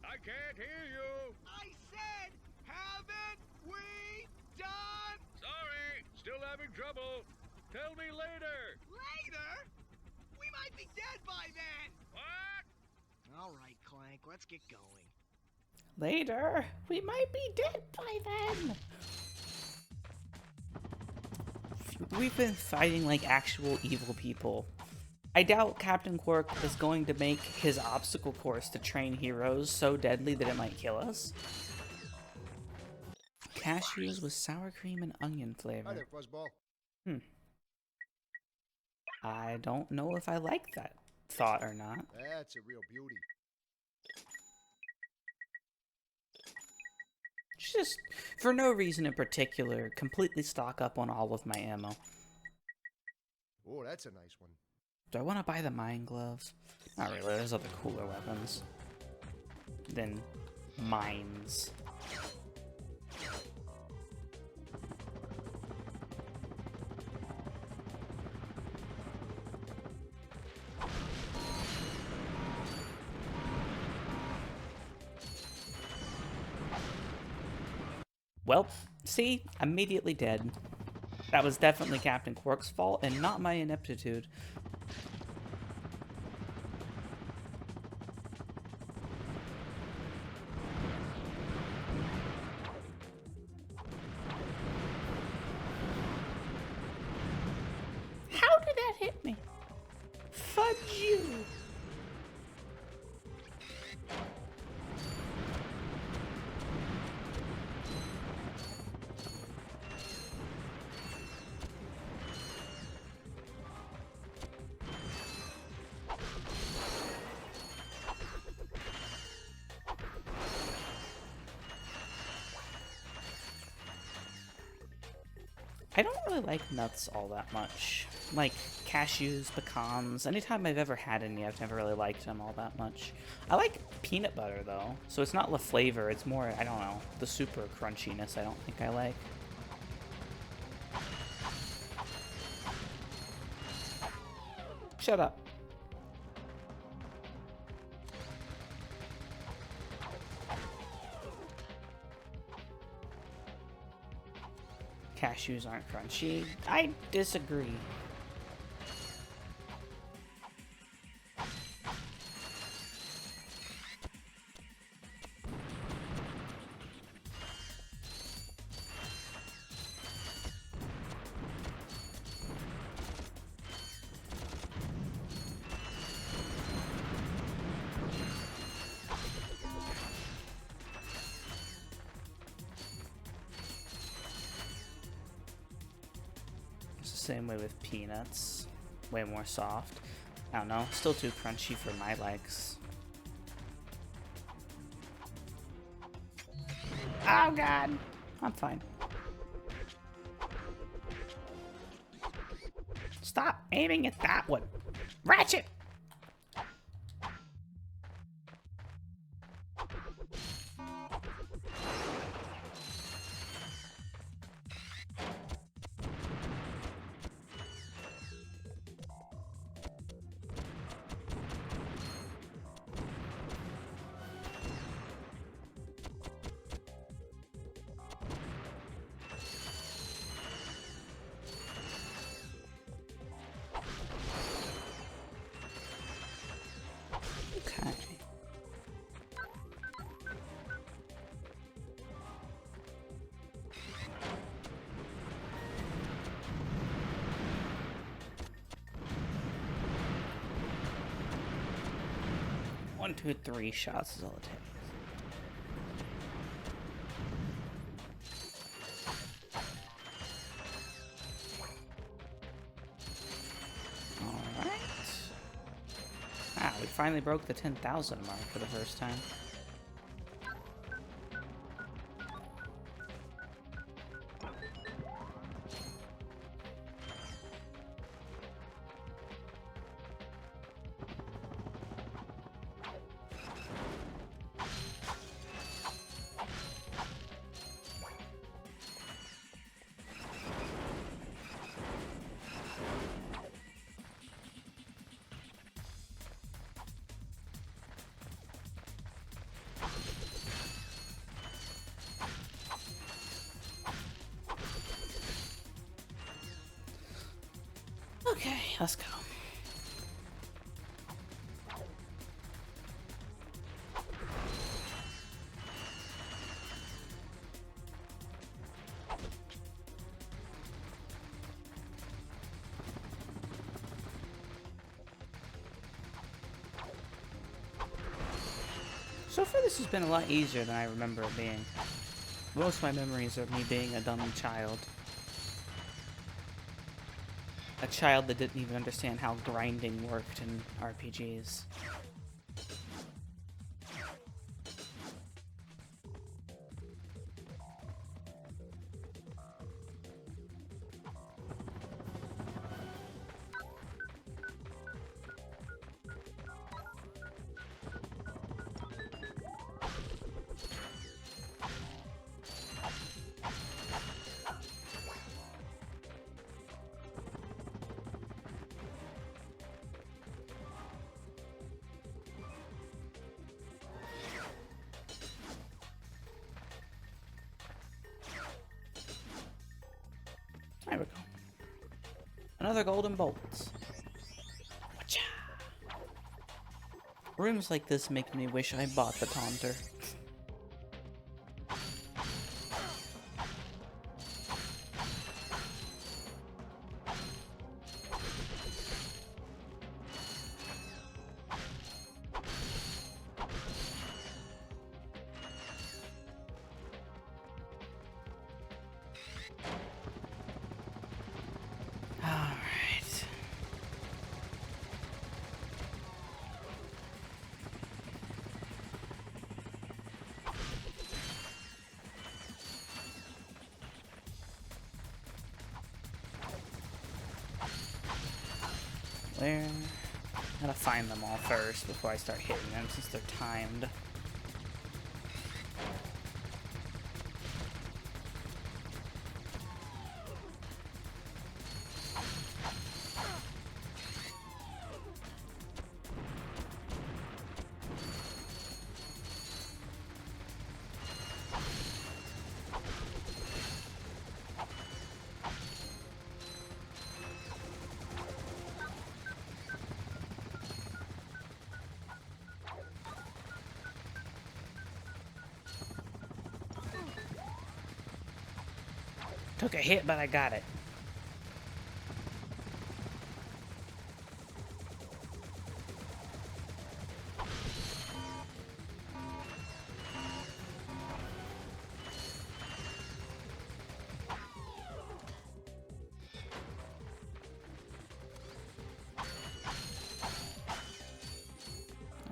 I can't hear you. I said, haven't we done? Sorry, still having trouble. Tell me later. Later? We might be dead by then. What? All right, Clank, let's get going. Later? We might be dead by then. We've been fighting like actual evil people. I doubt Captain Quark is going to make his obstacle course to train heroes so deadly that it might kill us. Cashews with sour cream and onion flavor. Hi there, Fuzzball. I don't know if I like that thought or not. That's a real beauty. Just, for no reason in particular, completely stock up on all of my ammo. Oh, that's a nice one. Do I want to buy the mine glove? Not really, there's other cooler weapons than mines. Well, see? Immediately dead. That was definitely Captain Quark's fault and not my ineptitude. How did that hit me? Fudge you! I don't really like nuts all that much. Like cashews, pecans, anytime I've ever had any, I've never really liked them all that much. I like peanut butter though, so it's not the flavor, it's more, I don't know, the super crunchiness I don't think I like. Shut up. Cashews aren't crunchy. I disagree. Same way with peanuts. Way more soft. I don't know. Still too crunchy for my likes. Oh god. I'm fine. Stop aiming at that one. Ratchet! Okay. One, two, three shots is all it takes. Alright. Ah, we finally broke the 10,000 mark for the first time. Okay, let's go. So far this has been a lot easier than I remember it being. Most of my memories are of me being a dumb child. A child that didn't even understand how grinding worked in RPGs. There we go. Another golden bolt. Whatcha? Rooms like this make me wish I bought the taunter. Where? I gotta find them all first before I start hitting them since they're timed. Took a hit, but I got it.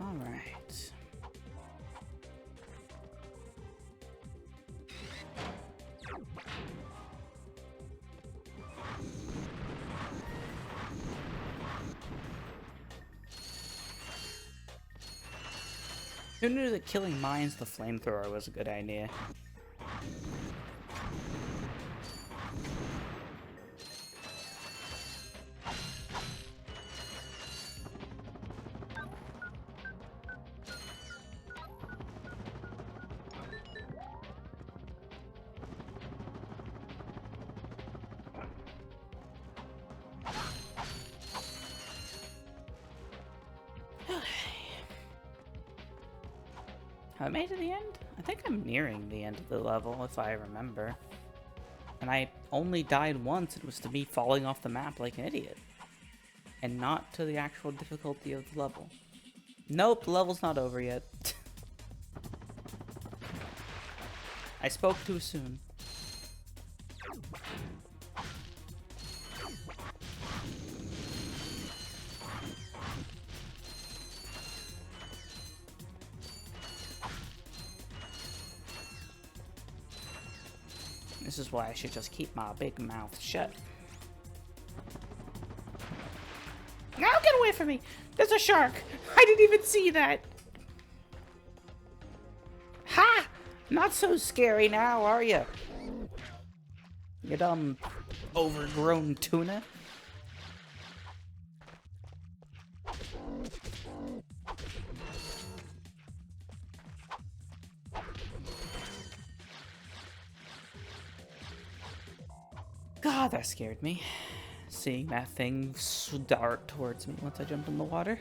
All right. Who knew that killing mines with the flamethrower was a good idea? Have I made it to the end? I think I'm nearing the end of the level, if I remember. And I only died once, it was to me falling off the map like an idiot. And not to the actual difficulty of the level. Nope, the level's not over yet. I spoke too soon. This is why I should just keep my big mouth shut. Now get away from me! There's a shark! I didn't even see that! Ha! Not so scary now, are you? You dumb, overgrown tuna. God, that scared me. Seeing that thing dart towards me once I jumped in the water.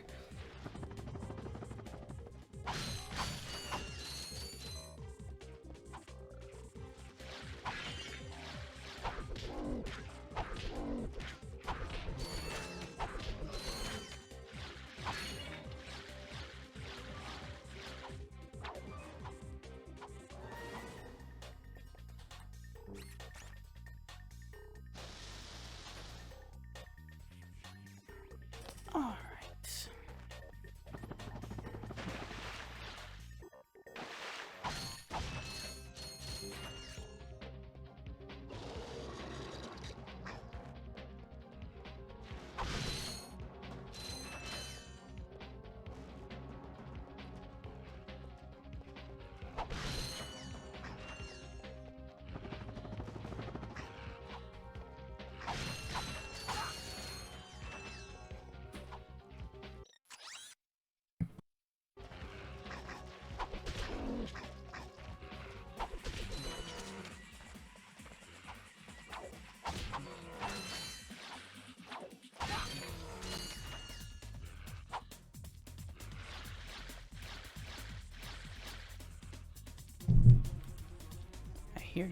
Hear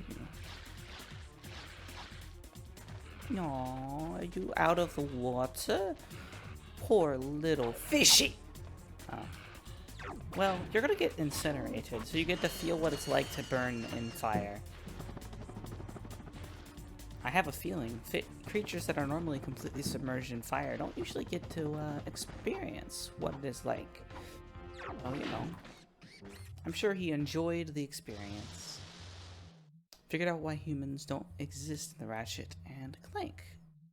you. Aw, are you out of the water? Poor little fishy. Oh. Well, you're gonna get incinerated, so you get to feel what it's like to burn in fire. I have a feeling creatures that are normally completely submerged in fire don't usually get to experience what it is like. Oh, you know. I'm sure he enjoyed the experience. Figured out why humans don't exist in the Ratchet and Clank.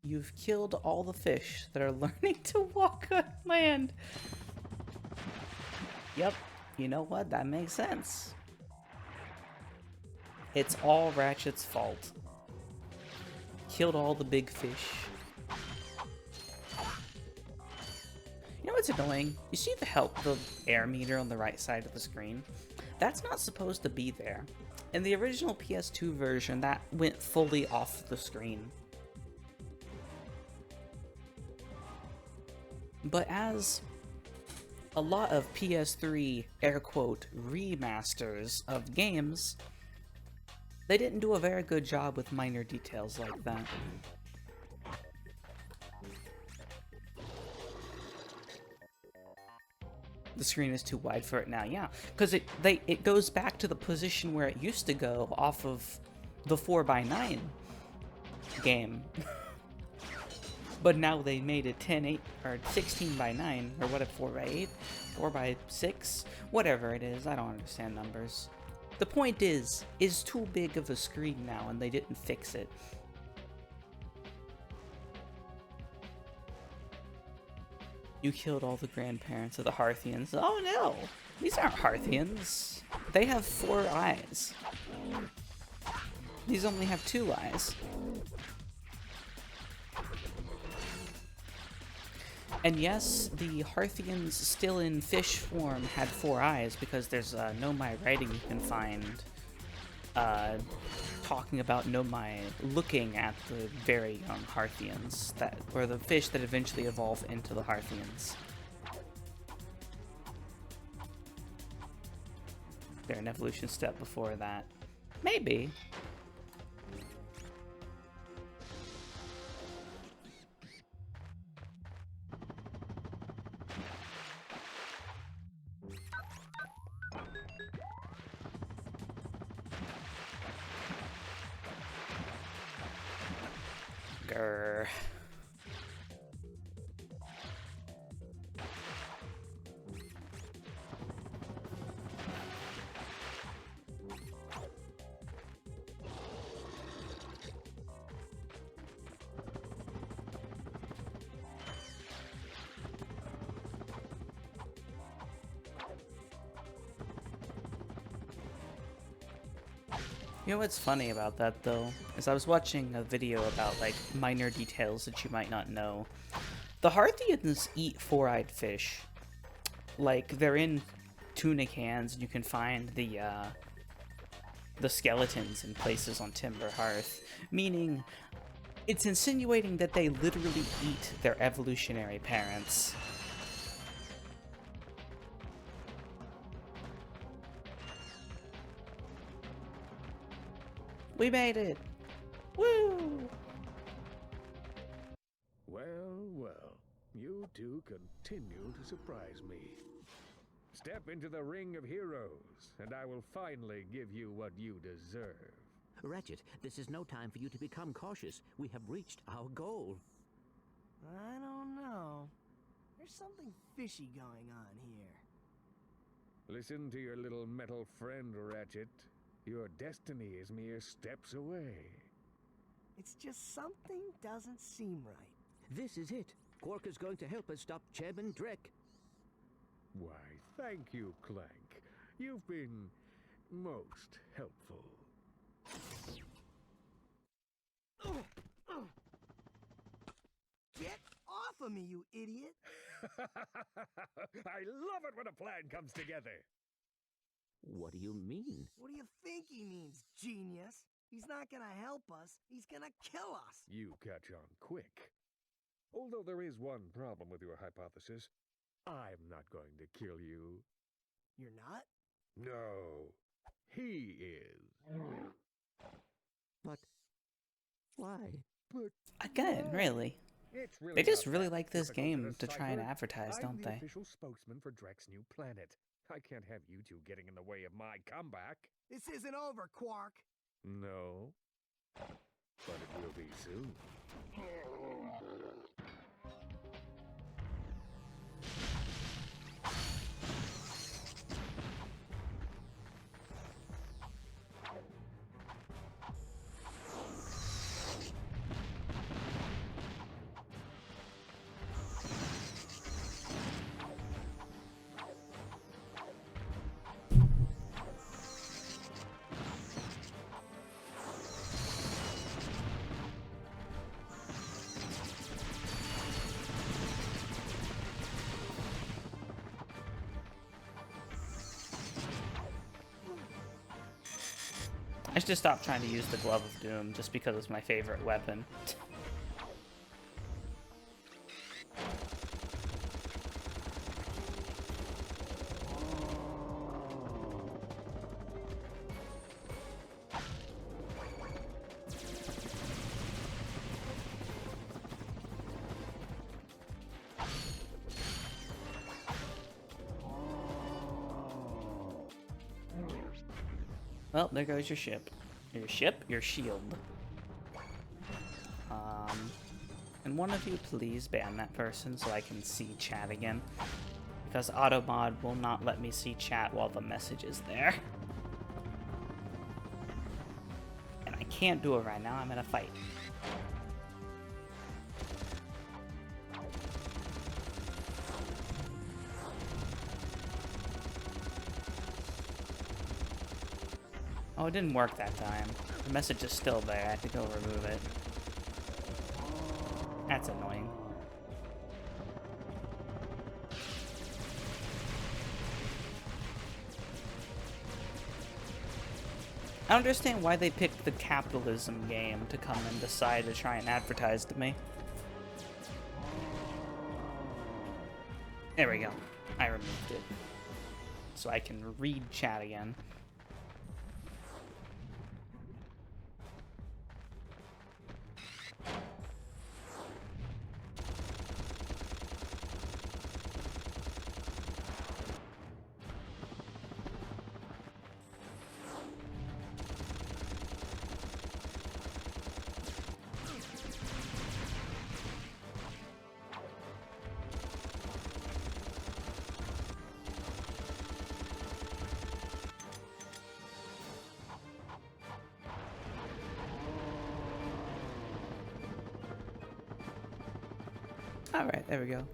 You've killed all the fish that are learning to walk on land. Yep, you know what? That makes sense. It's all Ratchet's fault. Killed all the big fish. You know what's annoying? You see the air meter on the right side of the screen? That's not supposed to be there. In the original PS2 version, that went fully off the screen. But as a lot of PS3, air quote, remasters of games, they didn't do a very good job with minor details like that. The screen is too wide for it now, yeah. Because it goes back to the position where it used to go off of the 4x9 game. But now they made it 10/8 or 16x9 or what, a 4x8, 4x6, whatever it is. I don't understand numbers. The point is too big of a screen now, and they didn't fix it. You killed all the grandparents of the Hearthians. Oh no! These aren't Hearthians. They have 4 eyes. These only have 2 eyes. And yes, the Hearthians still in fish form had 4 eyes, because there's Nomai writing you can find talking about Nomai looking at the very young Hearthians, or the fish that eventually evolve into the Hearthians. There an evolution step before that? Maybe. Grr. You know what's funny about that, though, is I was watching a video about, like, minor details that you might not know. The Hearthians eat 4-eyed fish. Like, they're in tuna cans, and you can find the skeletons in places on Timber Hearth, meaning it's insinuating that they literally eat their evolutionary parents. We made it! Woo! Well, well, you two continue to surprise me. Step into the ring of heroes, and I will finally give you what you deserve. Ratchet, this is no time for you to become cautious. We have reached our goal. I don't know. There's something fishy going on here. Listen to your little metal friend, Ratchet. Your destiny is mere steps away. It's just something doesn't seem right. This is it. Quark is going to help us stop Chairman Drek. Why, thank you, Clank. You've been most helpful. Get off of me, you idiot! I love it when a plan comes together. What do you mean? What do you think he means, genius? He's not gonna help us. He's gonna kill us. You catch on quick. Although there is one problem with your hypothesis. I'm not going to kill you. You're not? No. He is. But why? But again, really? It's really They just not really that like this difficult game to try and decipher. advertise, don't I'm the they? official spokesman for Drek's new planet. I can't have you two getting in the way of my comeback. This isn't over, Quark. No. But it will be soon. I should just stop trying to use the Glove of Doom just because it's my favorite weapon. Well, there goes your ship. Your ship? Your shield. Can one of you please ban that person so I can see chat again? Because Automod will not let me see chat while the message is there. can't do it right now. I'm in a fight. Oh, it didn't work that time. The message is still there. I have to go remove it. That's annoying. I don't understand why they picked the capitalism game to come and decide to try and advertise to me. There we go. I removed it. So I can read chat again. Alright, there we go.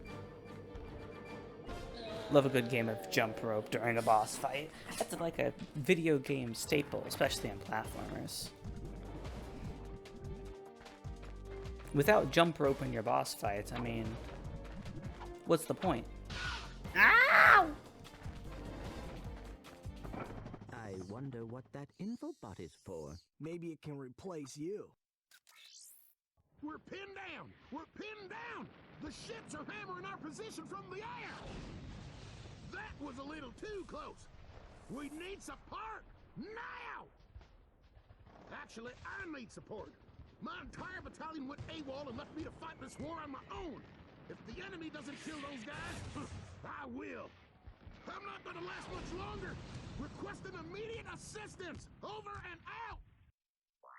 Love a good game of jump rope during a boss fight. That's like a video game staple, especially in platformers. Without jump rope in your boss fights, I mean, what's the point? Ow! I wonder what that infobot is for. Maybe it can replace you. We're pinned down! We're pinned down! The ships are hammering our position from the air! That was a little too close! We need support! Now! Actually, I need support. My entire battalion went AWOL and left me to fight this war on my own. If the enemy doesn't kill those guys, I will. I'm not gonna last much longer! Requesting immediate assistance! Over and out!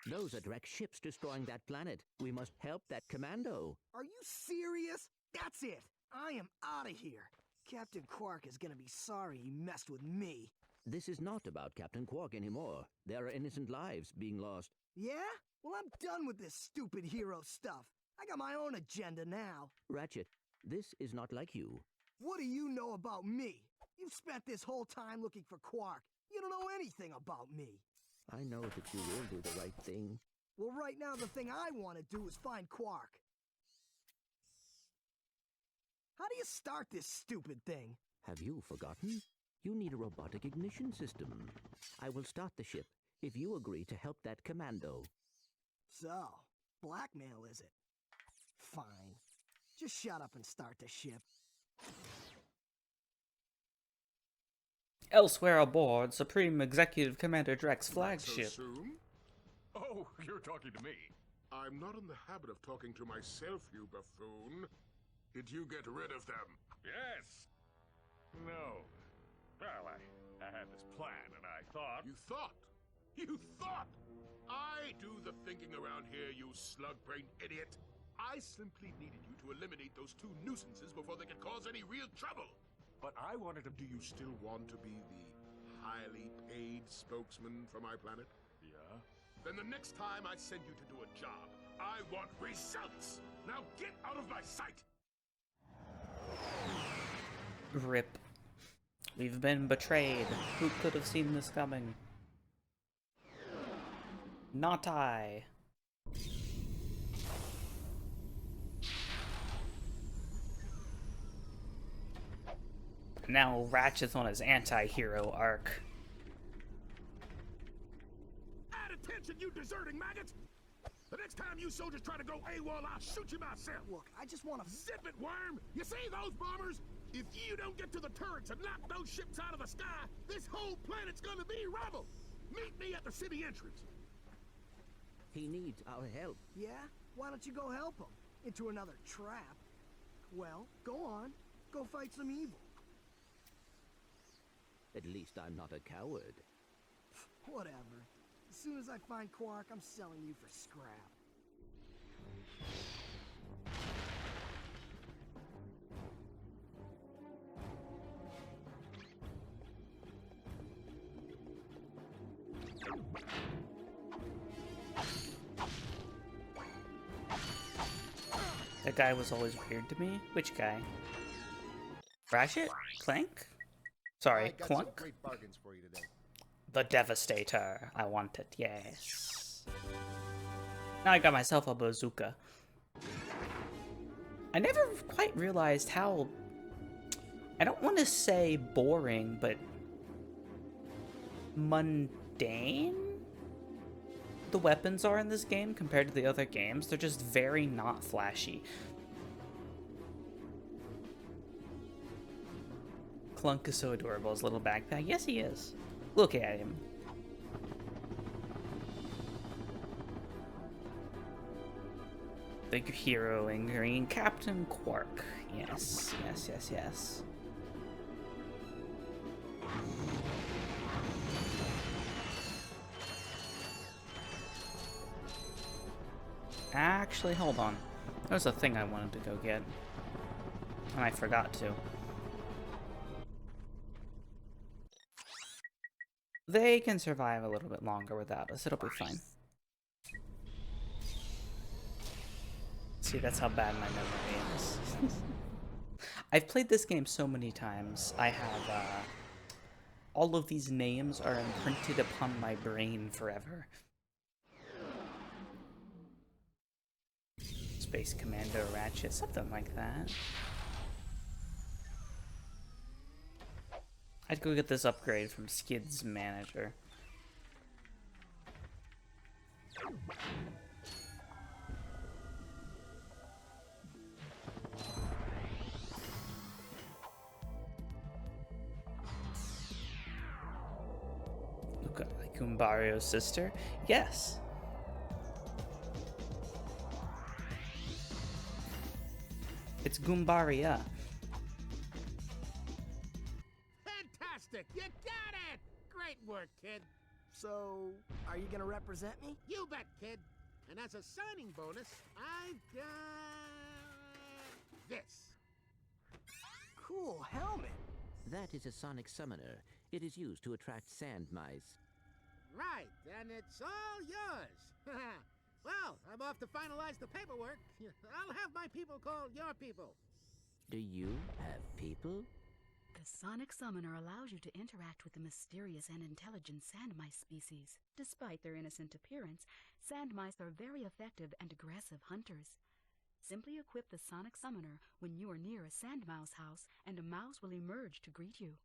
Those are direct ships destroying that planet. We must help that commando. Are you serious? That's it. I am out of here. Captain Quark is gonna be sorry he messed with me. This is not about Captain Quark anymore. There are innocent lives being lost. Yeah? Well, I'm done with this stupid hero stuff. I got my own agenda now. Ratchet, this is not like you. What do you know about me? You've spent this whole time looking for Quark. You don't know anything about me. I know that you will do the right thing. Well, right now the thing I want to do is find Quark. How do you start this stupid thing? Have you forgotten? You need a robotic ignition system. I will start the ship if you agree to help that commando. So, blackmail is it? Fine. Just shut up and start the ship. Elsewhere aboard, Supreme Executive Commander Drek's flagship. So soon? Oh, you're talking to me. I'm not in the habit of talking to myself, you buffoon. Did you get rid of them? Yes. No. Well, I had this plan, and I thought... You thought? You thought? I do the thinking around here, you slug-brained idiot. I simply needed you to eliminate those two nuisances before they could cause any real trouble. But I wanted to... Do you still want to be the highly paid spokesman for my planet? Yeah? Then the next time I send you to do a job, I want results! Now get out of my sight! RIP. We've been betrayed. Who could have seen this coming? Not I. Now Ratchet's on his anti-hero arc. Add attention, you deserting maggots! The next time you soldiers try to go AWOL, I'll shoot you myself! Look, I just want to... Zip it, worm! You see those bombers? If you don't get to the turrets and knock those ships out of the sky, this whole planet's gonna be rubble! Meet me at the city entrance! He needs our help. Yeah? Why don't you go help him? Into another trap? Well, go on. Go fight some evil. At least I'm not a coward. Whatever. As soon as I find Quark, I'm selling you for scrap. That guy was always weird to me. Which guy? Ratchet? Clank? Sorry, I got Clunk? some great bargains for you today. The Devastator. I want it, yes. Now I got myself a bazooka. I never quite realized how... I don't want to say boring, but... mundane? The weapons are in this game compared to the other games. They're just very not flashy. Clunk is so adorable, his little backpack. Yes, he is. Look at him. The hero in green, Captain Quark. Yes, yes, yes, yes. Actually, hold on. There's a thing I wanted to go get. And I forgot to. They can survive a little bit longer without us. It'll be fine. See, that's how bad my memory is. I've played this game so many times. I have, all of these names are imprinted upon my brain forever. Space Commando Ratchet, something like that. I'd go get this upgrade from Skid's manager. Luca, Kumbario's sister? Yes. It's Goombaria. Fantastic! You got it! Great work, kid. So, are you gonna represent me? You bet, kid. And as a signing bonus, I've got this. Cool helmet. That is a sonic summoner. It is used to attract sand mice. Right, and it's all yours. Well, I'm off to finalize the paperwork. I'll have my people call your people. Do you have people? The Sonic Summoner allows you to interact with the mysterious and intelligent sand mice species. Despite their innocent appearance, sand mice are very effective and aggressive hunters. Simply equip the Sonic Summoner when you are near a sand mouse house, and a mouse will emerge to greet you.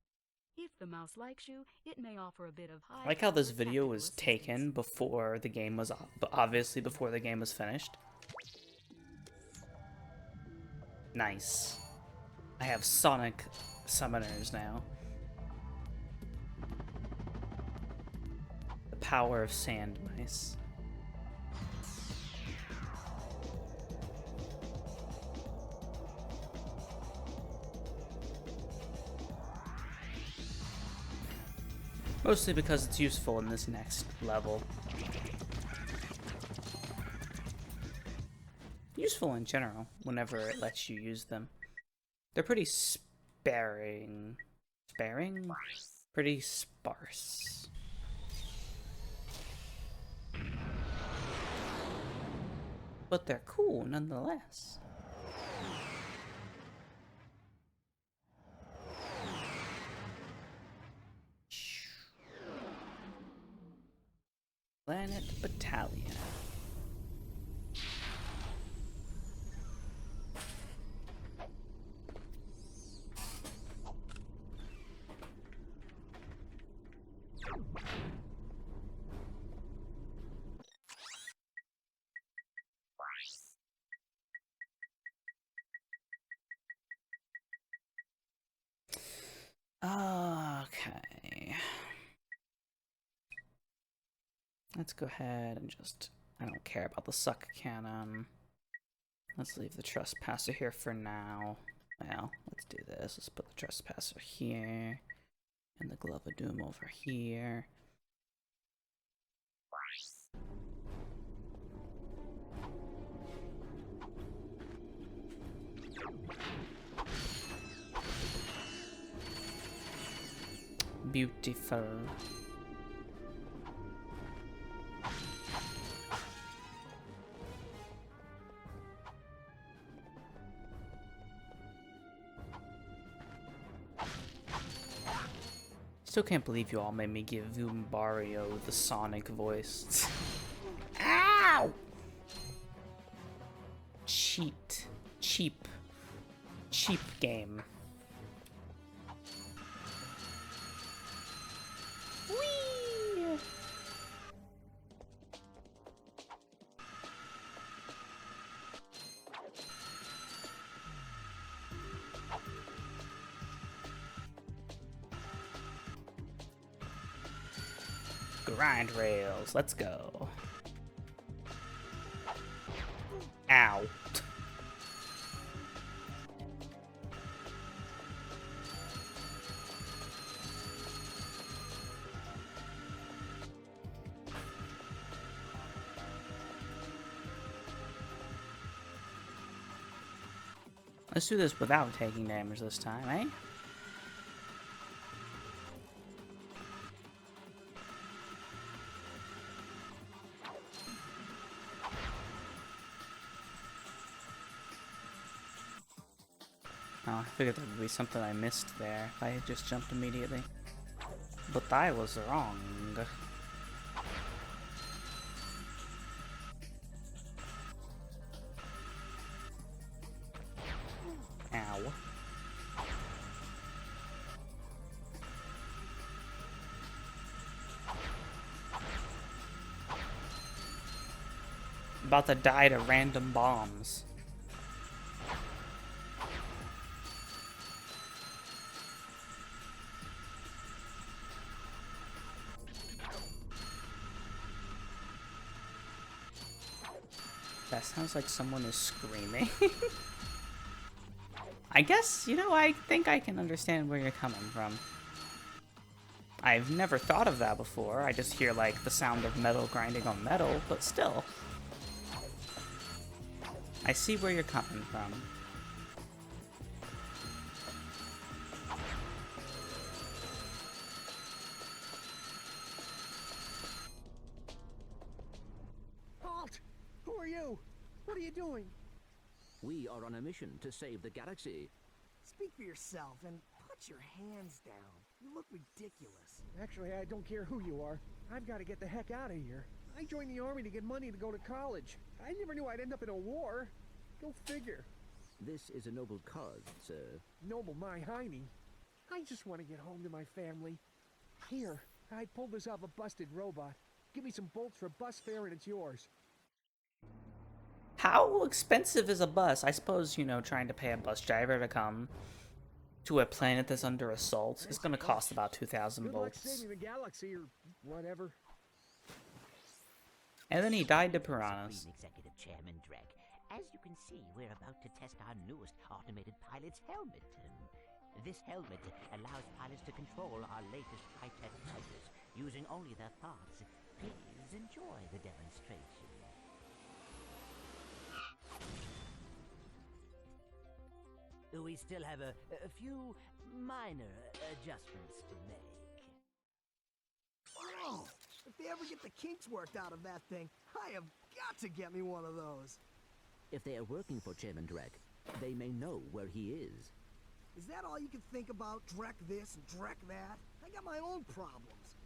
If the mouse likes you, it may offer a bit of high. I like how this video was taken before the game was, obviously before the game was finished. Nice. I have Sonic summoners now. The power of sand mice. Mostly because it's useful in this next level. Useful in general, whenever it lets you use them. They're pretty sparing. Sparing? Pretty sparse. But they're cool nonetheless. Planet Battalion. Okay. Let's go ahead and just... I don't care about the suck cannon. Let's leave the trespasser here for now. Well, let's do this. Let's put the trespasser here. And the glove of doom over here. Beautiful. Still can't believe you all made me give Vumbario the Sonic voice. Ow! Cheat. Cheap game. Whee! Grind rails, let's go. Ow. Let's do this without taking damage this time, eh? Oh, I figured there would be something I missed there if I had just jumped immediately. But I was wrong. Ow. About to die to random bombs. That sounds like someone is screaming. I guess, you know, I think I can understand where you're coming from. I've never thought of that before. I just hear, like, the sound of metal grinding on metal, but still. I see where you're coming from. Halt! Who are you? What are you doing? We are on a mission to save the galaxy. Speak for yourself and put your hands down. You look ridiculous. Actually, I don't care who you are. I've got to get the heck out of here. I joined the army to get money to go to college. I never knew I'd end up in a war. Go figure. This is a noble cause, sir. Noble my hiney. I just want to get home to my family. Here, I pulled this off a busted robot. Give me some bolts for bus fare and it's yours. How expensive is a bus? I suppose, you know, trying to pay a bus driver to come to a planet that's under assault is going to cost about 2,000 Good luck bolts. saving the galaxy or whatever. And then he died to piranhas. Executive Chairman Drek, as you can see, we're about to test our newest automated pilot's helmet. This helmet allows pilots to control our latest high-tech fighters using only their thoughts. Please enjoy the demonstration. We still have a few minor adjustments to make. Oh, if they ever get the kinks worked out of that thing, I have got to get me one of those. If they are working for Chairman Drek, they may know where he is. Is that all you can think about? Drek this and Drek that? I got my own problems.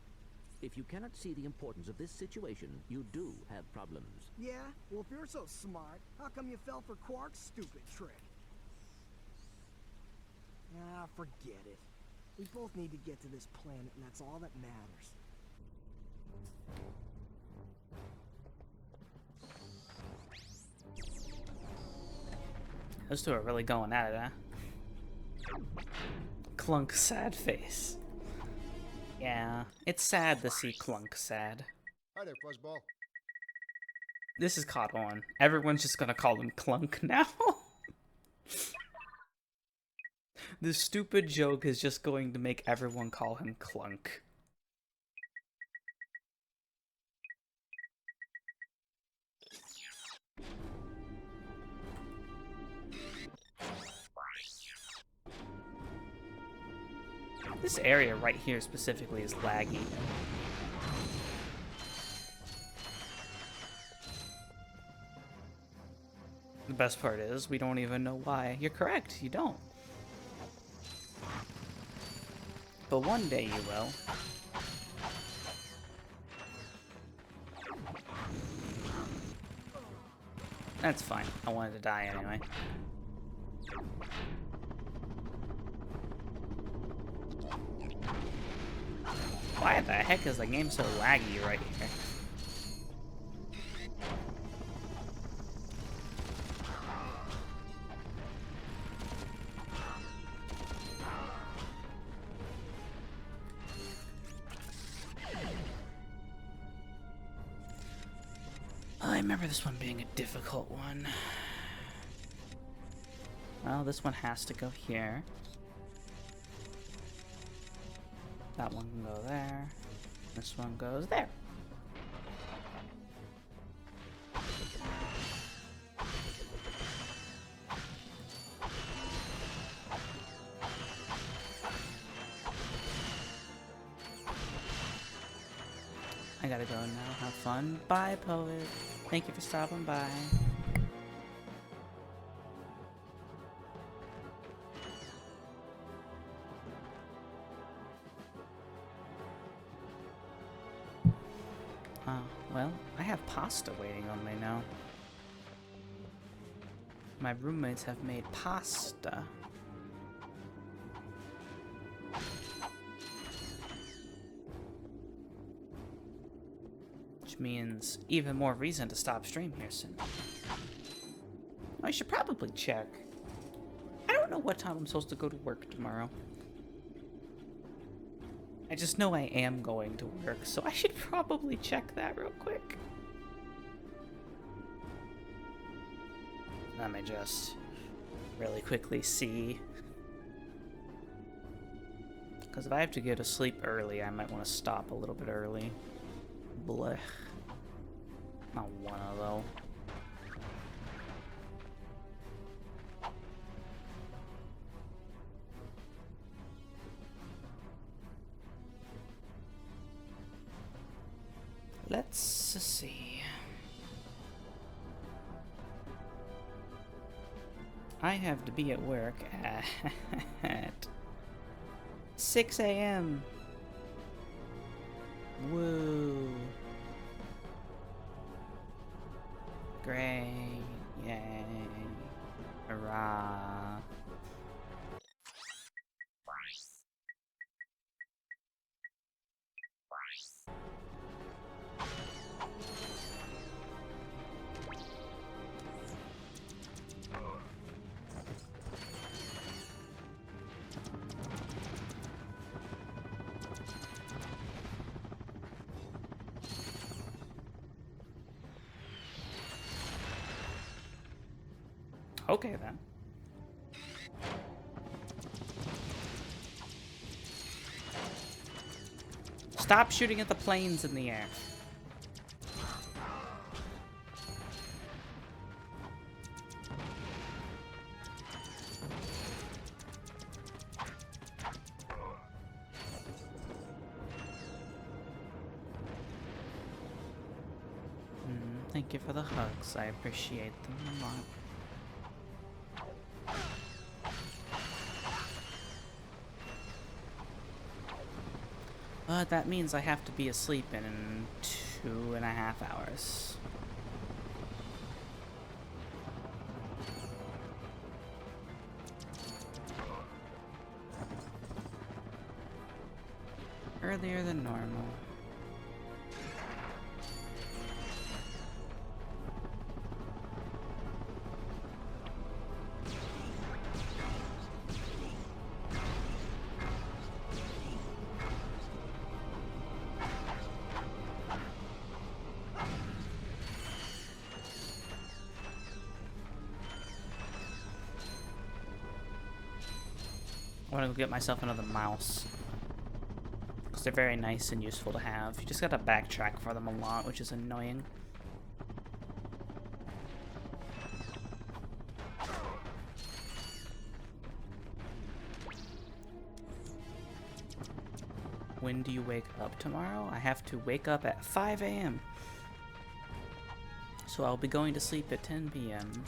If you cannot see the importance of this situation, you do have problems. Yeah? Well, if you're so smart, how come you fell for Quark's stupid trick? Ah, forget it. We both need to get to this planet, and that's all that matters. Those two are really going at it, huh? Clunk sad face. Yeah, it's sad to see Clunk sad. Hi there, Fuzzball. This is caught on. Everyone's just gonna call him Clunk now. This stupid joke is just going to make everyone call him Clunk. This area right here specifically is laggy. The best part is, we don't even know why. You're correct, you don't. But one day you will. That's fine. I wanted to die anyway. Why the heck is the game so laggy right here? I remember this one being a difficult one. Well, this one has to go here. That one can go there. This one goes there. I gotta go now. Have fun. Bye, poet. Thank you for stopping by. Well, I have pasta waiting on me now. My roommates have made pasta. Which means even more reason to stop stream here soon. I should probably check. I don't know what time I'm supposed to go to work tomorrow. I just know I am going to work, so I should probably check that real quick. Let me just really quickly see. Because if I have to go to sleep early, I might want to stop a little bit early. Blech. Not one of those. Let's see. I have to be at work at 6 a.m. Woo. Great. Yay. Hurrah. Okay, then. Stop shooting at the planes in the air. Thank you for the hugs. I appreciate them a lot. But that means I have to be asleep in 2.5 hours. Earlier than normal. I want to go get myself another mouse. Because they're very nice and useful to have. You just gotta backtrack for them a lot, which is annoying. When do you wake up tomorrow? I have to wake up at 5 a.m. So I'll be going to sleep at 10 p.m.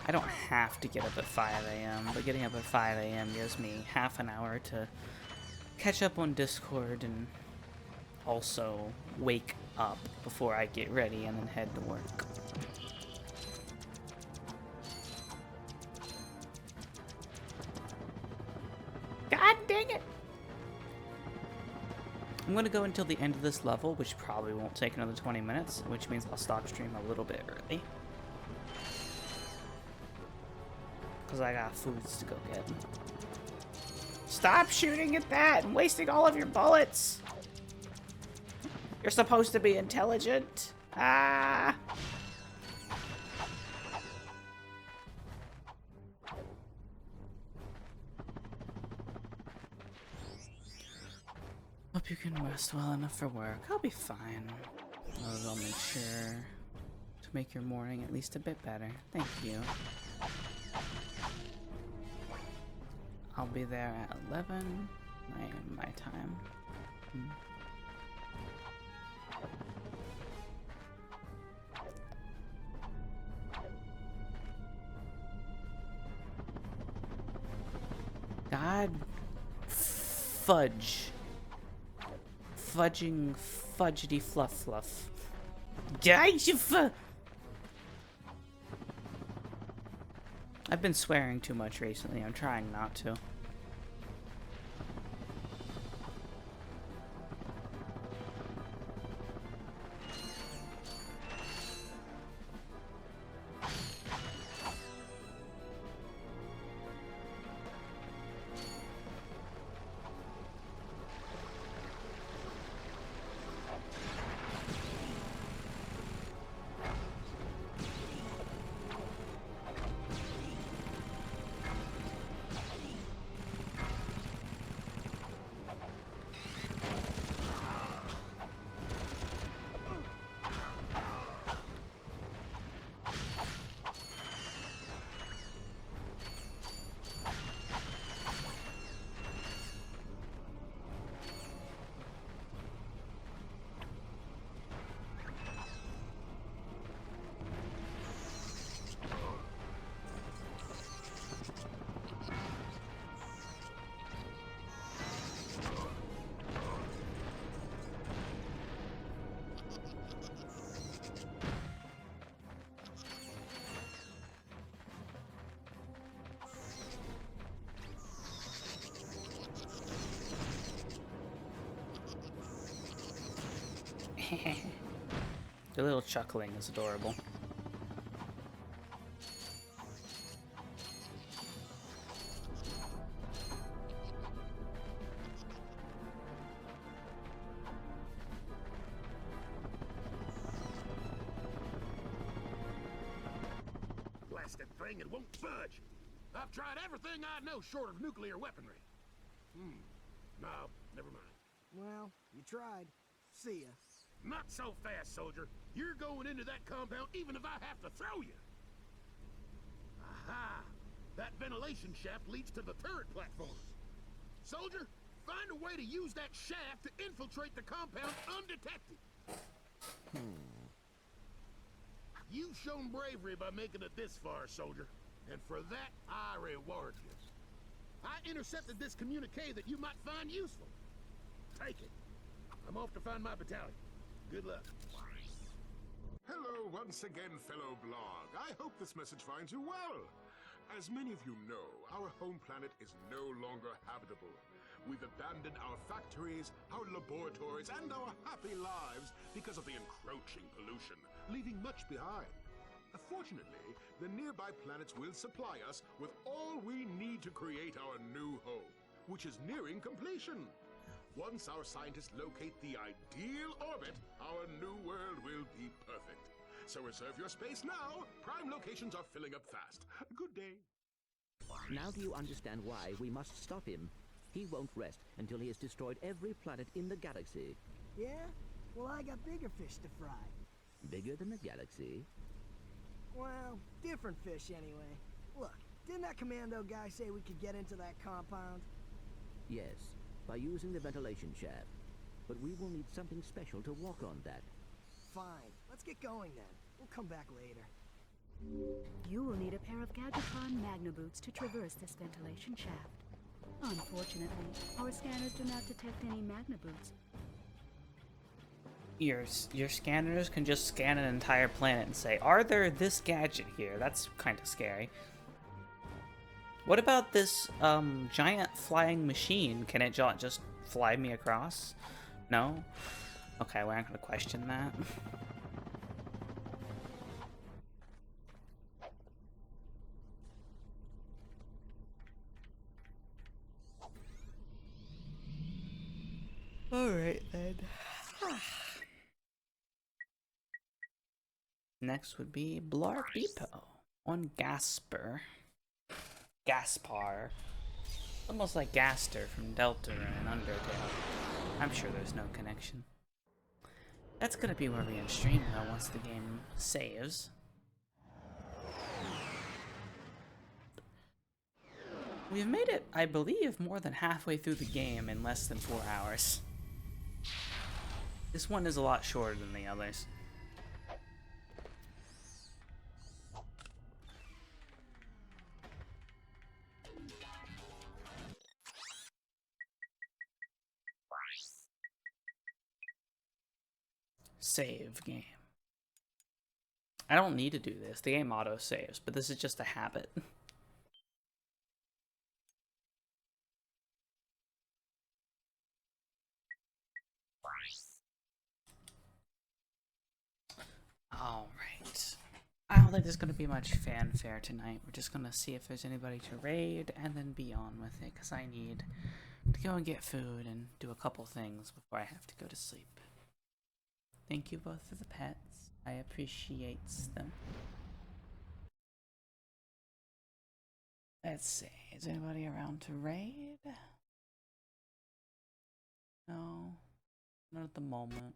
I don't have to get up at 5 a.m., but getting up at 5 a.m. gives me half an hour to catch up on Discord and also wake up before I get ready and then head to work. God dang it! I'm gonna go until the end of this level, which probably won't take another 20 minutes, which means I'll stop stream a little bit early. Because I got foods to go get. Stop shooting at that and wasting all of your bullets! You're supposed to be intelligent. Ah! Hope you can rest well enough for work. I'll be fine. I'll make sure to make your morning at least a bit better. Thank you. I'll be there at 11 my time. God fudge. Fudging fudgety fluff. I've been swearing too much recently. I'm trying not to. The little chuckling is adorable. Blasted thing, it won't budge. I've tried everything I know short of nuclear weaponry. No, never mind. Well, you tried. See ya. Not so fast, soldier. You're going into that compound even if I have to throw you. Aha! That ventilation shaft leads to the turret platforms. Soldier, find a way to use that shaft to infiltrate the compound undetected. You've shown bravery by making it this far, soldier. And for that, I reward you. I intercepted this communique that you might find useful. Take it. I'm off to find my battalion. Good luck. Hello once again, fellow blog. I hope this message finds you well. As many of you know, our home planet is no longer habitable. We've abandoned our factories, our laboratories, and our happy lives because of the encroaching pollution, leaving much behind. Fortunately, the nearby planets will supply us with all we need to create our new home, which is nearing completion. Once our scientists locate the ideal orbit, our new world will be perfect. So reserve your space now. Prime locations are filling up fast. Good day. Now do you understand why we must stop him? He won't rest until he has destroyed every planet in the galaxy. Yeah? Well, I got bigger fish to fry. Bigger than the galaxy? Well, different fish anyway. Look, didn't that commando guy say we could get into that compound? Yes, by using the ventilation shaft. But we will need something special to walk on that. Fine, let's get going then. We'll come back later. You will need a pair of Gadgetron Magna boots to traverse this ventilation shaft. Unfortunately, our scanners do not detect any Magna boots. Your scanners can just scan an entire planet and say, are there this gadget here? That's kind of scary. What about this giant flying machine? Can it just fly me across? No? Okay, we're not going to question that. Alright then. Next would be Blarg Depot on Gaspar. Gaspar. Almost like Gaster from Delta and Undertale. I'm sure there's no connection. That's gonna be where we end stream though once the game saves. We've made it, I believe, more than halfway through the game in less than 4 hours. This one is a lot shorter than the others. Save game. I don't need to do this. The game auto saves, but this is just a habit. Alright. I don't think there's going to be much fanfare tonight. We're just going to see if there's anybody to raid and then be on with it, because I need to go and get food and do a couple things before I have to go to sleep. Thank you both for the pets. I appreciate them. Let's see. Is anybody around to raid? No. Not at the moment.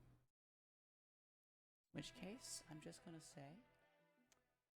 In which case, I'm just gonna say